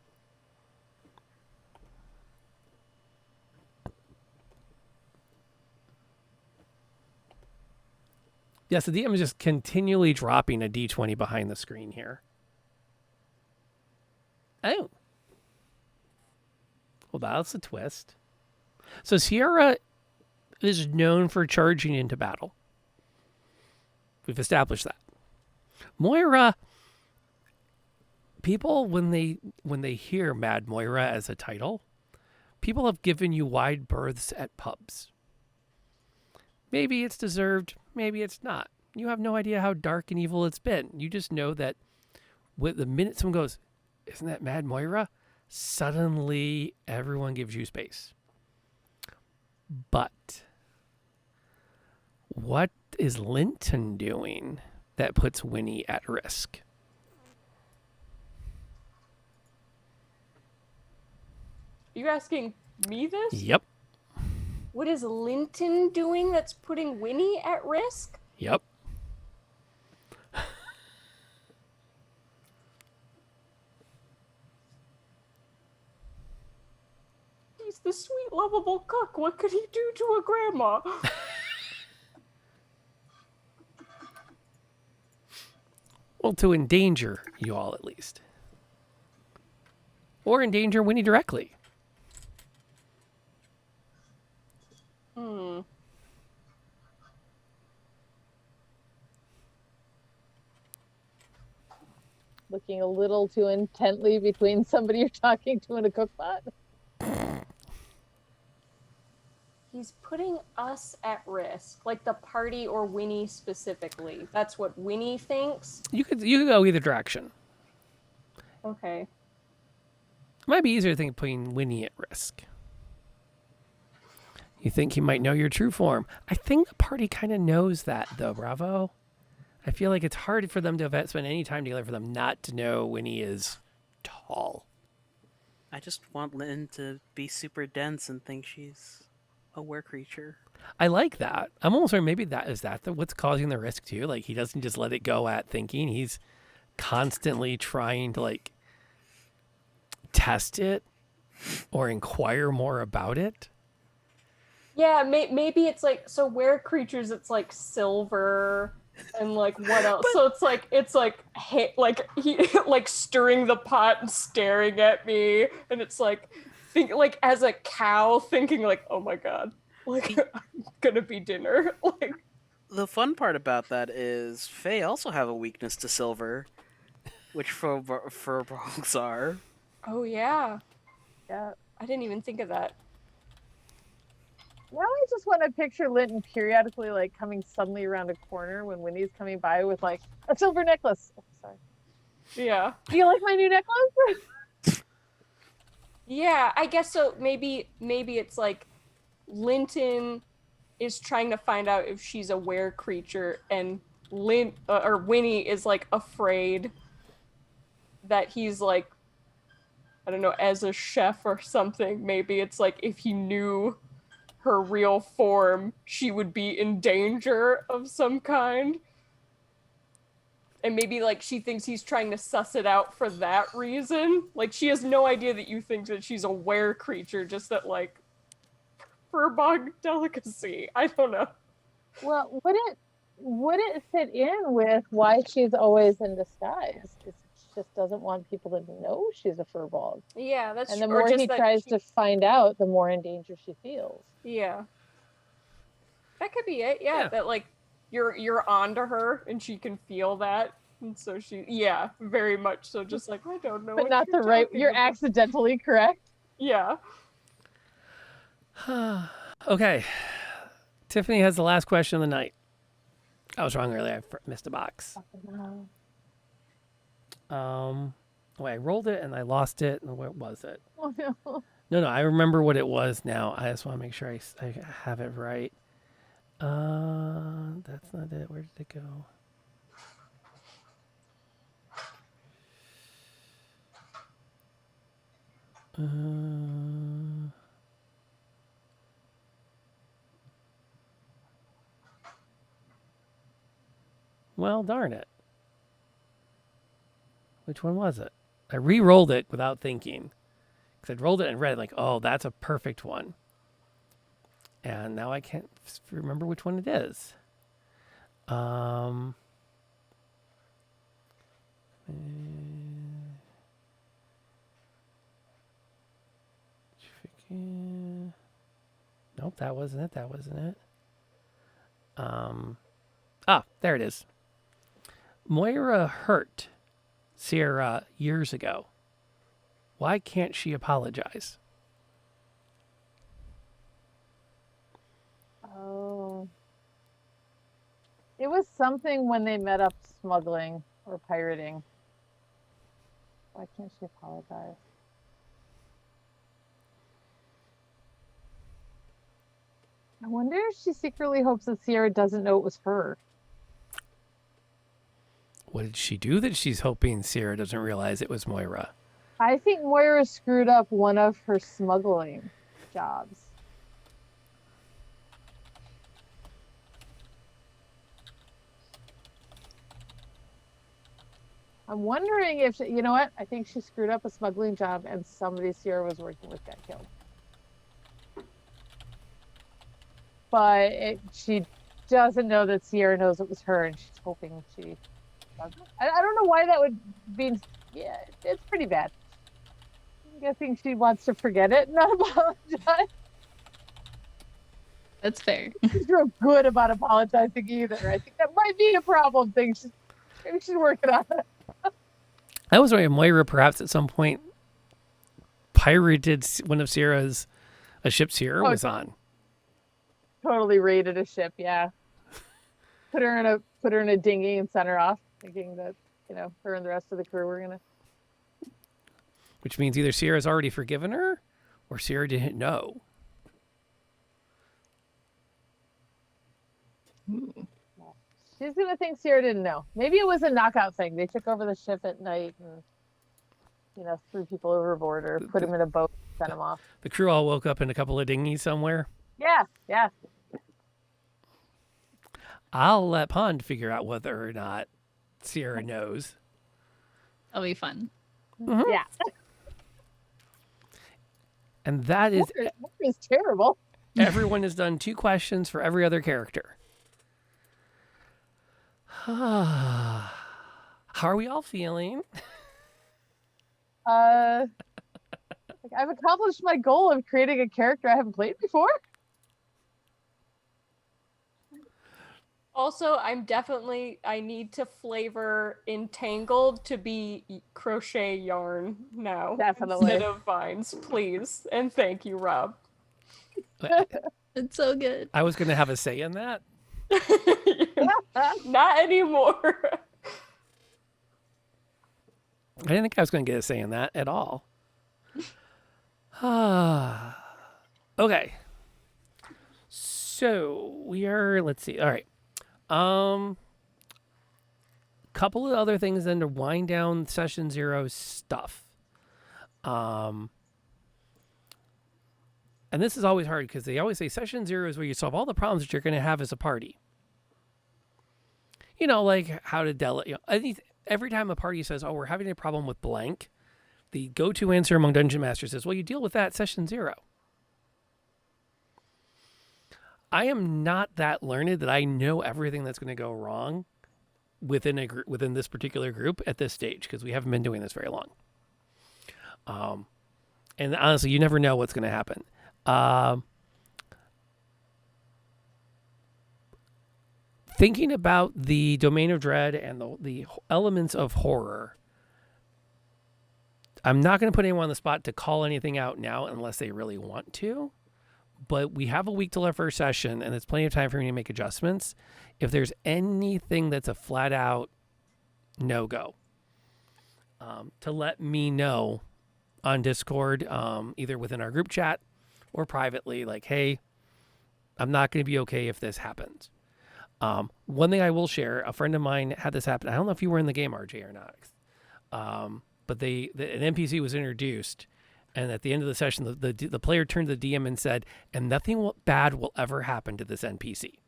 Yes, the DM is just continually dropping a d20 behind the screen here. Oh. Well, that's a twist. So Sierra is known for charging into battle. We've established that. Moira, people when they hear Mad Moira as a title, people have given you wide berths at pubs. Maybe it's deserved, maybe it's not. You have no idea how dark and evil it's been. You just know that with the minute someone goes, "Isn't that Mad Moira?" Suddenly everyone gives you space. But what is Linton doing that puts Winnie at risk? You asking me this? Yep. What is Linton doing that's putting Winnie at risk? Yep. He's the sweet, lovable cook. What could he do to a grandma? Well, to endanger you all at least. Or endanger Winnie directly. looking a little too intently between somebody you're talking to and a cookbot. He's putting us at risk, like the party or Winnie specifically. That's what Winnie thinks. You could go either direction. Okay. It might be easier to think of putting Winnie at risk. You think he might know your true form. I think the party kind of knows that, though, Bravo. I feel like it's hard for them to spend any time together for them not to know Winnie is tall. I just want Lynn to be super dense and think she's a were creature. I like that. I'm almost worried maybe what's causing the risk too. Like he doesn't just let it go at thinking. He's constantly trying to like test it or inquire more about it. Yeah, maybe it's like, so were creatures, it's like silver and like what else? So it's like he like stirring the pot and staring at me, and it's like like as a cow thinking like, oh my god, like I'm gonna be dinner. Like The fun part about that is Fae also have a weakness to silver, which furbolgs are. oh yeah, Yeah. I didn't even think of that. Now I just want to picture Linton periodically like coming suddenly around a corner when Winnie's coming by with like a silver necklace. Oh, sorry. Yeah. Do you like my new necklace? Yeah, I guess so. Maybe it's like Linton is trying to find out if she's a were creature, and or Winnie is like afraid that he's like, I don't know, as a chef or something. Maybe it's like if he knew her real form, she would be in danger of some kind. And maybe like she thinks he's trying to suss it out for that reason. Like she has no idea that you think that she's a were creature, just that like furbog delicacy. I don't know. Well, would it fit in with why she's always in disguise? She just doesn't want people to know she's a furball. Yeah, that's And the true. Or more just he that tries to find out, the more in danger she feels. Yeah. That could be it. Yeah, that like you're onto her and she can feel that. And so very much so, just like, I don't know. But what not you're the right, talking you're about. accidentally correct. Yeah. Okay. Tiffany has the last question of the night. I was wrong earlier. I missed a box. I rolled it and I lost it. Where was it? Oh, no. No, I remember what it was now. I just want to make sure I have it right. That's not it. Where did it go? Well, darn it. Which one was it? I re-rolled it without thinking. Because I'd rolled it and read it like, oh, that's a perfect one. And now I can't remember which one it is. Nope, that wasn't it. There it is. Moira hurt Sierra years ago. Why can't she apologize? Oh. It was something when they met up smuggling or pirating. Why can't she apologize? I wonder if she secretly hopes that Sierra doesn't know it was her. What did she do that she's hoping Sierra doesn't realize it was Moira? I think Moira screwed up one of her smuggling jobs. I'm wondering if, you know what? I think she screwed up a smuggling job and somebody Sierra was working with got killed. But she doesn't know that Sierra knows it was her, and she's hoping she doesn't. I don't know why that would be. Yeah, it's pretty bad. I'm guessing she wants to forget it, not apologize. That's fair. She's real good about apologizing either. I think that might be a problem thing. Maybe she's working on it. I was wondering if Moira perhaps at some point pirated one of Sierra's a ship Sierra Oh, was on. Totally raided a ship. Yeah, put her in a dinghy and sent her off, thinking that her and the rest of the crew were gonna. Which means either Sierra's already forgiven her or Sierra didn't know. She's gonna think Sierra didn't know. Maybe it was a knockout thing. They took over the ship at night and threw people overboard or put them in a boat, and sent them off. The crew all woke up in a couple of dinghies somewhere. Yeah, yeah. I'll let Pond figure out whether or not Sierra knows. That'll be fun. Mhm. Yeah. And that is It's terrible. everyone has done 2 questions for every other character. How are we all feeling? I've accomplished my goal of creating a character I haven't played before. Also, I need to flavor Entangled to be crochet yarn now. Definitely. Instead of vines, please. And thank you, Rob. It's so good. I was going to have a say in that. Not anymore. I didn't think I was going to get a say in that at all. Okay. So we are, let's see. All right. Couple of other things then to wind down session 0 stuff. And this is always hard because they always say session 0 is where you solve all the problems that you're going to have as a party. Like how to delegate. Every time a party says, "Oh, we're having a problem with blank," the go-to answer among dungeon masters is, "Well, you deal with that at session 0." I am not that learned that I know everything that's going to go wrong within this particular group at this stage because we haven't been doing this very long. And honestly, you never know what's going to happen. Thinking about the domain of dread and the elements of horror, I'm not going to put anyone on the spot to call anything out now unless they really want to. But we have a week till our first session, and it's plenty of time for me to make adjustments. If there's anything that's a flat out no-go, to let me know on Discord, either within our group chat or privately, like, hey, I'm not going to be okay if this happens. One thing I will share, a friend of mine had this happen. I don't know if you were in the game, RJ, or not. But an NPC was introduced, and at the end of the session, the player turned to the DM and said, "And nothing bad will ever happen to this NPC."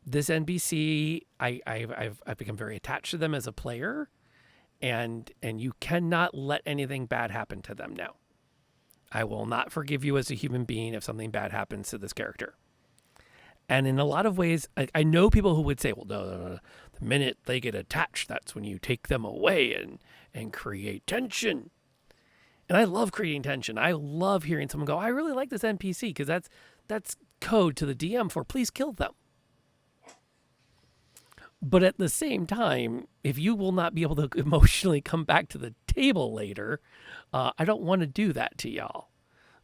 This NPC, I've become very attached to them as a player, and you cannot let anything bad happen to them now. I will not forgive you as a human being if something bad happens to this character. And in a lot of ways, I know people who would say, well, no. The minute they get attached, that's when you take them away and create tension. And I love creating tension. I love hearing someone go, I really like this NPC, because that's code to the DM for please kill them. But at the same time, if you will not be able to emotionally come back to the table later, I don't want to do that to y'all.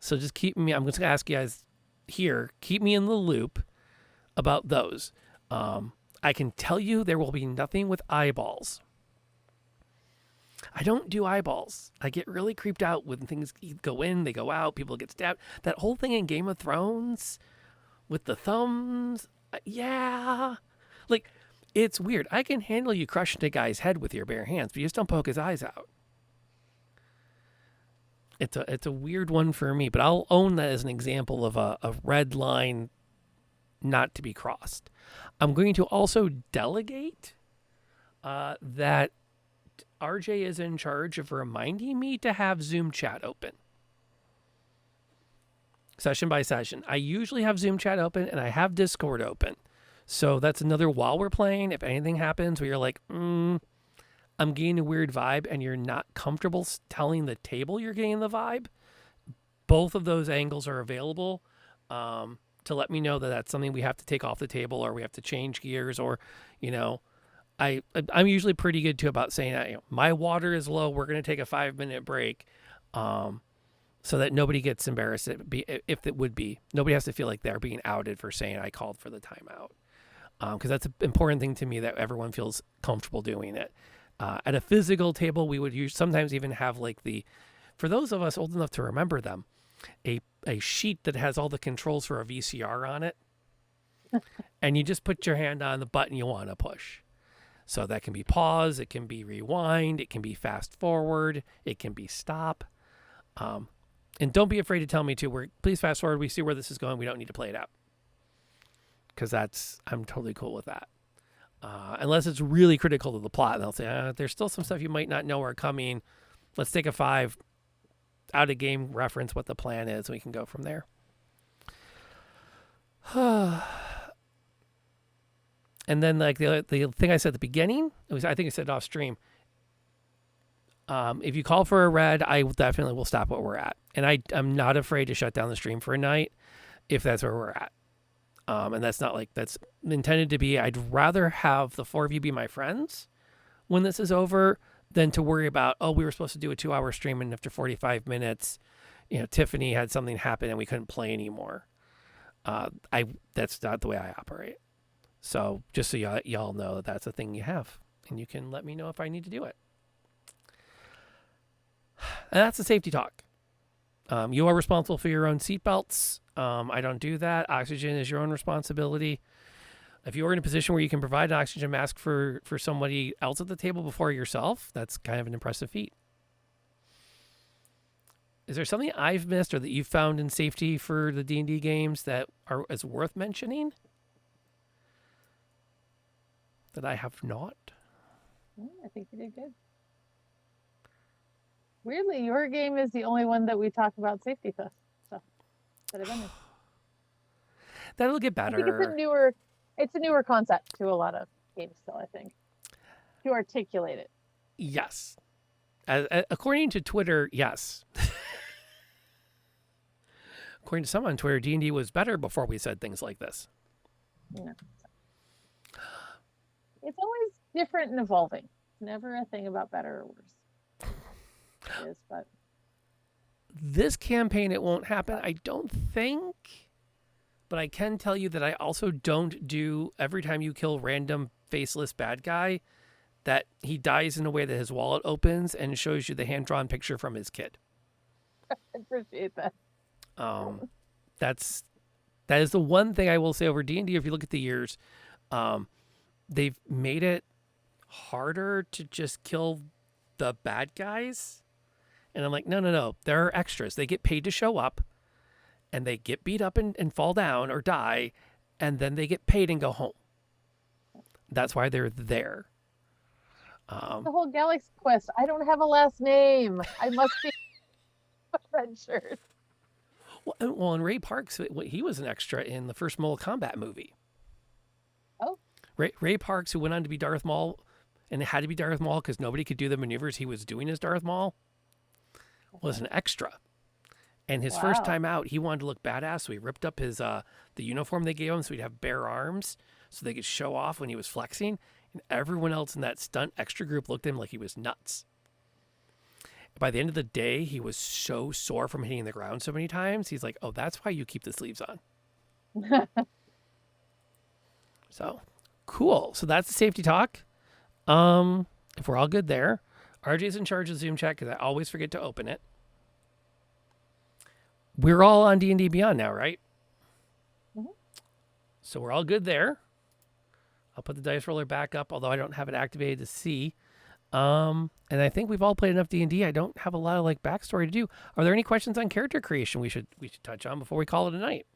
So just I'm just going to ask you guys here, keep me in the loop about those. I can tell you there will be nothing with eyeballs. I don't do eyeballs. I get really creeped out when things go in, they go out, people get stabbed. That whole thing in Game of Thrones with the thumbs, yeah. Like, it's weird. I can handle you crushing a guy's head with your bare hands, but you just don't poke his eyes out. It's a weird one for me, but I'll own that as an example of a red line not to be crossed. I'm going to also delegate that RJ is in charge of reminding me to have Zoom chat open. Session by session. I usually have Zoom chat open and I have Discord open. So that's another while we're playing. If anything happens where you're like, I'm getting a weird vibe and you're not comfortable telling the table you're getting the vibe, both of those angles are available to let me know that that's something we have to take off the table or we have to change gears or, I'm usually pretty good too about saying that, my water is low. We're going to take a 5-minute break, so that nobody gets embarrassed. If it would be, nobody has to feel like they're being outed for saying I called for the timeout, because that's an important thing to me, that everyone feels comfortable doing it. At a physical table, we would sometimes even have for those of us old enough to remember them, a sheet that has all the controls for a VCR on it, and you just put your hand on the button you want to push. So that can be pause, it can be rewind, it can be fast forward, it can be stop. And don't be afraid to tell me too. Please fast forward. We see where this is going. We don't need to play it out, because I'm totally cool with that. Unless it's really critical to the plot, and they'll say there's still some stuff you might not know are coming. Let's take a 5 out of game reference what the plan is. We can go from there. And then the thing I said at the beginning, I think I said it off stream. If you call for a red, I definitely will stop what we're at. And I'm not afraid to shut down the stream for a night if that's where we're at. And that's not that's intended to be. I'd rather have the 4 of you be my friends when this is over than to worry about, we were supposed to do a 2-hour stream, and after 45 minutes, Tiffany had something happen and we couldn't play anymore. That's not the way I operate. So just so y'all know that that's a thing you have, and you can let me know if I need to do it. And that's the safety talk. You are responsible for your own seatbelts. I don't do that. Oxygen is your own responsibility. If you're in a position where you can provide an oxygen mask for somebody else at the table before yourself, that's kind of an impressive feat. Is there something I've missed or that you've found in safety for the D&D games that is worth mentioning that I have not? I think you did good. Weirdly, your game is the only one that we talk about safety stuff that I've been in. That'll get I better. think it's a newer concept to a lot of games still, I think, to articulate it. Yes. According to Twitter, yes. According to some on Twitter, D&D was better before we said things like this. No. It's always different and evolving. It's never a thing about better or worse. It is, but this campaign, it won't happen, I don't think. But I can tell you that I also don't do, every time you kill random faceless bad guy, that he dies in a way that his wallet opens and shows you the hand-drawn picture from his kid. I appreciate that. That is the one thing I will say over D&D. If you look at the years, they've made it harder to just kill the bad guys. And I'm like, no. There are extras. They get paid to show up, and they get beat up and fall down or die, and then they get paid and go home. That's why they're there. The whole Galaxy Quest. I don't have a last name. I must be a red shirt. Well, and Ray Parks, he was an extra in the first Mortal Kombat movie. Oh. Ray Parks, who went on to be Darth Maul, and it had to be Darth Maul because nobody could do the maneuvers he was doing as Darth Maul, was an extra. And his first time out, he wanted to look badass, so he ripped up his the uniform they gave him so he'd have bare arms so they could show off when he was flexing. And everyone else in that stunt extra group looked at him like he was nuts. By the end of the day, he was so sore from hitting the ground so many times. He's like, oh, that's why you keep the sleeves on. So, cool. So that's the safety talk. If we're all good there. RJ's in charge of Zoom chat because I always forget to open it. We're all on D&D Beyond now, right? Mm-hmm. So we're all good there. I'll put the dice roller back up, although I don't have it activated to see. And I think we've all played enough D&D. I don't have a lot of backstory to do. Are there any questions on character creation we should touch on before we call it a night?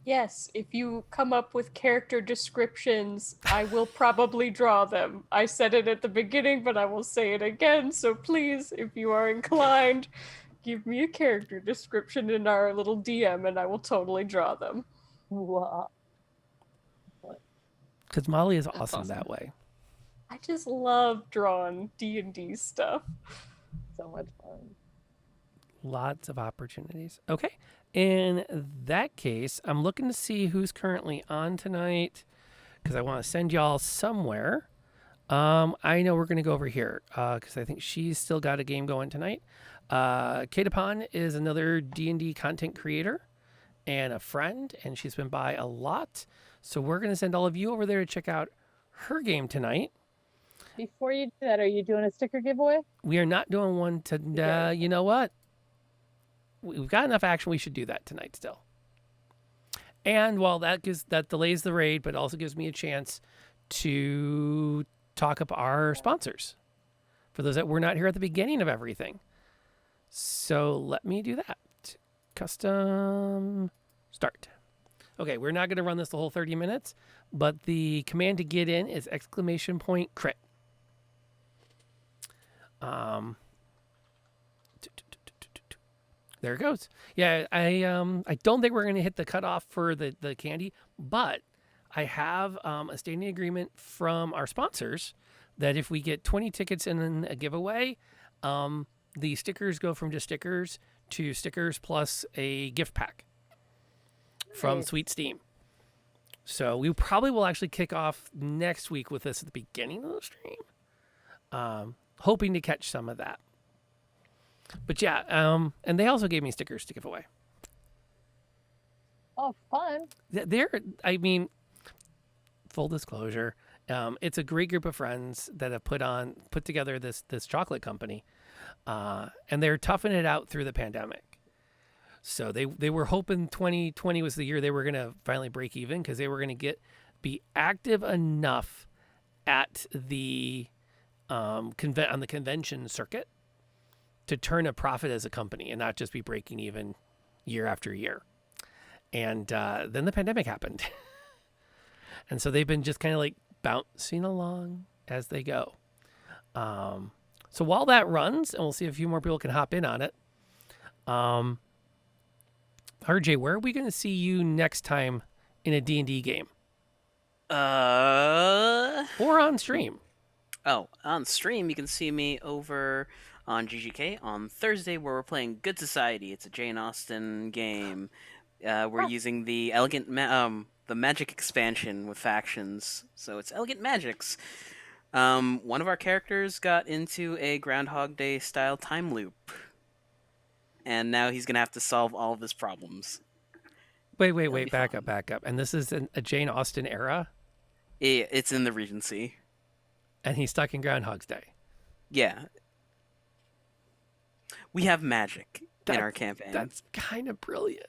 Yes, if you come up with character descriptions, I will probably draw them. I said it at the beginning, but I will say it again. So please, if you are inclined, give me a character description in our little DM and I will totally draw them. Wow. Because Molly is awesome that way. I just love drawing D&D stuff. So much fun. Lots of opportunities. Okay. In that case, I'm looking to see who's currently on tonight because I want to send y'all somewhere. I know we're going to go over here because I think she's still got a game going tonight. Katapon is another D&D content creator and a friend, and she's been by a lot. So we're going to send all of you over there to check out her game tonight. Before you do that, are you doing a sticker giveaway? We are not doing one to. Okay. You know what? We've got enough action. We should do that tonight still. And while that delays the raid, but also gives me a chance to talk up our sponsors for those that were not here at the beginning of everything. So let me do that. Custom start. Okay, we're not going to run this the whole 30 minutes, but the command to get in is !crit. There it goes. Yeah, I don't think we're going to hit the cutoff for the candy, but I have a standing agreement from our sponsors that if we get 20 tickets in a giveaway, the stickers go from just stickers to stickers plus a gift pack from Nice. Sweet Steam. So we probably will actually kick off next week with this at the beginning of the stream, hoping to catch some of that. But yeah, and they also gave me stickers to give away. Oh, fun. I mean, full disclosure, it's a great group of friends that have put together this chocolate company, and they're toughing it out through the pandemic. So they were hoping 2020 was the year they were going to finally break even because they were going to be active enough at the on the convention circuit to turn a profit as a company and not just be breaking even year after year. And then the pandemic happened. And so they've been just kind of like bouncing along as they go. So while that runs, and we'll see if a few more people can hop in on it. RJ, where are we going to see you next time in a D&D game? Or on stream? Oh, on stream you can see me over on GGK on Thursday where we're playing Good Society. It's a Jane Austen game. We're using the the magic expansion with factions, so it's Elegant Magics. One of our characters got into a Groundhog Day style time loop, and now he's gonna have to solve all of his problems. Wait, be back fun. up. And this is a Jane Austen era, It's in the Regency. and he's stuck in Groundhog's Day. Yeah. We have magic in our campaign. That's kind of brilliant.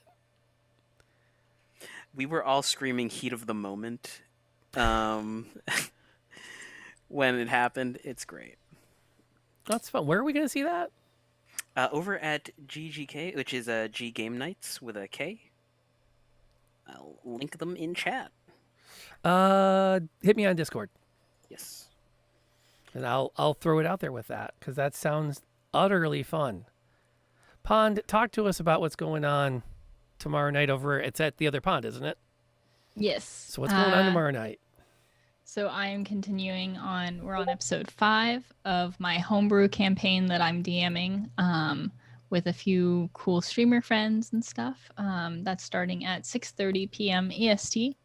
We were all screaming heat of the moment when it happened. It's great. That's fun. Where are we going to see that? Over at GGK, which is G Game Nights with a K. I'll link them in chat. Hit me on Discord, Yes. and I'll throw it out there with that because that sounds utterly fun. Pond, talk to us about what's going on tomorrow night over. It's at the other pond, isn't it? Yes. So what's going on tomorrow night? So I am continuing on. We're on episode 5 of my homebrew campaign that I'm DMing with a few cool streamer friends and stuff. That's starting at 6:30 p.m. EST.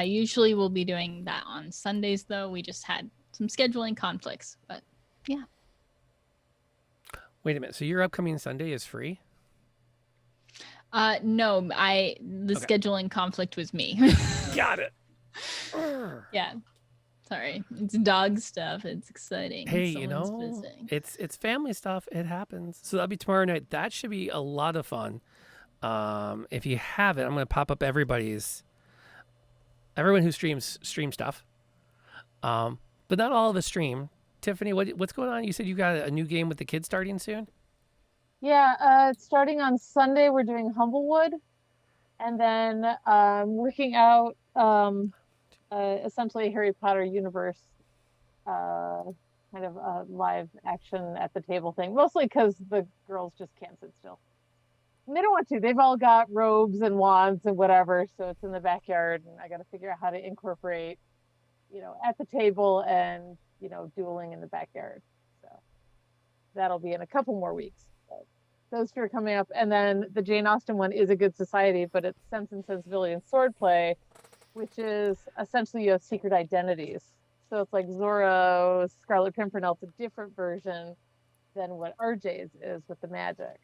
Usually we'll be doing that on Sundays, though. We just had some scheduling conflicts, but yeah. Wait a minute. So your upcoming Sunday is free? No, the Okay. scheduling conflict was me. Got it. Yeah. Sorry. It's dog stuff. It's exciting. Hey, Someone's visiting. it's family stuff. It happens. So that'll be tomorrow night. That should be a lot of fun. If you have it, I'm going to pop up everyone who streams stuff. But not all of the stream. Tiffany, what's going on? You said you got a new game with the kids starting soon? Yeah, it's starting on Sunday. We're doing Humblewood, and then working out essentially Harry Potter universe kind of live action at the table thing. Mostly because the girls just can't sit still. And they don't want to. They've all got robes and wands and whatever, so it's in the backyard, and I got to figure out how to incorporate, at the table and dueling in the backyard. So that'll be in a couple more weeks. those two are coming up, and then the Jane Austen one is A Good Society, but it's Sense and Sensibility and Swordplay, which is essentially you have secret identities. So it's like Zorro, Scarlet Pimpernel. It's a different version than what RJ's is with the magic.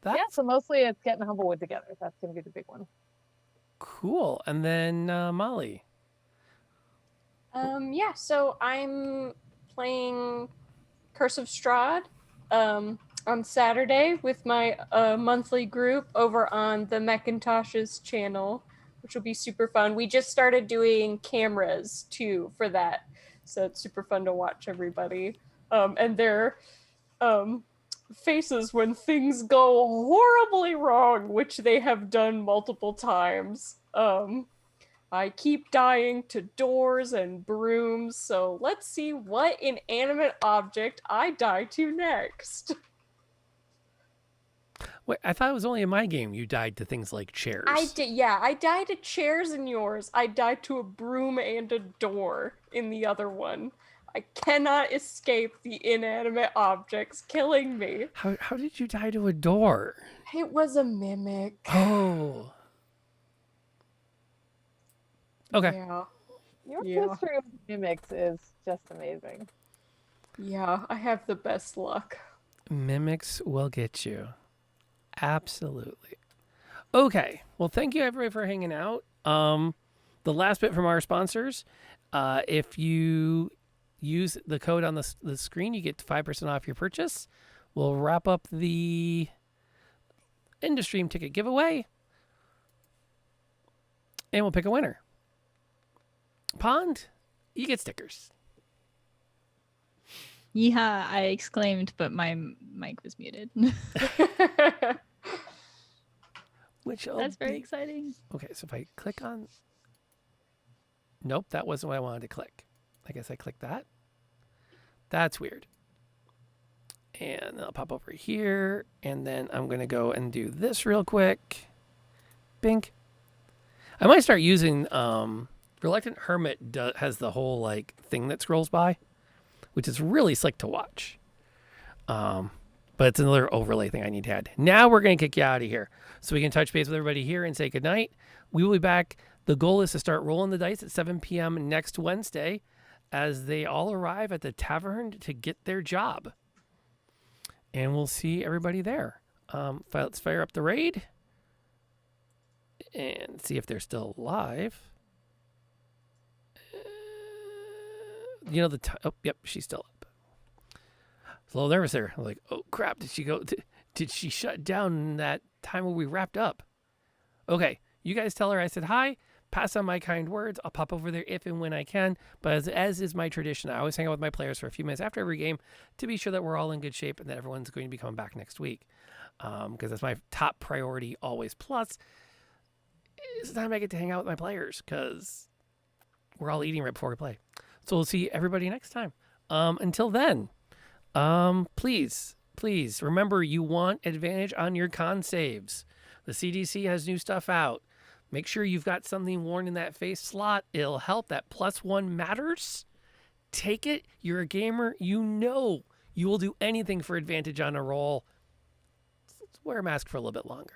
That's Yeah, so mostly it's getting Humblewood together. That's going to be the big one. cool. And then Molly. Yeah, so I'm playing Curse of Strahd on Saturday with my monthly group over on the Macintosh's channel, which will be super fun. We just started doing cameras too for that, so it's super fun to watch everybody and their faces when things go horribly wrong, which they have done multiple times. I keep dying to doors and brooms, so let's see what inanimate object I die to next. Wait, I thought it was only in my game you died to things like chairs. I died to chairs in yours. I died to a broom and a door in the other one. I cannot escape the inanimate objects killing me. How did you die to a door? It was a mimic. Oh. Okay. Yeah. Your Yeah. history with mimics is just amazing. Yeah, I have the best luck. Mimics will get you. Absolutely. Okay. Well, thank you everybody for hanging out. The last bit from our sponsors. If you use the code on the screen, you get 5% off your purchase. We'll wrap up the Industream ticket giveaway, and we'll pick a winner. Pond, you get stickers. Yeehaw, I exclaimed, but my mic was muted. Which That's very exciting. Okay, so if I click on... Nope, that wasn't what I wanted to click. I guess I clicked that. That's weird. And then I'll pop over here, and then I'm going to go and do this real quick. Bink. I might start using... Reluctant Hermit has the whole like thing that scrolls by, which is really slick to watch. But it's another overlay thing I need to add. Now we're going to kick you out of here so we can touch base with everybody here and say goodnight. We will be back. The goal is to start rolling the dice at 7 p.m. next Wednesday as they all arrive at the tavern to get their job. And we'll see everybody there. Let's fire up the raid and see if they're still alive. You know oh, yep, she's still up. It's a little nervous there. I'm like, oh crap, did she go? Did she shut down that time when we wrapped up? Okay, you guys tell her I said hi. Pass on my kind words. I'll pop over there if and when I can. But as is my tradition, I always hang out with my players for a few minutes after every game to be sure that we're all in good shape and that everyone's going to be coming back next week. Because that's my top priority always. Plus, it's the time I get to hang out with my players because we're all eating right before we play. So we'll see everybody next time. Until then, please remember you want advantage on your con saves. The CDC has new stuff out. Make sure you've got something worn in that face slot. It'll help. That +1 matters. Take it. You're a gamer. You know you will do anything for advantage on a roll. Let's wear a mask for a little bit longer.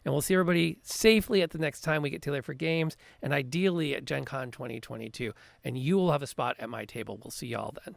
And we'll see everybody safely at the next time we get together for games, and ideally at Gen Con 2022. And you will have a spot at my table. We'll see y'all then.